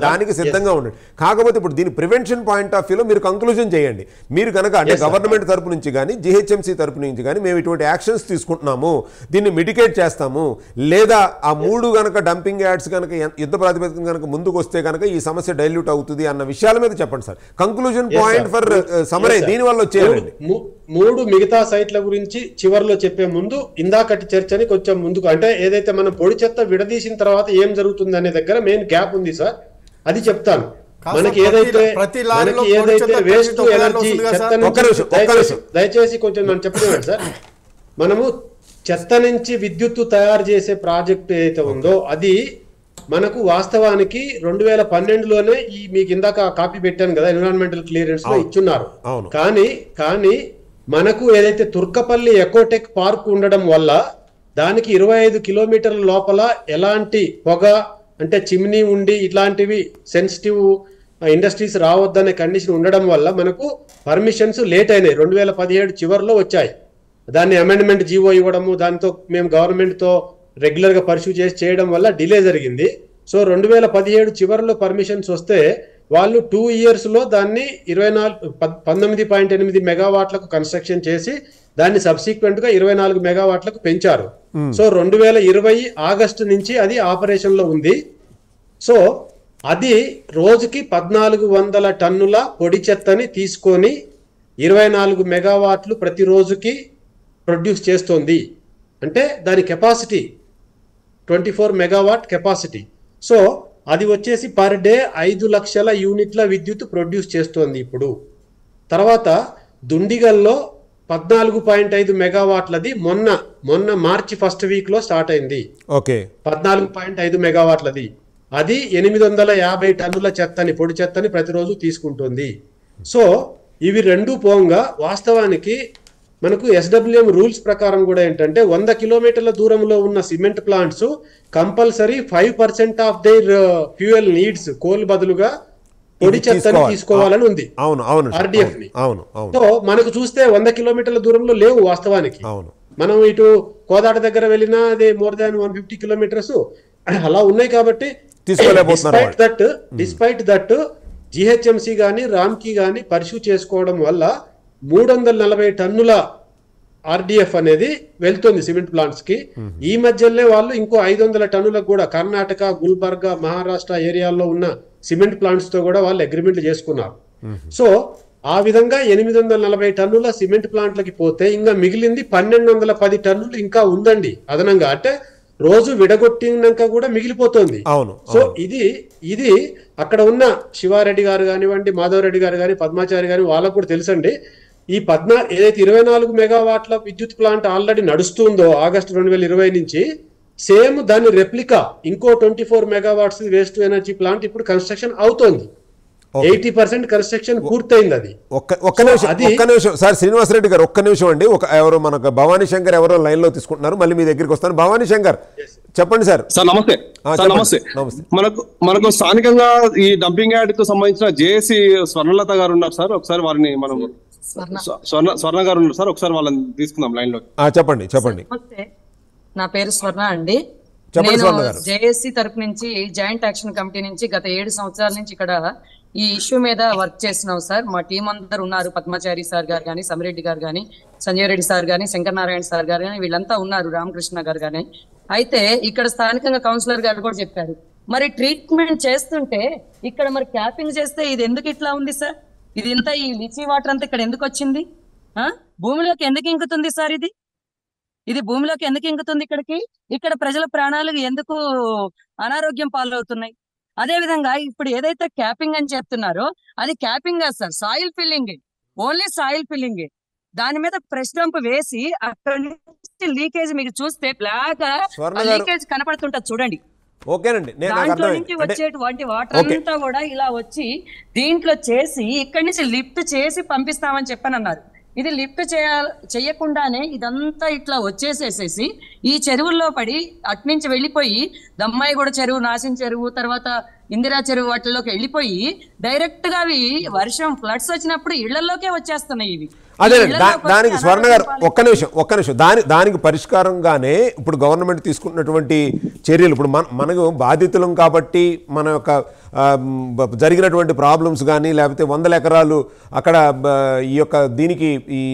దానికి సిద్ధంగా ఉండండి. కాకపోతే ఇప్పుడు దీని ప్రివెన్షన్ పాయింట్ ఆఫ్ వ్యూలో మీరు కంక్లూజన్ చేయండి. మీరు కనుక అంటే గవర్నమెంట్ తరపు నుంచి కానీ జిహెచ్ఎంసీ తరపు నుంచి కానీ మేము ఇటువంటి యాక్షన్స్ తీసుకుంటున్నాము, దీన్ని మిటిగేట్ చేస్తాము, లేదా ఆ 3 కనుక డంపింగ్ యార్డ్స్ కనుక యుద్ధ ప్రాతిపదికన కనుక ముందుకు వస్తే కనుక ఈ సమస్య డైల్యూట్ అవుతుంది అన్న విషయాల మీద చెప్పండి sir. Conclusion point for summary దీనివల్ల 3 మిగతా సైట్ల గురించి చివరిలో చెప్పే ముందు ఇందాకటి చర్చని కొంచెం ముందుకు, అంటే ఏదైతే మనం పొడి చెత్త విడదీసిన తర్వాత ఏం జరుగుతుంది అనే దగ్గర మెయిన్ గ్యాప్ ఉంది సార్, అది చెప్తాను. మనకి ఏదైతే వేస్ట్ ఎనర్జీ దయచేసి కొంచెం మనం చెప్తున్నాం సార్, మనము చెత్త నుంచి విద్యుత్తు తయారు చేసే ప్రాజెక్ట్ ఏదైతే ఉందో అది మనకు వాస్తవానికి 2012లోనే ఈ మీకు ఇందాక కాపీ పెట్టాను కదా, ఎన్విరాన్మెంటల్ క్లియరెన్స్ లో ఇచ్చున్నారు. కానీ మనకు ఏదైతే తుర్కపల్లి ఎకోటెక్ పార్క్ ఉండడం వల్ల దానికి 25 కిలోమీటర్ల లోపల ఎలాంటి పొగ అంటే చిమ్నీ ఉండి ఇట్లాంటివి సెన్సిటివ్ ఇండస్ట్రీస్ రావద్దనే కండిషన్ ఉండడం వల్ల మనకు పర్మిషన్స్ లేట్ అయినాయి. 2017 చివరిలో వచ్చాయి. దాన్ని అమెండ్మెంట్ జీవో ఇవ్వడము, దాంతో మేము గవర్నమెంట్తో రెగ్యులర్ గా పర్సూ చేసి చేయడం వల్ల డిలే జరిగింది. సో 2017 చివరిలో పర్మిషన్స్ వస్తే వాళ్ళు 2 years లో దాన్ని 19.8 మెగావాట్లకు కన్స్ట్రక్షన్ చేసి దాన్ని సబ్సిక్వెంట్ గా 24 మెగావాట్లకు పెంచారు. సో 2020 ఆగస్టు నుంచి అది ఆపరేషన్ లో ఉంది. సో అది రోజుకి 1400 టన్నుల పొడి చెత్తని తీసుకొని 24 మెగావాట్లు ప్రతి రోజుకి ప్రొడ్యూస్ చేస్తోంది. అంటే దాని కెపాసిటీ 24 మెగావాట్ కెపాసిటీ. సో అది వచ్చేసి పర్ డే 5 లక్షల యూనిట్ల విద్యుత్ ప్రొడ్యూస్ చేస్తోంది ఇప్పుడు. తర్వాత దుండిగల్లో 14.5 మెగావాట్లది మొన్న మార్చి ఫస్ట్ వీక్ లో స్టార్ట్ అయింది. 14.5 మెగావాట్లది, అది 850 టన్నుల చెత్తని పొడి చెత్తని ప్రతిరోజు తీసుకుంటుంది. సో ఇవి 2 పోంగా వాస్తవానికి మనకు SWM రూల్స్ ప్రకారం కూడా ఏంటంటే 100 కిలోమీటర్ల దూరంలో ఉన్న cement plants compulsory 5% of their fuel needs coal బదులుగా పొడి చెత్తని తీసుకోవాలని ఉంది RDF ని. సో మనకు చూస్తే 100 కిలోమీటర్ల దూరంలో లేవు వాస్తవానికి. మనం ఇటు కోదాడ దగ్గర వెళ్ళినా అదే మోర్ దాన్ 150 కిలోమీటర్స్ అలా ఉన్నాయి. కాబట్టి డిస్పైట్ దట్ GHMC గానీ రామ్కి గానీ పర్సూ చేసుకోవడం వల్ల 340 టన్నుల RDF అనేది వెళ్తుంది సిమెంట్ ప్లాంట్స్ కి. ఈ మధ్యలో వాళ్ళు ఇంకో 500 టన్నులకు కూడా కర్ణాటక, గుల్బర్గా, మహారాష్ట్ర ఏరియాల్లో ఉన్న సిమెంట్ ప్లాంట్స్ తో కూడా వాళ్ళు అగ్రిమెంట్లు చేసుకున్నారు. సో ఆ విధంగా 840 టన్నుల సిమెంట్ ప్లాంట్లకి పోతే ఇంకా మిగిలింది 1210 టన్నులు ఇంకా ఉందండి అదనంగా. అంటే రోజు విడగొట్టినాక కూడా మిగిలిపోతుంది. సో ఇది అక్కడ ఉన్న శివారెడ్డి గారు కానివ్వండి, మాధవరెడ్డి గారు కానీ, పద్మాచారి గారి వాళ్ళకు కూడా తెలుసండి. ఈ ఏదైతే 24 మెగావాట్ల విద్యుత్ ప్లాంట్ ఆల్రెడీ నడుస్తుందో ఆగస్టు 2020 నుంచి, సేమ్ దాని రెప్లికా ఇంకో 24 మెగావాట్స్ వేస్ట్ ఎనర్జీ ప్లాంట్ ఇప్పుడు కన్స్ట్రక్షన్ అవుతోంది. 80% కన్స్ట్రక్షన్ పూర్తయింది. అది ఒక్క నిమిషం సార్ శ్రీనివాసరెడ్డి గారు, ఒక్క నిమిషం అండి. ఎవరో మనకు భవానీ శంకర్ ఎవరో లైన్ లో తీసుకుంటున్నారు, మళ్ళీ మీ దగ్గరికి వస్తాను. భవానీ శంకర్ చెప్పండి సార్. నమస్తే. మనకు స్థానికంగా ఈ డంపింగ్ యార్డ్ కు సంబంధించిన జేఏసీ స్వర్ణలత గారు ఉన్నారు సార్. ఒకసారి వారిని మనం స్వర్ణ గారు ఉన్నారు సార్, ఒకసారి వాళ్ళని తీసుకుందాం లైన్ లో. చెప్పండి. నా పేరు స్వర్ణ అండి. నేను జేఏసీ తరపు నుంచి జాయింట్ యాక్షన్ కమిటీ నుంచి గత 7 సంవత్సరాల నుంచి ఇక్కడ ఈ ఇష్యూ మీద వర్క్ చేస్తున్నాం సార్. మా టీం అందరు ఉన్నారు, పద్మాచారి సార్ గారు కానీ, సమిరెడ్డి గారు కానీ, సంజయ్ రెడ్డి సార్ కానీ, శంకర్ నారాయణ సార్ గారు కానీ, వీళ్ళంతా ఉన్నారు, రామకృష్ణ గారు కానీ. అయితే ఇక్కడ స్థానికంగా కౌన్సిలర్ గారు కూడా చెప్పారు, మరి ట్రీట్మెంట్ చేస్తుంటే ఇక్కడ మరి క్యాపింగ్ చేస్తే ఇది ఎందుకు ఇట్లా ఉంది సార్? ఇది ఇంత ఈ లిచీ వాటర్ అంతా ఇక్కడ ఎందుకు వచ్చింది? భూమిలోకి ఎందుకు ఇంకుతుంది సార్? ఇది భూమిలోకి ఎందుకు ఇంకుతుంది? ఇక్కడ ప్రజల ప్రాణాలు ఎందుకు అనారోగ్యం పాలవుతున్నాయి? అదే విధంగా ఇప్పుడు ఏదైతే క్యాపింగ్ అని చెప్తున్నారో అది క్యాపింగ్ కాదు sir, soil filling, only soil filling. దాని మీద ప్రెస్ డంప్ వేసి అక్కడ నుంచి లీకేజ్ మీకు చూస్తే బ్లాక్ లీకేజ్ కనపడుతుంటది చూడండి. దాంట్లో నుంచి వచ్చేటువంటి వాటర్ అంతా కూడా ఇలా వచ్చి దీంట్లో చేసి ఇక్కడి నుంచి లిఫ్ట్ చేసి పంపిస్తామని చెప్పనన్నారు. ఇది లిఫ్ట్ చేయకుండానే ఇదంతా ఇట్లా వచ్చేసేసేసి ఈ చెరువుల్లో పడి అట్నుంచి వెళ్ళిపోయి దమ్మాయిగూడ చెరువు, నాసిన్ చెరువు, తర్వాత ఇందిరా చెరువు వాటిల్లోకి వెళ్ళిపోయి డైరెక్ట్ గా అవి వర్షం ఫ్లడ్స్ వచ్చినప్పుడు ఇళ్లలోకే వచ్చేస్తున్నాయి ఇవి. అదే దానికి స్వర్ణ గారు ఒక్క నిమిషం దానికి పరిష్కారంగానే ఇప్పుడు గవర్నమెంట్ తీసుకున్నటువంటి చర్యలు, ఇప్పుడు మనకు బాధితులం కాబట్టి మన యొక్క జరిగినటువంటి ప్రాబ్లమ్స్ కానీ లేకపోతే 100 ఎకరాలు అక్కడ ఈ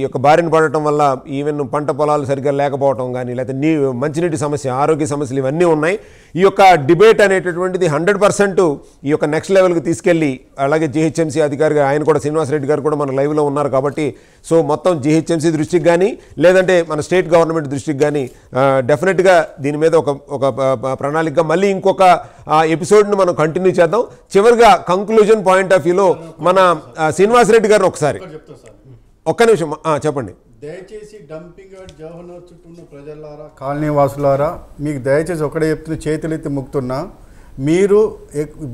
యొక్క బారిన పడటం వల్ల ఈవెన్ పంట పొలాలు సరిగ్గా లేకపోవటం కానీ లేకపోతే మంచినీటి సమస్య, ఆరోగ్య సమస్యలు ఇవన్నీ ఉన్నాయి. ఈ యొక్క డిబేట్ అనేటటువంటిది 100% ఈ యొక్క నెక్స్ట్ లెవెల్కి తీసుకెళ్ళి, అలాగే జిహెచ్ఎంసీ అధికారి గారు ఆయన కూడా శ్రీనివాసరెడ్డి గారు కూడా మన లైవ్లో ఉన్నారు కాబట్టి సో మొత్తం జిహెచ్ఎంసీ దృష్టికి కానీ లేదంటే మన స్టేట్ గవర్నమెంట్ దృష్టికి కానీ డెఫినెట్గా దీని మీద ఒక ప్రణాళిక మళ్ళీ ఇంకొక ఎపిసోడ్ను మనం కంటిన్యూ చేద్దాం. చివరిగా కంక్లూజన్ పాయింట్ ఆఫ్ వ్యూలో మన శ్రీనివాసరెడ్డి గారు ఒకసారి ఒక్క నిమిషం చెప్పండి. దయచేసి డంపింగ్ యార్డ్ జవహర్నగర్ చుట్టూ ఉన్న ప్రజలారా, కాలనీ వాసులారా, మీకు దయచేసి ఒకటే చెప్తున్నా, చేతులెత్తి మొక్కుతున్నా, మీరు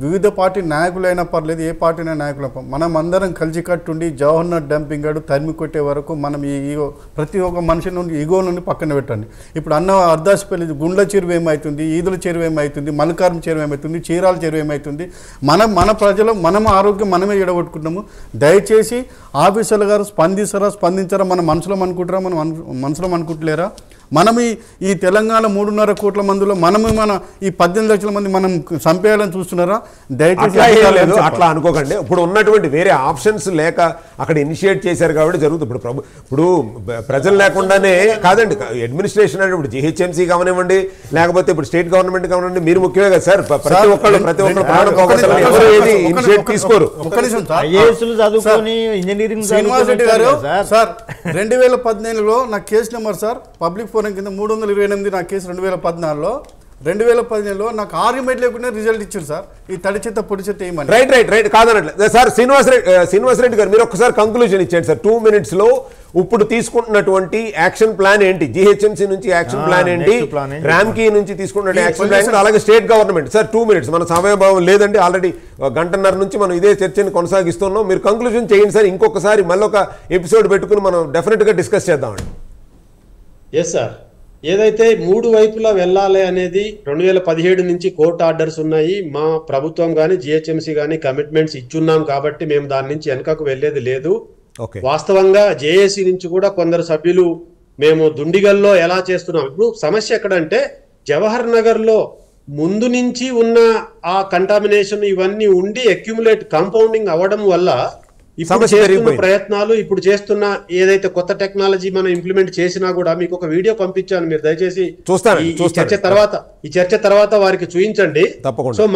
వివిధ పార్టీ నాయకులైనా పర్లేదు, ఏ పార్టీ నాయకులు మనం అందరం కలిసికట్టుండి జవహర్నగర్ డంపింగ్ యార్డ్ తరిమి కొట్టే వరకు మనం ఈ ఈగో ప్రతి ఒక్క మనిషి నుండి ఈగో నుండి పక్కన పెట్టండి. ఇప్పుడు అన్న అర్దాసిపల్లి గుండ్ల చెరువు ఏమవుతుంది, ఈదుల చెరువు ఏమవుతుంది, మల్కారం చెరువు ఏమవుతుంది, చీరాల చెరువు ఏమవుతుంది, మన ప్రజలు మనం ఆరోగ్యం మనమే ఎడగొట్టుకుంటున్నాము. దయచేసి ఆఫీసర్లు గారు స్పందించరా? మన మనసులో అనుకుంటారా? మన మనసులో అనుకుంటలేరా? మనం ఈ తెలంగాణ 3.5 కోట్ల మందిలో మనము మన ఈ 18 లక్షల మంది మనం చంపేయాలని చూస్తున్నారా? దయచేసి అట్లా అనుకోకండి. ఇప్పుడు ఉన్నటువంటి వేరే ఆప్షన్స్ లేక అక్కడ ఇనిషియేట్ చేశారు కాబట్టి జరుగుతుంది. ఇప్పుడు ప్రజలు లేకుండానే కాదండి, అడ్మినిస్ట్రేషన్ అంటే ఇప్పుడు జిహెచ్ఎంసీ కావనివ్వండి లేకపోతే ఇప్పుడు స్టేట్ గవర్నమెంట్ కావనివ్వండి, మీరు ముఖ్యమే కదా సార్. ప్రతి ఒక్కరు ఇనిషియేట్ తీసుకోరు. శ్రీనివాసరెడ్డి గారు సార్ 2018లో నా case number sir public forum కింద 328 నా కేసు 2014లో 2017లో నాకు ఆర్గ్యుమెంట్ లేకుండా రిజల్ట్ ఇచ్చారు సార్. ఈ తడి చెత్త పొడి చెత్త ఏమని రైట్ కాదనట్లేదు సార్. శ్రీనివాసరెడ్డి గారు మీరు ఒక్కసారి కంక్లూజన్ ఇచ్చేయండి సార్ 2 minutes లో. ఇప్పుడు తీసుకుంటున్నటువంటి యాక్షన్ ప్లాన్ ఏంటి? జిహెచ్ఎంసీ నుంచి యాక్షన్ ప్లాన్ ఏంటి, ర్యామ్కీ నుంచి తీసుకుంటున్న యాక్షన్ ప్లాన్, అలాగే స్టేట్ గవర్నమెంట్ సార్ 2 minutes. మన సమయభావం లేదండి, ఆల్రెడీ 1.5 గంటల నుంచి మనం ఇదే చర్చని కొనసాగిస్తున్నాం. మీరు కంక్లూజన్ చేయండి సార్. ఇంకొకసారి మళ్ళీ ఒక ఎపిసోడ్ పెట్టుకుని మనం డెఫినెట్గా డిస్కస్ చేద్దామండి. ఎస్ సార్, ఏదైతే 3 వైపులా వెళ్ళాలి అనేది 2017 నుంచి కోర్టు ఆర్డర్స్ ఉన్నాయి. మా ప్రభుత్వం కానీ జిహెచ్ఎంసీ కానీ కమిట్మెంట్స్ ఇచ్చున్నాం కాబట్టి మేము దాని నుంచి వెనకకు వెళ్ళేది లేదు. వాస్తవంగా జేఏసీ నుంచి కూడా కొందరు సభ్యులు మేము దుండిగల్లో ఎలా చేస్తున్నాం. ఇప్పుడు సమస్య ఎక్కడంటే జవహర్ నగర్ లో ముందు నుంచి ఉన్న ఆ కంటామినేషన్ ఇవన్నీ ఉండి అక్యుములేట్ కాంపౌండింగ్ అవ్వడం వల్ల ఇప్పుడు చేస్తున్న ప్రయత్నాలు, ఇప్పుడు చేస్తున్న ఏదైతే కొత్త టెక్నాలజీ మనం ఇంప్లిమెంట్ చేసినా కూడా మీకు ఒక వీడియో పంపించాను, మీరు దయచేసి ఈ చర్చ తర్వాత వారికి చూపించండి. సో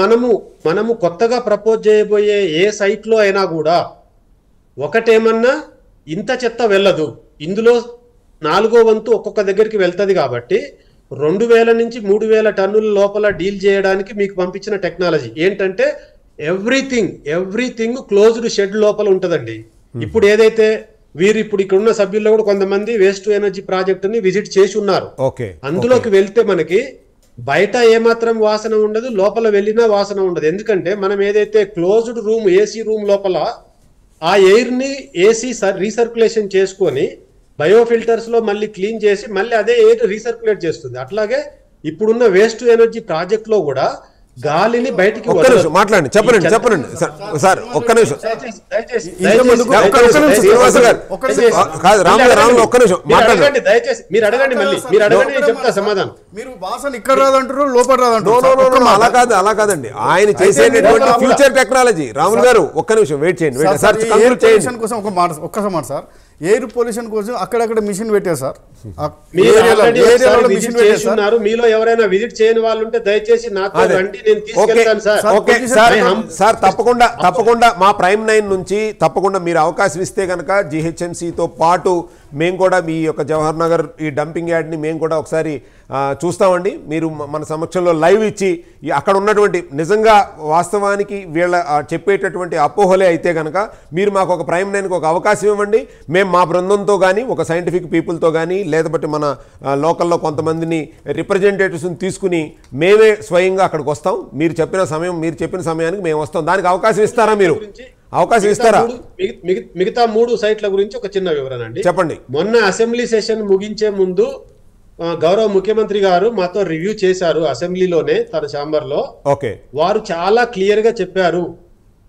మనము కొత్తగా ప్రపోజ్ చేయబోయే ఏ సైట్ లో అయినా కూడా ఒకటేమన్నా ఇంత చెత్త వెళ్ళదు, ఇందులో 4వ వంతు ఒక్కొక్క దగ్గరికి వెళ్తుంది. కాబట్టి 2000 నుంచి 3000 టన్నుల లోపల డీల్ చేయడానికి మీకు పంపించిన టెక్నాలజీ ఏంటంటే ఎవ్రీథింగ్ క్లోజ్డ్ షెడ్ లోపల ఉంటదండి. ఇప్పుడు ఏదైతే ఇప్పుడు ఇక్కడ ఉన్న సభ్యుల్లో కూడా కొంతమంది వేస్ట్ టు ఎనర్జీ ప్రాజెక్ట్ ని విజిట్ చేసి ఉన్నారు. అందులోకి వెళ్తే మనకి బయట ఏమాత్రం వాసన ఉండదు, లోపల వెళ్ళినా వాసన ఉండదు. ఎందుకంటే మనం ఏదైతే క్లోజ్డ్ రూమ్ ఏసీ రూమ్ లోపల ఆ ఎయిర్ ని ఏసీ రీసర్క్యులేషన్ చేసుకొని బయోఫిల్టర్స్ లో మళ్ళీ క్లీన్ చేసి మళ్ళీ అదే ఎయిర్ రీసర్క్యులేట్ చేస్తుంది. అట్లాగే ఇప్పుడున్న వేస్ట్ టు ఎనర్జీ ప్రాజెక్ట్ లో కూడా గాలిని బయటికి ఒక్క నిమిషం మాట్లాడండి, చెప్పండి సార్ ఒక్క నిమిషం శ్రీనివాస గారు కాదు రాములు ఒక్క నిమిషం మాట్లాడండి దయచేసి మీరు అడగండి మీరు అడగండి నేను చెప్తా సమాధానం. మీరు వాసన ఇక్కడ రాదంటారు లోపల రాదంటారు. అలా కాదండి ఆయన చేసేటటువంటి ఫ్యూచర్ టెక్నాలజీ. రాములు గారు ఒక్క నిమిషం వెయిట్ చేయండి సార్. కోసం ఒక్కసారి మాట సార్, ఎయిర్ పొల్యూషన్ కోసం అక్కడక్కడ మిషన్ పెట్టారు సార్. మీలో ఎవరైనా విజిట్ చేయని వాళ్ళు ఉంటే దయచేసి నాతో రండి, నేను తీసుకెళ్తాను సార్. తప్పకుండా మా ప్రైమ్ 9 నుంచి తప్పకుండా మీరు అవకాశం ఇస్తే కనుక జిహెచ్ఎంసీతో పాటు మేము కూడా మీ యొక్క జవహర్ నగర్ ఈ డంపింగ్ యార్డ్ని మేము కూడా ఒకసారి చూస్తామండి. మీరు మన సమక్షంలో లైవ్ ఇచ్చి అక్కడ ఉన్నటువంటి నిజంగా వాస్తవానికి వీళ్ళ చెప్పేటటువంటి అపోహలే అయితే కనుక మీరు మాకు ఒక ప్రైమ్ 9కి ఒక అవకాశం ఇవ్వండి. మేము మా బృందంతో కానీ ఒక సైంటిఫిక్ పీపుల్తో కానీ లేకపోతే మన లోకల్లో కొంతమందిని రిప్రజెంటేటివ్స్ని తీసుకుని మేమే స్వయంగా అక్కడికి వస్తాం. మీరు చెప్పిన సమయానికి మేము వస్తాం. దానికి అవకాశం ఇస్తారా? మీరు అవకాశం ఇస్తారా? మిగతా 3 సైట్ల గురించి ఒక చిన్న వివరణ అండి చెప్పండి. మొన్న అసెంబ్లీ సెషన్ ముగించే ముందు గౌరవ ముఖ్యమంత్రి గారు మాతో రివ్యూ చేశారు అసెంబ్లీలోనే తన ఛాంబర్ లో. వారు చాలా క్లియర్ గా చెప్పారు,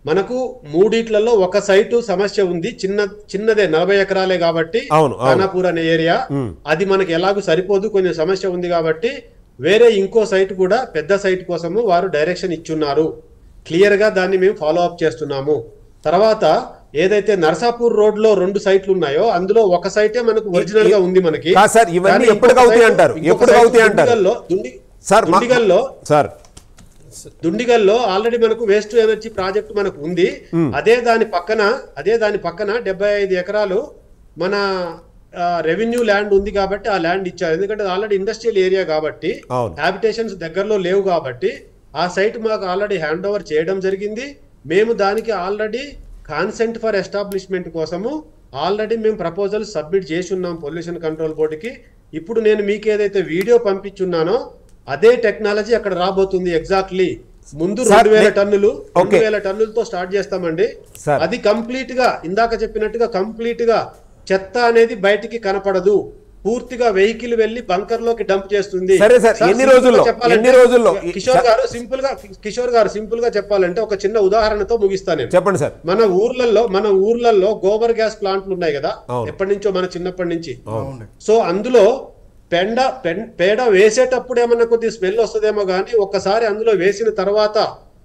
మనకు 3 ఒక సైటు సమస్య ఉంది, చిన్నదే 40 ఎకరాలే కాబట్టి ఖానాపూర్ అనే ఏరియా, అది మనకి ఎలాగూ సరిపోదు, కొంచెం సమస్య ఉంది కాబట్టి వేరే ఇంకో సైట్ కూడా పెద్ద సైట్ కోసము వారు డైరెక్షన్ ఇచ్చున్నారు. క్లియర్ గా దాన్ని మేము ఫాలో అప్ చేస్తున్నాము. తర్వాత ఏదైతే నర్సాపూర్ రోడ్ లో 2 సైట్లు ఉన్నాయో అందులో ఒక సైటే మనకు ఒరిజినల్ గా ఉంది. మనకి దుండిగల్లో ఆల్రెడీ మనకు వేస్ట్ ఎనర్జీ ప్రాజెక్ట్ మనకు ఉంది. అదే దాని పక్కన 75 ఎకరాలు మన రెవెన్యూ ల్యాండ్ ఉంది కాబట్టి ఆ ల్యాండ్ ఇచ్చారు. ఎందుకంటే ఆల్రెడీ ఇండస్ట్రియల్ ఏరియా కాబట్టి హ్యాబిటేషన్స్ దగ్గరలో లేవు కాబట్టి ఆ సైట్ మాకు ఆల్రెడీ హ్యాండ్ ఓవర్ చేయడం జరిగింది. మేము దానికి ఆల్రెడీ కాన్సెంట్ ఫర్ ఎస్టాబ్లిష్మెంట్ కోసము ఆల్రెడీ మేము ప్రపోజల్ సబ్మిట్ చేసి ఉన్నాం పొల్యూషన్ కంట్రోల్ బోర్డుకి. ఇప్పుడు నేను మీకు ఏదైతే వీడియో పంపించున్నానో అదే టెక్నాలజీ అక్కడ రాబోతుంది. ఎగ్జాక్ట్లీ ముందు 2000 టన్నులతో స్టార్ట్ చేస్తామండి. అది కంప్లీట్ గా ఇందాక చెప్పినట్టుగా కంప్లీట్ గా చెత్త అనేది బయటికి కనపడదు, పూర్తిగా వెహికల్ వెళ్లి బంకర్ లోకి డంప్ చేస్తుంది. కిషోర్ గారు సింపుల్ గా చెప్పాలంటే ఒక చిన్న ఉదాహరణతో ముగిస్తాను. చెప్పండి సార్. మన ఊర్లలో గోబర్ గ్యాస్ ప్లాంట్లు ఉన్నాయి కదా, ఎప్పటి నుంచో మన చిన్నప్పటి నుంచి. సో అందులో పేడ వేసేటప్పుడు ఏమన్నా కొద్దిగా స్మెల్ వస్తుందేమో కానీ ఒక్కసారి అందులో వేసిన తర్వాత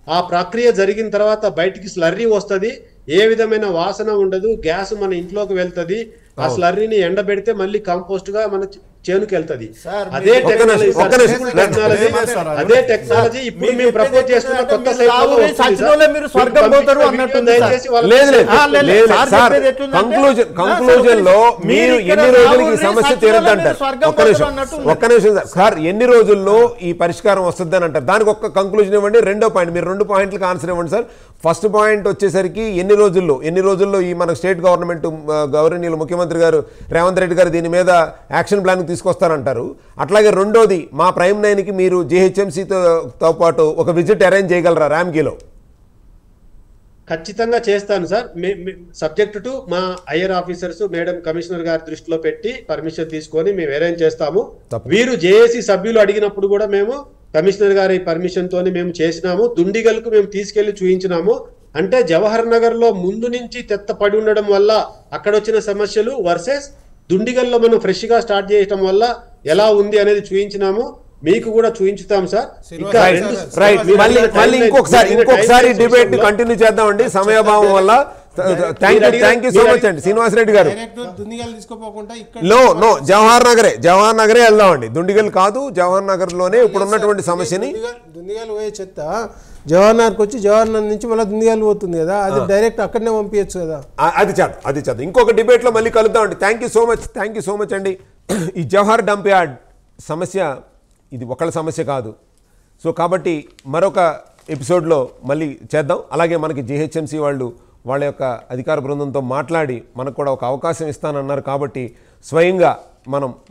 ఆ ప్రక్రియ జరిగిన తర్వాత బయటికి స్లర్రీ వస్తుంది, ఏ విధమైన వాసన ఉండదు, గ్యాస్ మన ఇంట్లోకి వెళ్తుంది. ఆ స్లర్రీని ఎండబెడితే మళ్ళీ కంపోస్ట్ గా మన చేనుకి వెళ్తుంది. అదే టెక్నాలజీ ఇప్పుడు మేము ప్రపోజ్ చేస్తున్న కొత్త కంక్లూజన్ లో మీరు ఎన్ని రోజులకి సమస్య తీరద్దంటారు? ఒక్క నిమిషం సార్, ఎన్ని రోజుల్లో ఈ పరిష్కారం వస్తుంది అని అంటారు? దానికి ఒక్క కంక్లూజన్ ఇవ్వండి. రెండో పాయింట్, మీరు 2 పాయింట్లకు ఆన్సర్ ఇవ్వండి సార్. ఫస్ట్ పాయింట్ వచ్చేసరికి ఎన్ని రోజుల్లో ఈ మన స్టేట్ గవర్నమెంట్ గౌరవనీయులు ముఖ్యమంత్రి గారు రేవంత్ రెడ్డి గారు దీని మీద యాక్షన్ ప్లాన్ తీసుకొస్తారంటారు. అట్లాగే రెండోది, మా ప్రైమ్ 9కి మీరు జిహెచ్ఎంసీతో పాటు ఒక విజిట్ అరేంజ్ చేయగలరా రామ్కీలో? ఖచ్చితంగా చేస్తాను సార్. సబ్జెక్ట్ టు మా ఐఆర్ ఆఫీసర్స్ మేడం కమిషనర్ గారి దృష్టిలో పెట్టి పర్మిషన్ తీసుకొని మేము అరేంజ్ చేస్తాము. వీరు జేఏసీ సభ్యులు అడిగినప్పుడు కూడా మేము కమిషనర్ గారి పర్మిషన్ తోని మేము చేసినాము. దుండిగల్కు మేము తీసుకెళ్లి చూయించినాము. అంటే జవహర్ నగర్ లో ముందు నుంచి చెత్త పడి ఉండడం వల్ల అక్కడ వచ్చిన సమస్యలు వర్సెస్ దుండిగల్లో మనం ఫ్రెష్ గా స్టార్ట్ చేయడం వల్ల ఎలా ఉంది అనేది చూయించినాము. మీకు కూడా చూయించుతాం సార్. మళ్ళీ ఇంకొకసారి డిబేట్ కంటిన్యూ చేద్దామండి సమయాభావం వల్ల. థ్యాంక్ యూ సో మచ్ అండి శ్రీనివాసరెడ్డి గారు. నో జవహర్ నగరే వెళ్దామండి, దుండిగల్ కాదు. జవహర్ నగర్ లోనే ఇప్పుడు ఉన్నటువంటి సమస్యని దుండిగల్ పోయే చెత్త జవహర్ నగర్కి వచ్చి జవహర్ నగర్ నుంచి మళ్ళీ దుండిగల్ పోతుంది కదా, అది డైరెక్ట్ అక్కడనే పంపించచ్చు కదా. అది చేద్దాం ఇంకొక డిబేట్ లో మళ్ళీ కలుద్దామండి. థ్యాంక్ యూ సో మచ్ అండి. ఈ జవహర్ డంప్ యార్డ్ సమస్య ఇది ఒకళ్ళ సమస్య కాదు. సో కాబట్టి మరొక ఎపిసోడ్లో మళ్ళీ చేద్దాం. అలాగే మనకి జిహెచ్ఎంసీ వాళ్ళ యొక్క అధికార బృందంతో మాట్లాడి మనకు కూడా ఒక అవకాశం ఇస్తానన్నారు. కాబట్టి స్వయంగా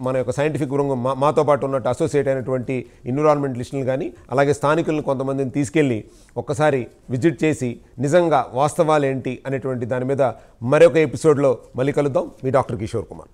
మన యొక్క సైంటిఫిక్ బృందం మాతో పాటు ఉన్నట్టు అసోసియేట్ అయినటువంటి ఎన్విరాన్మెంటలిస్టులు కానీ అలాగే స్థానికులను కొంతమందిని తీసుకెళ్ళి ఒక్కసారి విజిట్ చేసి నిజంగా వాస్తవాలు ఏంటి అనేటువంటి దాని మీద మరొక ఎపిసోడ్లో మళ్ళీ కలుద్దాం. మీ డాక్టర్ కిషోర్ కుమార్.